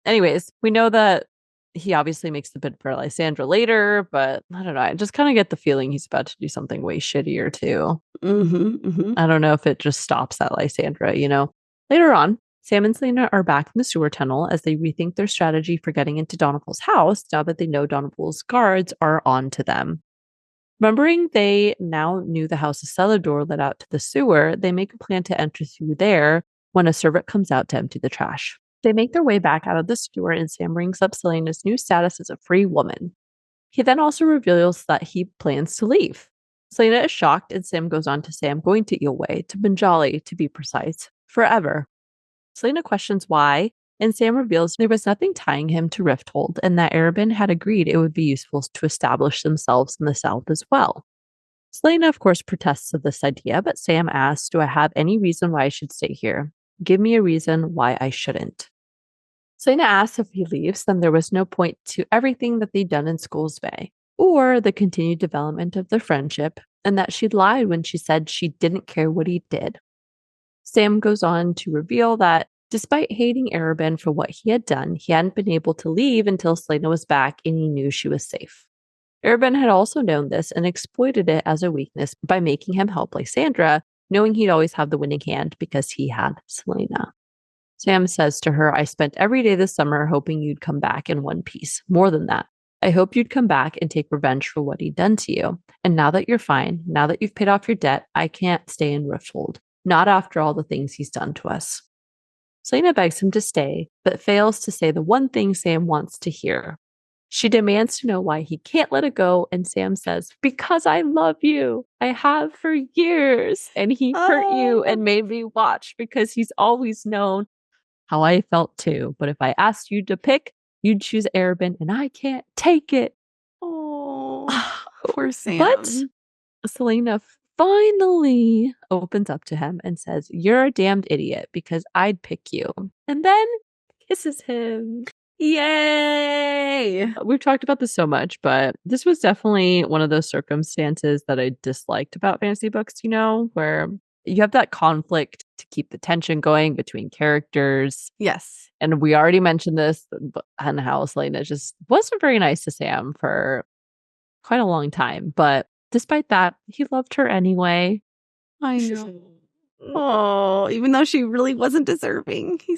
Anyways, we know that He obviously makes the bid for Lysandra later, but I don't know. I just kind of get the feeling he's about to do something way shittier too. I don't know if it just stops at Lysandra, Later on, Sam and Celaena are back in the sewer tunnel as they rethink their strategy for getting into Donaval's house now that they know Donaval's guards are on to them. Remembering they now knew the house's cellar door led out to the sewer, they make a plan to enter through there when a servant comes out to empty the trash. They make their way back out of the sewer, and Sam brings up Celaena's new status as a free woman. He then also reveals that he plans to leave. Celaena is shocked, and Sam goes on to say, I'm going to Eelway, to Benjali, to be precise, forever. Celaena questions why, and Sam reveals there was nothing tying him to Rifthold, and that Arobynn had agreed it would be useful to establish themselves in the south as well. Celaena, of course, protests of this idea, but Sam asks, do I have any reason why I should stay here? Give me a reason why I shouldn't. Celaena asks if he leaves, then there was no point to everything that they'd done in Skulls Bay, or the continued development of their friendship, and that she'd lied when she said she didn't care what he did. Sam goes on to reveal that despite hating Arobynn for what he had done, he hadn't been able to leave until Celaena was back and he knew she was safe. Arobynn had also known this and exploited it as a weakness by making him help Lysandra, knowing he'd always have the winning hand because he had Celaena. Sam says to her, I spent every day this summer hoping you'd come back in one piece. More than that, I hoped you'd come back and take revenge for what he'd done to you. And now that you're fine, now that you've paid off your debt, I can't stay in Rifthold. Not after all the things he's done to us. Celaena begs him to stay, but fails to say the one thing Sam wants to hear. She demands to know why he can't let it go, and Sam says, because I love you. I have for years. And he hurt you and made me watch because he's always known how I felt too. But if I asked you to pick, you'd choose Arobynn, and I can't take it. Oh, poor Sam. But Celaena finally opens up to him and says, you're a damned idiot because I'd pick you. And then kisses him. Yay! We've talked about this so much, but this was definitely one of those circumstances that I disliked about fantasy books, where you have that conflict to keep the tension going between characters. Yes. And we already mentioned this, and how Celaena just wasn't very nice to Sam for quite a long time. But despite that, he loved her anyway. I know. Oh, even though she really wasn't deserving, he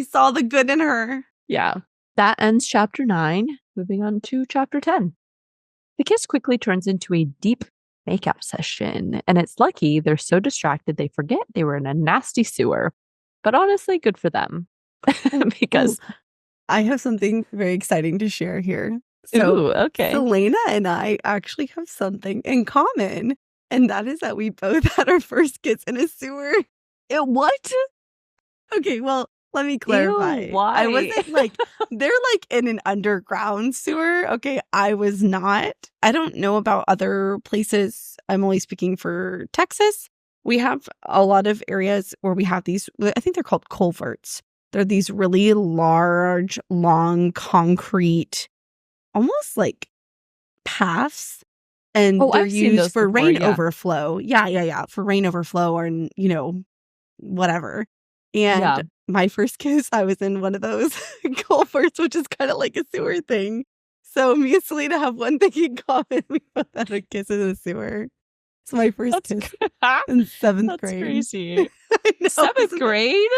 saw the good in her. Yeah. That ends chapter 9. Moving on to chapter 10. The kiss quickly turns into a deep makeout session, and it's lucky they're so distracted they forget they were in a nasty sewer. But honestly, good for them. Because I have something very exciting to share here. So, okay. Celaena and I actually have something in common, and that is that we both had our first kiss in a sewer. What? Okay, well, let me clarify. Ew, why? I wasn't they're in an underground sewer. Okay, I was not. I don't know about other places. I'm only speaking for Texas. We have a lot of areas where we have these, I think they're called culverts. They're these really large, long, concrete, almost like paths. And they're I've seen used those for before, rain yeah. overflow. Yeah. For rain overflow or, whatever. And my first kiss, I was in one of those culverts, which is kind of like a sewer thing. So me and Celaena have one thing in common. We both had a kiss in the sewer. It's my first kiss in 7th grade. That's crazy. I know, 7th grade?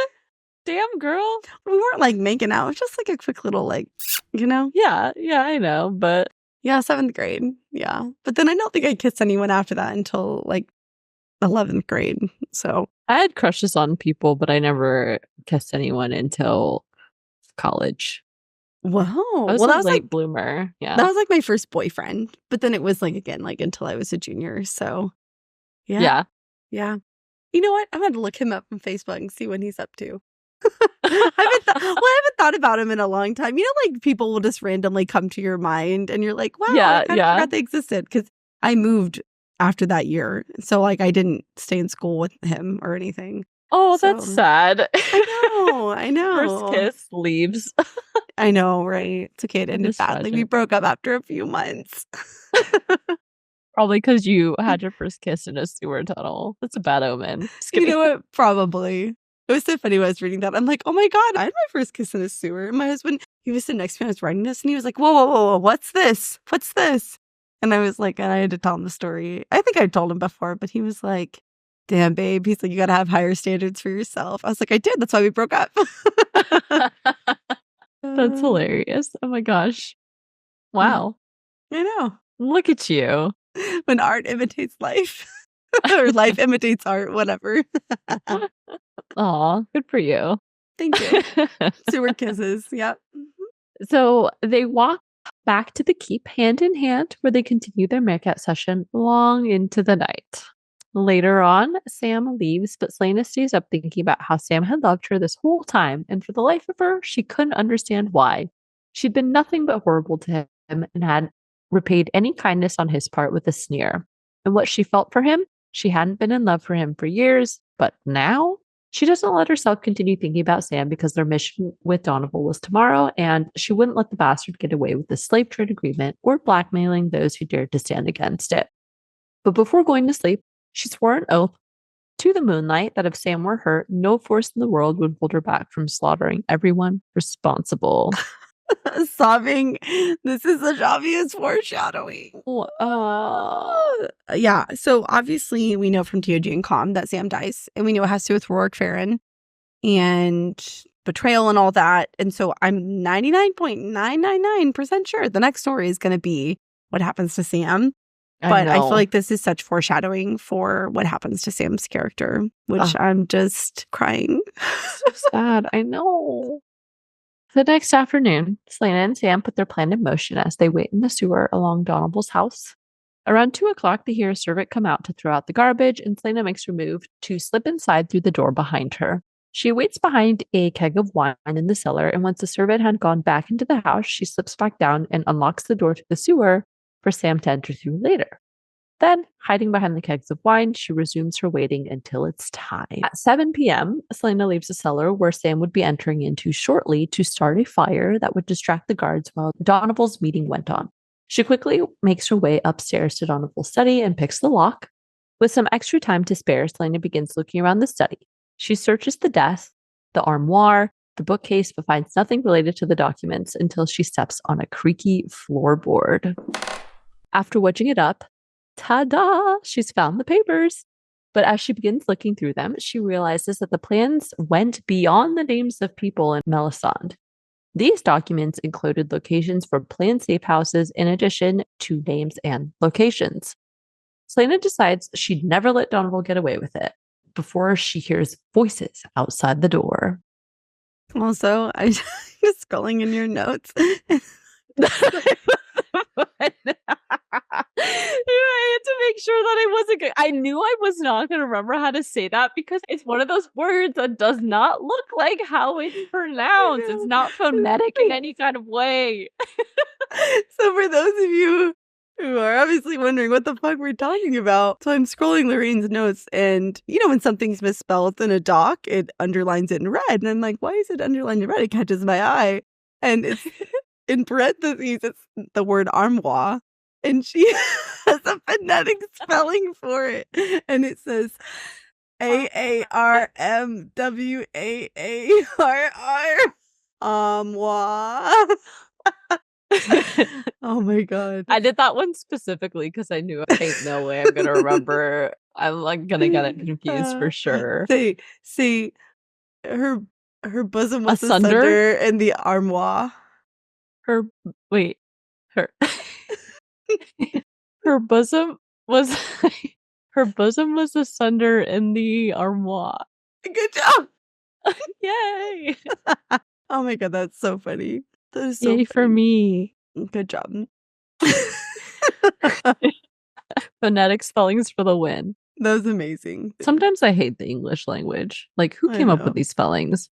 Damn, girl. We weren't making out. It was just a quick little Yeah, I know, but yeah, 7th grade. Yeah. But then I don't think I kissed anyone after that until 11th grade. So I had crushes on people, but I never kissed anyone until college. Wow. I was a late bloomer. Yeah. That was my first boyfriend. But then it was again, until I was a junior. So yeah. Yeah. You know what? I'm going to look him up on Facebook and see what he's up to. I haven't thought about him in a long time. People will just randomly come to your mind and you're like, wow, I kind of forgot they existed, because I moved after that year. So I didn't stay in school with him or anything. Oh, that's sad. I know. First kiss leaves. I know, right? It's okay. It ended badly. We broke up after a few months. Probably because you had your first kiss in a sewer tunnel. That's a bad omen. You know what? Probably. It was so funny when I was reading that. I'm like, oh my God, I had my first kiss in a sewer. And my husband, he was sitting next to me. I was writing this, and he was like, whoa, what's this? What's this? And I was like, and I had to tell him the story. I think I told him before, but he was like, damn, babe. He's like, you got to have higher standards for yourself. I was like, I did. That's why we broke up. That's hilarious. Oh my gosh. Wow. I know. Look at you. When art imitates life. Or life imitates art, whatever. Aw, good for you. Thank you. Sewer kisses. Yep. So they walk back to the keep hand in hand, where they continue their makeout session long into the night. Later on, Sam leaves, but Celaena stays up thinking about how Sam had loved her this whole time, and for the life of her, she couldn't understand why. She'd been nothing but horrible to him and had repaid any kindness on his part with a sneer. And what she felt for him, she hadn't been in love for him for years, but now she doesn't let herself continue thinking about Sam because their mission with Donovan was tomorrow, and she wouldn't let the bastard get away with the slave trade agreement or blackmailing those who dared to stand against it. But before going to sleep, she swore an oath to the moonlight that if Sam were hurt, no force in the world would hold her back from slaughtering everyone responsible. Sobbing. This is such obvious foreshadowing. Yeah. So obviously we know from TOG and Com that Sam dies, and we know it has to do with Rourke Farron and betrayal and all that. And so I'm 99.999% sure the next story is going to be what happens to Sam. But I feel like this is such foreshadowing for what happens to Sam's character, which I'm just crying. So sad. I know. The next afternoon, Celaena and Sam put their plan in motion as they wait in the sewer along Donable's house. Around 2 o'clock, they hear a servant come out to throw out the garbage, and Celaena makes her move to slip inside through the door behind her. She waits behind a keg of wine in the cellar, and once the servant had gone back into the house, she slips back down and unlocks the door to the sewer for Sam to enter through later. Then, hiding behind the kegs of wine, she resumes her waiting until it's time. At 7 p.m., Celaena leaves the cellar where Sam would be entering into shortly to start a fire that would distract the guards while Donoval's meeting went on. She quickly makes her way upstairs to Donoval's study and picks the lock. With some extra time to spare, Celaena begins looking around the study. She searches the desk, the armoire, the bookcase, but finds nothing related to the documents until she steps on a creaky floorboard. After wedging it up, ta-da! She's found the papers. But as she begins looking through them, she realizes that the plans went beyond the names of people in Melisande. These documents included locations for planned safe houses in addition to names and locations. Celaena decides she'd never let Donovan get away with it before she hears voices outside the door. Also, I was scrolling in your notes. I had to make sure that I wasn't good. I knew I was not going to remember how to say that because it's one of those words that does not look like how it's pronounced. It's not phonetic in any kind of way. So for those of you who are obviously wondering what the fuck we're talking about, so I'm scrolling Lorraine's notes, and you know when something's misspelled in a doc, it underlines it in red, and I'm like, why is it underlined in red? It catches my eye, and it's in parentheses, it's the word armoire. And she has a phonetic spelling for it. And it says AARMWAARR. Armoire. Oh my God. I did that one specifically because I knew ain't no way I'm going to remember. I'm like going to get it confused for sure. See, her bosom was asunder in the armoire. Her bosom was asunder in the armoire. Good job. Yay. Oh my God, that's so funny. That is so Yay funny. for me. Good job. Phonetic spellings for the win. That was amazing. Sometimes I hate the English language. Like, who came up with these spellings?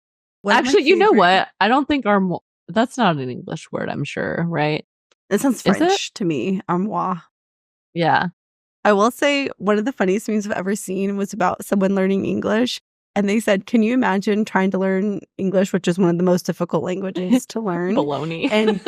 Actually, you know what? I don't think armoire. That's not an English word, I'm sure, right? It sounds French to me. Armoire. Yeah. I will say one of the funniest memes I've ever seen was about someone learning English. And they said, can you imagine trying to learn English, which is one of the most difficult languages to learn? Baloney. And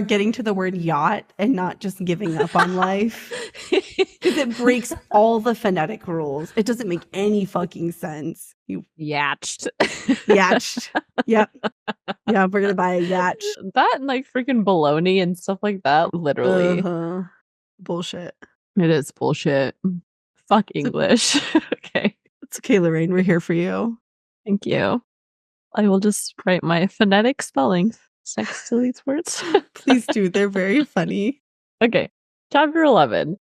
getting to the word yacht and not just giving up on life. Because it breaks all the phonetic rules. It doesn't make any fucking sense. You yatched. Yatched. Yep. Yeah, we're gonna buy a yacht. That and like freaking baloney and stuff like that. Literally. Uh-huh. Bullshit. It is bullshit. Fuck It's, English. Okay. it's okay, Lorraine. We're here for you. Thank you. I will just write my phonetic spelling next to these words. Please do. They're very funny. Okay. Chapter 11.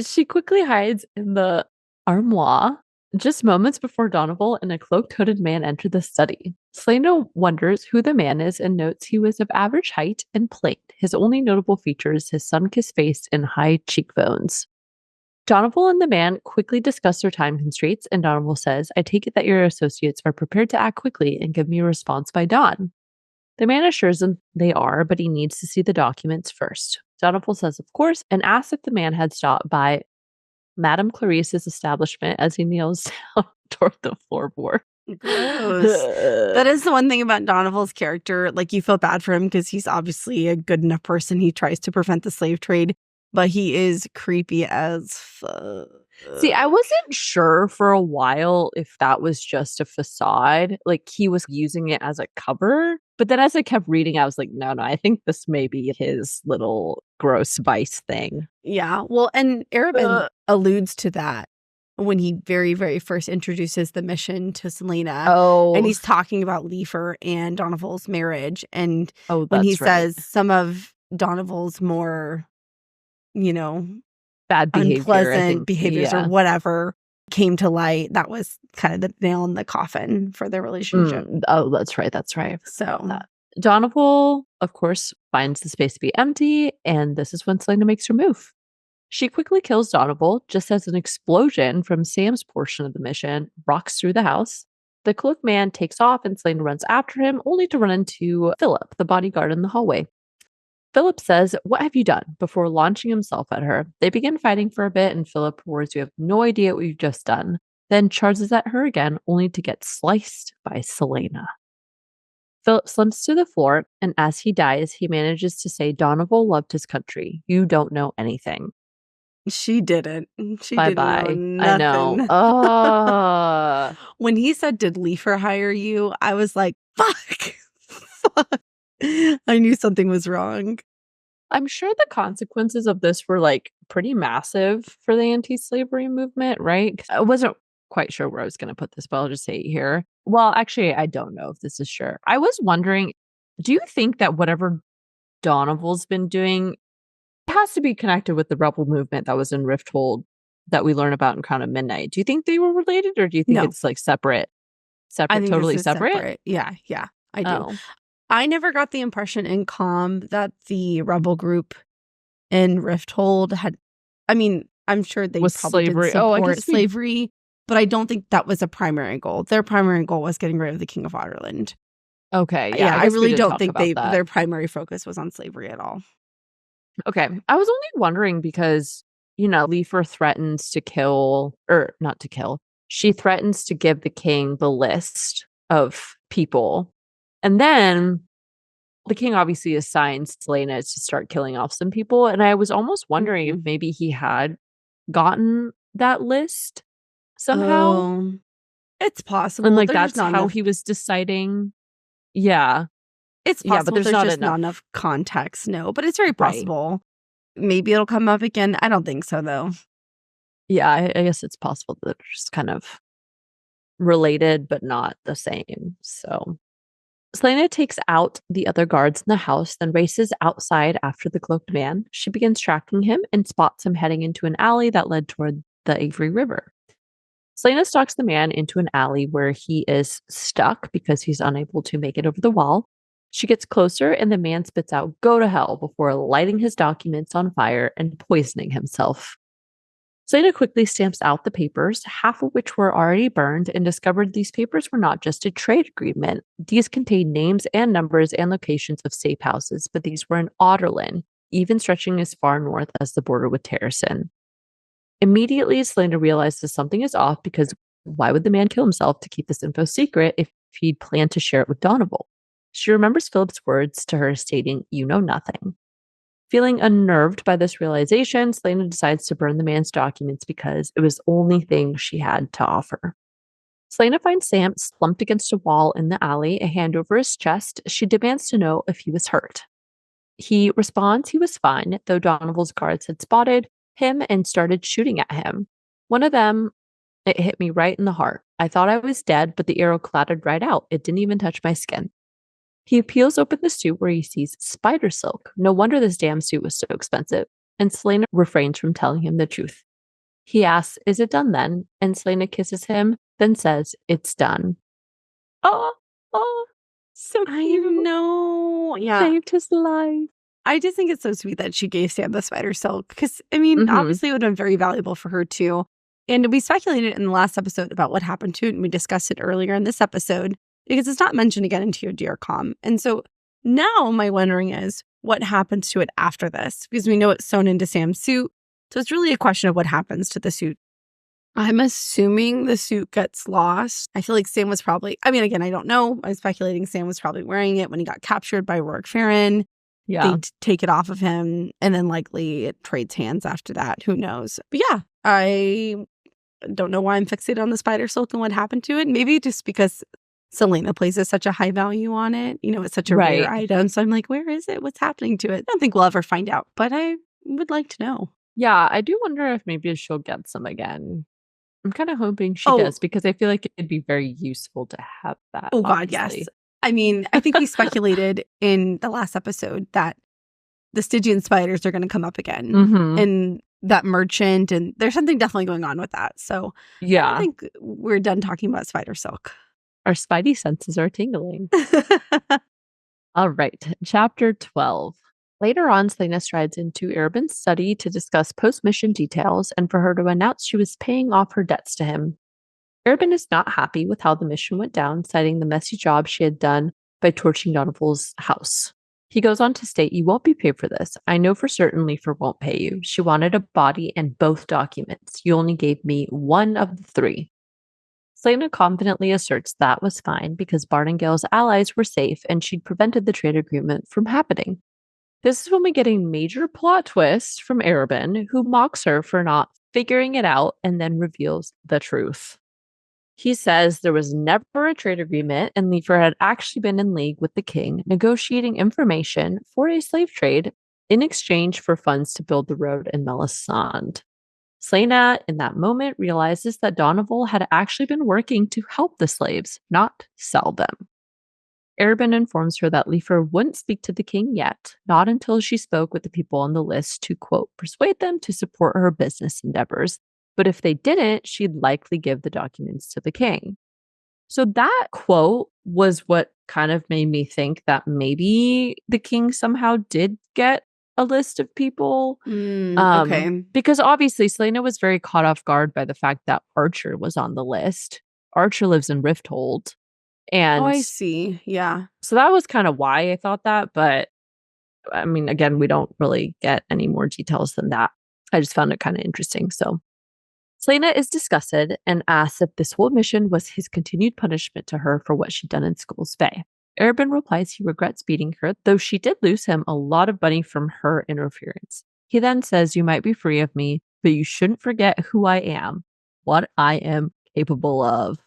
She quickly hides in the armoire just moments before Donovan and a cloaked hooded man enter the study. Celaena wonders who the man is and notes he was of average height and plate. His only notable features his sun-kissed face and high cheekbones. Donovan and the man quickly discuss their time constraints, and Donovan says, I take it that your associates are prepared to act quickly and give me a response by dawn. The man assures them they are, but he needs to see the documents first. Donovan says, of course, and asks if the man had stopped by Madame Clarice's establishment as he kneels down toward the floorboard. Gross. That is the one thing about Donovan's character. Like, you feel bad for him because he's obviously a good enough person. He tries to prevent the slave trade, but he is creepy as fuck. See, I wasn't sure for a while if that was just a facade. Like, he was using it as a cover. But then as I kept reading, I was like, no, I think this may be his little gross vice thing. Yeah. Well, and Arobynn alludes to that when he very, very first introduces the mission to Celaena. Oh. And he's talking about Leifer and Donoval's marriage. And when he says some of Donoval's more, bad behavior, unpleasant behaviors or whatever came to light, that was kind of the nail in the coffin for their relationship. That's right. So Donovan, of course, finds the space to be empty, and this is when Celaena makes her move. She quickly kills Donovan just as an explosion from Sam's portion of the mission rocks through the house. The cloaked man takes off and Celaena runs after him, only to run into Philip, the bodyguard in the hallway. Philip says, what have you done? Before launching himself at her. They begin fighting for a bit, and Philip roars, you have no idea what you've just done. Then charges at her again, only to get sliced by Celaena. Philip slumps to the floor, and as he dies, he manages to say, Donovan loved his country. You don't know anything. She didn't. She Bye-bye. didn't know nothing. I know. When he said, did Leifer hire you? I was like, fuck. Fuck. I knew something was wrong. I'm sure the consequences of this were like pretty massive for the anti-slavery movement, right? I wasn't quite sure where I was going to put this, but I'll just say it here. Well, actually, I don't know if this is sure. I was wondering, do you think that whatever Donoval's been doing has to be connected with the rebel movement that was in Rifthold that we learn about in Crown of Midnight? Do you think they were related, or do you think it's like separate? I think Totally this is separate? Yeah, I do. Oh. I never got the impression in Com that the rebel group in Rifthold had, I'm sure they was probably slavery. did support slavery, but I don't think that was a primary goal. Their primary goal was getting rid of the King of Ireland. Okay. Yeah, I really don't think their primary focus was on slavery at all. Okay. I was only wondering because, Leifer threatens to kill, or not to kill. She threatens to give the king the list of people. And then the king obviously assigns Celaena to start killing off some people. And I was almost wondering if maybe he had gotten that list somehow. It's possible. And that's how he was deciding. Yeah. It's possible. But there's just not enough context. No, but it's very possible. Right. Maybe it'll come up again. I don't think so, though. Yeah, I guess it's possible that they're just kind of related, but not the same. So Celaena takes out the other guards in the house, then races outside after the cloaked man. She begins tracking him and spots him heading into an alley that led toward the Avery River. Celaena stalks the man into an alley where he is stuck because he's unable to make it over the wall. She gets closer and the man spits out, go to hell, before lighting his documents on fire and poisoning himself. Celaena quickly stamps out the papers, half of which were already burned, and discovered these papers were not just a trade agreement. These contained names and numbers and locations of safe houses, but these were in Otterlin, even stretching as far north as the border with Terrason. Immediately, Celaena realizes something is off because why would the man kill himself to keep this info secret if he'd planned to share it with Donovan? She remembers Philip's words to her stating, you know nothing. Feeling unnerved by this realization, Celaena decides to burn the man's documents because it was the only thing she had to offer. Celaena finds Sam slumped against a wall in the alley, a hand over his chest. She demands to know if he was hurt. He responds he was fine, though Donoval's guards had spotted him and started shooting at him. One of them, it hit me right in the heart. I thought I was dead, but the arrow clattered right out. It didn't even touch my skin. He peels open the suit where he sees spider silk. No wonder this damn suit was so expensive. And Celaena refrains from telling him the truth. He asks, "Is it done then?" And Celaena kisses him, then says, "It's done." Oh, oh, so I cute. know. Yeah. Saved his life. I just think it's so sweet that she gave Sam the spider silk because, I mean, obviously it would have been very valuable for her too. And we speculated in the last episode about what happened to it, and we discussed it earlier in this episode because it's not mentioned again in TOD Com. And so now my wondering is what happens to it after this, because we know it's sewn into Sam's suit. So it's really a question of what happens to the suit. I'm assuming the suit gets lost. I feel like Sam was probably, I mean, again, I don't know. I'm speculating Sam was probably wearing it when he got captured by Rourke Farron. Yeah. They'd take it off of him, and then likely it trades hands after that. Who knows? But yeah, I don't know why I'm fixated on the spider silk and what happened to it. Maybe just because Celaena places such a high value on it. You know, it's such a rare item. So I'm like, where is it? What's happening to it? I don't think we'll ever find out, but I would like to know. Yeah, I do wonder if maybe she'll get some again. I'm kind of hoping she does, because I feel like it'd be very useful to have that. Oh, God, yes. I mean, I think we speculated in the last episode that the Stygian spiders are going to come up again. And that merchant, and there's something definitely going on with that. So yeah, I think we're done talking about spider silk. Our spidey senses are tingling. All right, chapter 12. Later on, Celaena strides into Arobynn's study to discuss post-mission details and for her to announce she was paying off her debts to him. Arobynn is not happy with how the mission went down, citing the messy job she had done by torching Donoval's house. He goes on to state, "You won't be paid for this. I know for certain Leifer won't pay you. She wanted a body and both documents. You only gave me one of the three." Celaena confidently asserts that was fine because Bartingale's allies were safe and she'd prevented the trade agreement from happening. This is when we get a major plot twist from Arobynn, who mocks her for not figuring it out and then reveals the truth. He says there was never a trade agreement and Leifer had actually been in league with the king, negotiating information for a slave trade in exchange for funds to build the road in Melisande. Celaena, in that moment, realizes that Donoval had actually been working to help the slaves, not sell them. Arobynn informs her that Leifer wouldn't speak to the king yet, not until she spoke with the people on the list to, quote, persuade them to support her business endeavors. But if they didn't, she'd likely give the documents to the king. So that quote was what kind of made me think that maybe the king somehow did get a list of people. Okay. Because obviously Celaena was very caught off guard by the fact that Archer was on the list. Archer lives in Rifthold. And I see. Yeah. So that was kind of why I thought that. But I mean, again, we don't really get any more details than that. I just found it kind of interesting. So Celaena is disgusted and asks if this whole mission was his continued punishment to her for what she'd done in Skulls Bay. Arobynn replies he regrets beating her, though she did lose him a lot of money from her interference. He then says, "You might be free of me, but you shouldn't forget who I am, what I am capable of."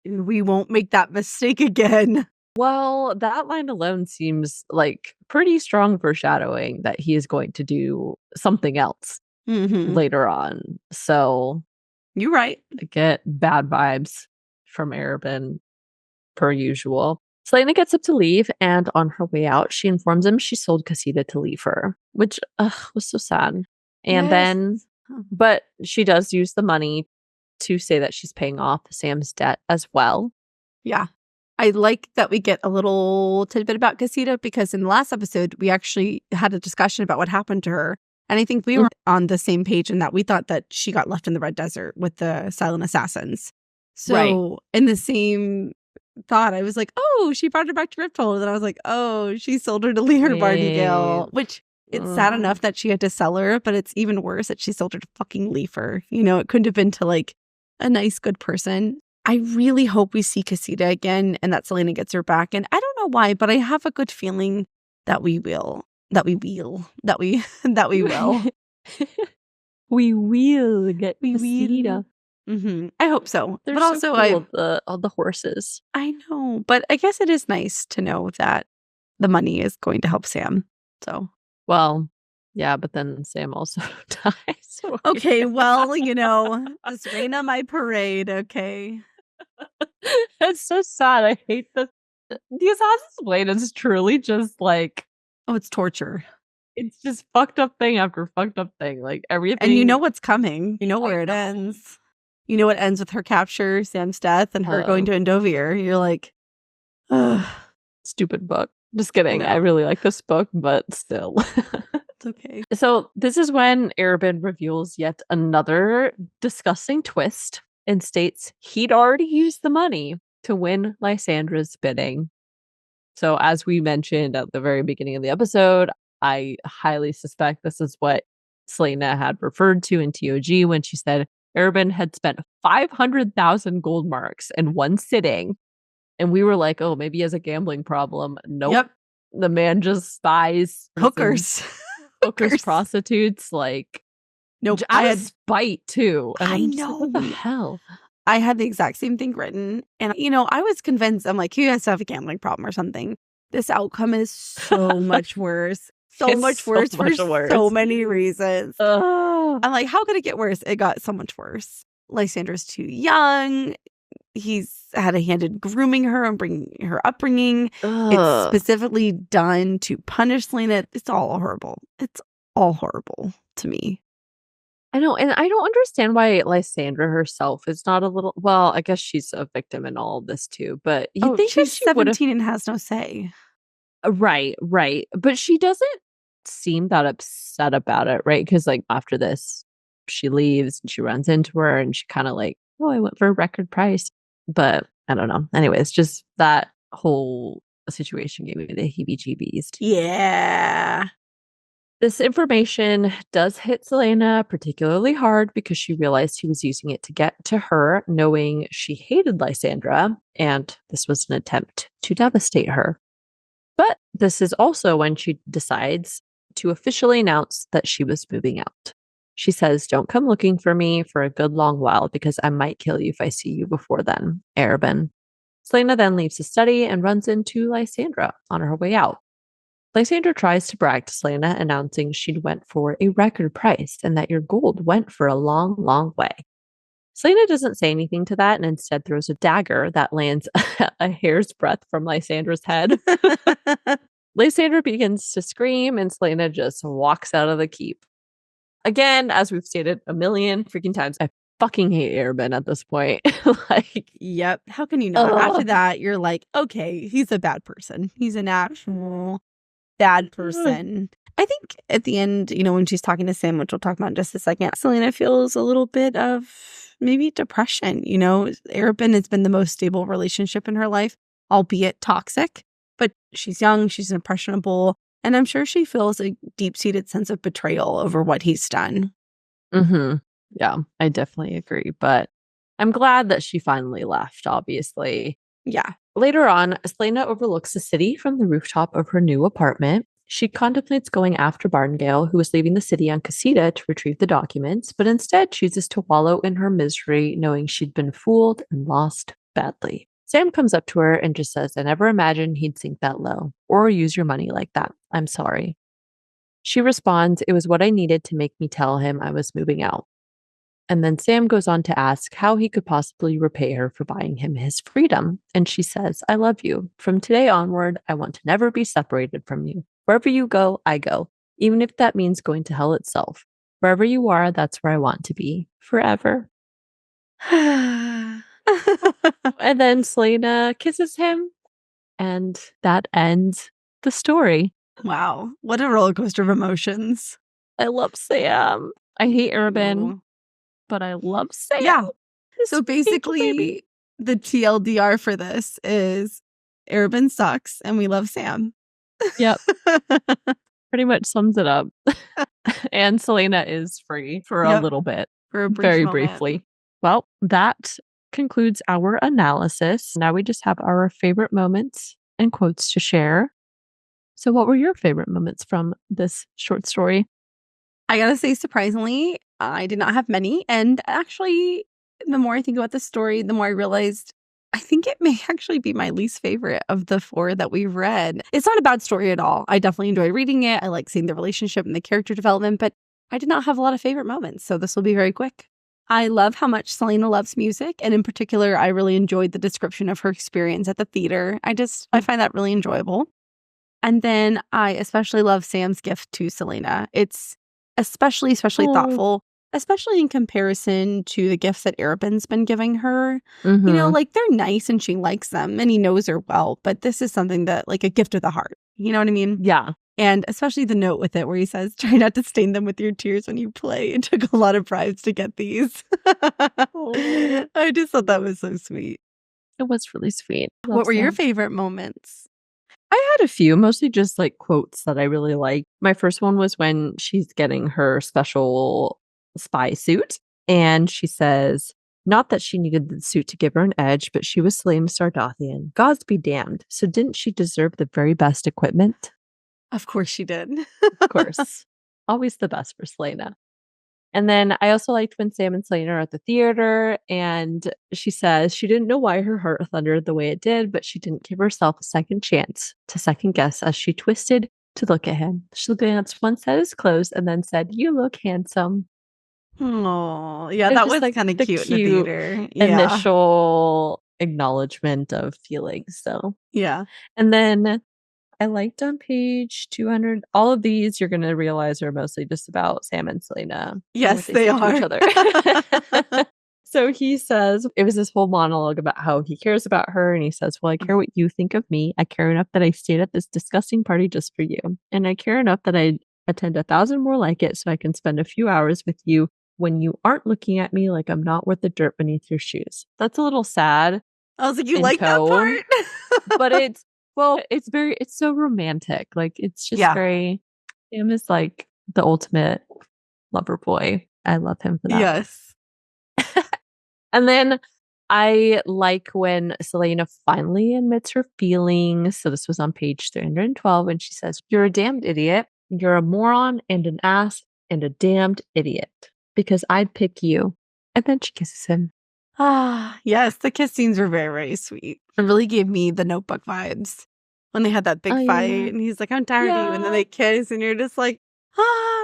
We won't make that mistake again. Well, that line alone seems like pretty strong foreshadowing that he is going to do something else later on. So you're right. I get bad vibes from Arobynn per usual. Celaena gets up to leave, and on her way out, she informs him she sold Casita to Leifer, which was so sad. And then, but she does use the money to say that she's paying off Sam's debt as well. Yeah. I like that we get a little tidbit about Casita because in the last episode, we actually had a discussion about what happened to her. And I think we were on the same page in that we thought that she got left in the Red Desert with the silent assassins. So in the same thought, I was like, oh, she brought her back to Rifthold. And I was like, oh, she sold her to Leifer Bartingale, which it's sad enough that she had to sell her, but it's even worse that she sold her to fucking Leifer. You know, it couldn't have been to like a nice, good person. I really hope we see Casita again and that Celaena gets her back. And I don't know why, but I have a good feeling that we will. We will get Casita. I hope so. They're but so also, cool, all the horses. I know, but I guess it is nice to know that the money is going to help Sam. So, Well, yeah, but then Sam also dies. So okay, well, just rain on my parade, okay? it's so sad. I hate this. The Assassin's Blade is truly just like, Oh, it's torture. it's just fucked up thing after fucked up thing. Like everything. And you know what's coming. You know I where it know. ends. You know it ends with her capture, Sam's death, and her going to Endovir. You're like, ugh. Stupid book. Just kidding. I know. really like this book, but still. It's okay. So this is when Arobynn reveals yet another disgusting twist and states he'd already used the money to win Lysandra's bidding. So as we mentioned at the very beginning of the episode, I highly suspect this is what Celaena had referred to in TOG when she said Arobynn had spent 500,000 gold marks in one sitting. And we were like, oh, maybe he has a gambling problem. Nope. Yep. The man just buys Hookers. hookers, prostitutes, like nope. out of spite too. And I I'm just know. like, what the hell? I had the exact same thing written. And, I was convinced, I'm like, he has to have a gambling problem or something. This outcome is so much worse. So much worse for so many reasons. I'm like, how could it get worse? It got so much worse. Lysandra's too young. He's had a hand in grooming her and bringing her upbringing. It's specifically done to punish Celaena. It's all horrible. It's all horrible to me. I know, and I don't understand why Lysandra herself is not a little. Well, I guess she's a victim in all of this too. But you think she's she 17 and has no say. Right. But she doesn't seem that upset about it, right? Because like after this, she leaves and she runs into her, and she kind of like, oh, I went for a record price. But I don't know. Anyways, just that whole situation gave me the heebie-jeebies. Yeah. This information does hit Celaena particularly hard because she realized he was using it to get to her, knowing she hated Lysandra, and this was an attempt to devastate her. But this is also when she decides to officially announce that she was moving out. She says, don't come looking for me for a good long while because I might kill you if I see you before then, Arobynn. Celaena then leaves the study and runs into Lysandra on her way out. Lysandra tries to brag to Celaena, announcing she'd went for a record price and that your gold went for a long, long way. Celaena doesn't say anything to that and instead throws a dagger that lands a hair's breadth from Lysandra's head. Lysandra begins to scream and Celaena just walks out of the keep. Again, as we've stated a million freaking times, I fucking hate Arobynn at this point. Yep. How can you not? After that, you're like, okay, he's a bad person. He's an actual bad person. I think at the end, when she's talking to Sam, which we'll talk about in just a second, Celaena feels a little bit of maybe depression. Arobynn has been the most stable relationship in her life, albeit toxic, but she's young, she's impressionable, and I'm sure she feels a deep-seated sense of betrayal over what he's done. Mm-hmm. Yeah, I definitely agree, but I'm glad that she finally left, obviously. Yeah. Later on, Celaena overlooks the city from the rooftop of her new apartment. She contemplates going after Barngale, who is leaving the city on Casita to retrieve the documents, but instead chooses to wallow in her misery, knowing she'd been fooled and lost badly. Sam comes up to her and just says, I never imagined he'd sink that low or use your money like that. I'm sorry. She responds, it was what I needed to make me tell him I was moving out. And then Sam goes on to ask how he could possibly repay her for buying him his freedom. And she says, I love you. From today onward, I want to never be separated from you. Wherever you go, I go, even if that means going to hell itself. Wherever you are, that's where I want to be forever. And then Celaena kisses him, and that ends the story. Wow. What a roller coaster of emotions. I love Sam. I hate Arobynn, but I love Sam. Yeah. So basically, the TLDR for this is Arobynn sucks and we love Sam. Yep. Pretty much sums it up. And Celaena is free for a little bit. For a very briefly. Well, that concludes our analysis. Now we just have our favorite moments and quotes to share. So what were your favorite moments from this short story? I gotta say, surprisingly, I did not have many. And actually, the more I think about the story, the more I realized I think it may actually be my least favorite of the 4 that we've read. It's not a bad story at all. I definitely enjoy reading it. I like seeing the relationship and the character development, but I did not have a lot of favorite moments, so this will be very quick. I love how much Celaena loves music, and in particular, I really enjoyed the description of her experience at the theater. I find that really enjoyable. And then I especially love Sam's gift to Celaena. It's especially thoughtful, especially in comparison to the gifts that Arobynn's been giving her. Like they're nice and she likes them and he knows her well, but this is something that like a gift of the heart. You know what I mean? Yeah. And especially the note with it where he says, try not to stain them with your tears when you play. It took a lot of bribes to get these. I just thought that was so sweet. It was really sweet. What were your favorite moments? I had a few, mostly just like quotes that I really liked. My first one was when she's getting her special spy suit and she says, not that she needed the suit to give her an edge, but she was Celaena Sardathian. Gods be damned. So didn't she deserve the very best equipment? Of course she did. Of course. Always the best for Celaena. And then I also liked when Sam and Celaena are at the theater and she says she didn't know why her heart thundered the way it did, but she didn't give herself a second chance to second guess as she twisted to look at him. She glanced once at his clothes and then said, "You look handsome." Oh, yeah, that was like kind of cute in the theater. Initial acknowledgement of feelings. So, yeah. And then I liked on page 200. All of these you're going to realize are mostly just about Sam and Celaena. Yes, they are. To each other. So he says, it was this whole monologue about how he cares about her. And he says, well, I care what you think of me. I care enough that I stayed at this disgusting party just for you. And I care enough that I attend 1,000 more like it so I can spend a few hours with you when you aren't looking at me like I'm not worth the dirt beneath your shoes. That's a little sad. I was like, you like that part? But it's so romantic. Like, it's just very, Sam is like the ultimate lover boy. I love him for that. Yes. And then I like when Celaena finally admits her feelings. So this was on page 312 and she says, "You're a damned idiot. You're a moron and an ass and a damned idiot because I'd pick you." And then she kisses him. Ah, yes. The kiss scenes were very, very sweet. It really gave me the Notebook vibes when they had that big fight and he's like, "I'm tired of you." And then they kiss and you're just like,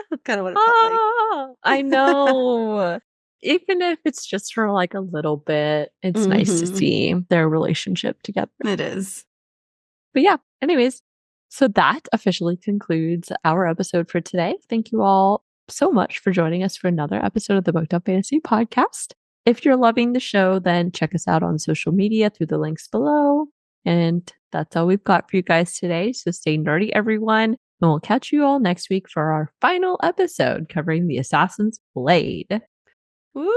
that's kind of what it felt like. I know. Even if it's just for like a little bit, it's nice to see their relationship together. It is. But yeah, anyways, so that officially concludes our episode for today. Thank you all so much for joining us for another episode of the Booked Up Fantasy podcast. If you're loving the show, then check us out on social media through the links below. And that's all we've got for you guys today. So stay nerdy, everyone. And we'll catch you all next week for our final episode covering the Assassin's Blade. Woo!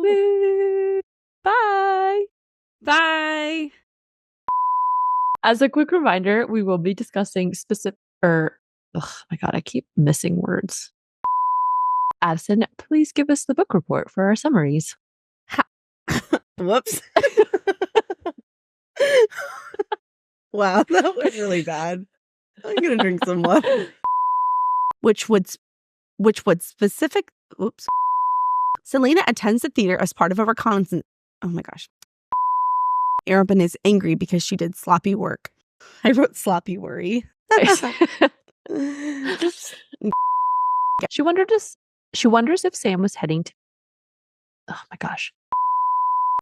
Woo! Bye! Bye! As a quick reminder, we will be discussing oh my God, I keep missing words. Addison, please give us the book report for our summaries. Whoops. Wow, that was really bad. I'm gonna drink some water. Which would specific. Oops. Celaena attends the theater as part of a reconnaissance. Oh my gosh. Arobynn is angry because she did sloppy work. I wrote sloppy worry. She wonders if Sam was heading to. Oh my gosh.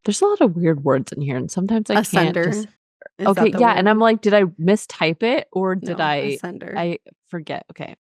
There's a lot of weird words in here, and sometimes I can't just. Okay, yeah, word? And I'm like, did I mistype it or did I? Ascender. I forget. Okay.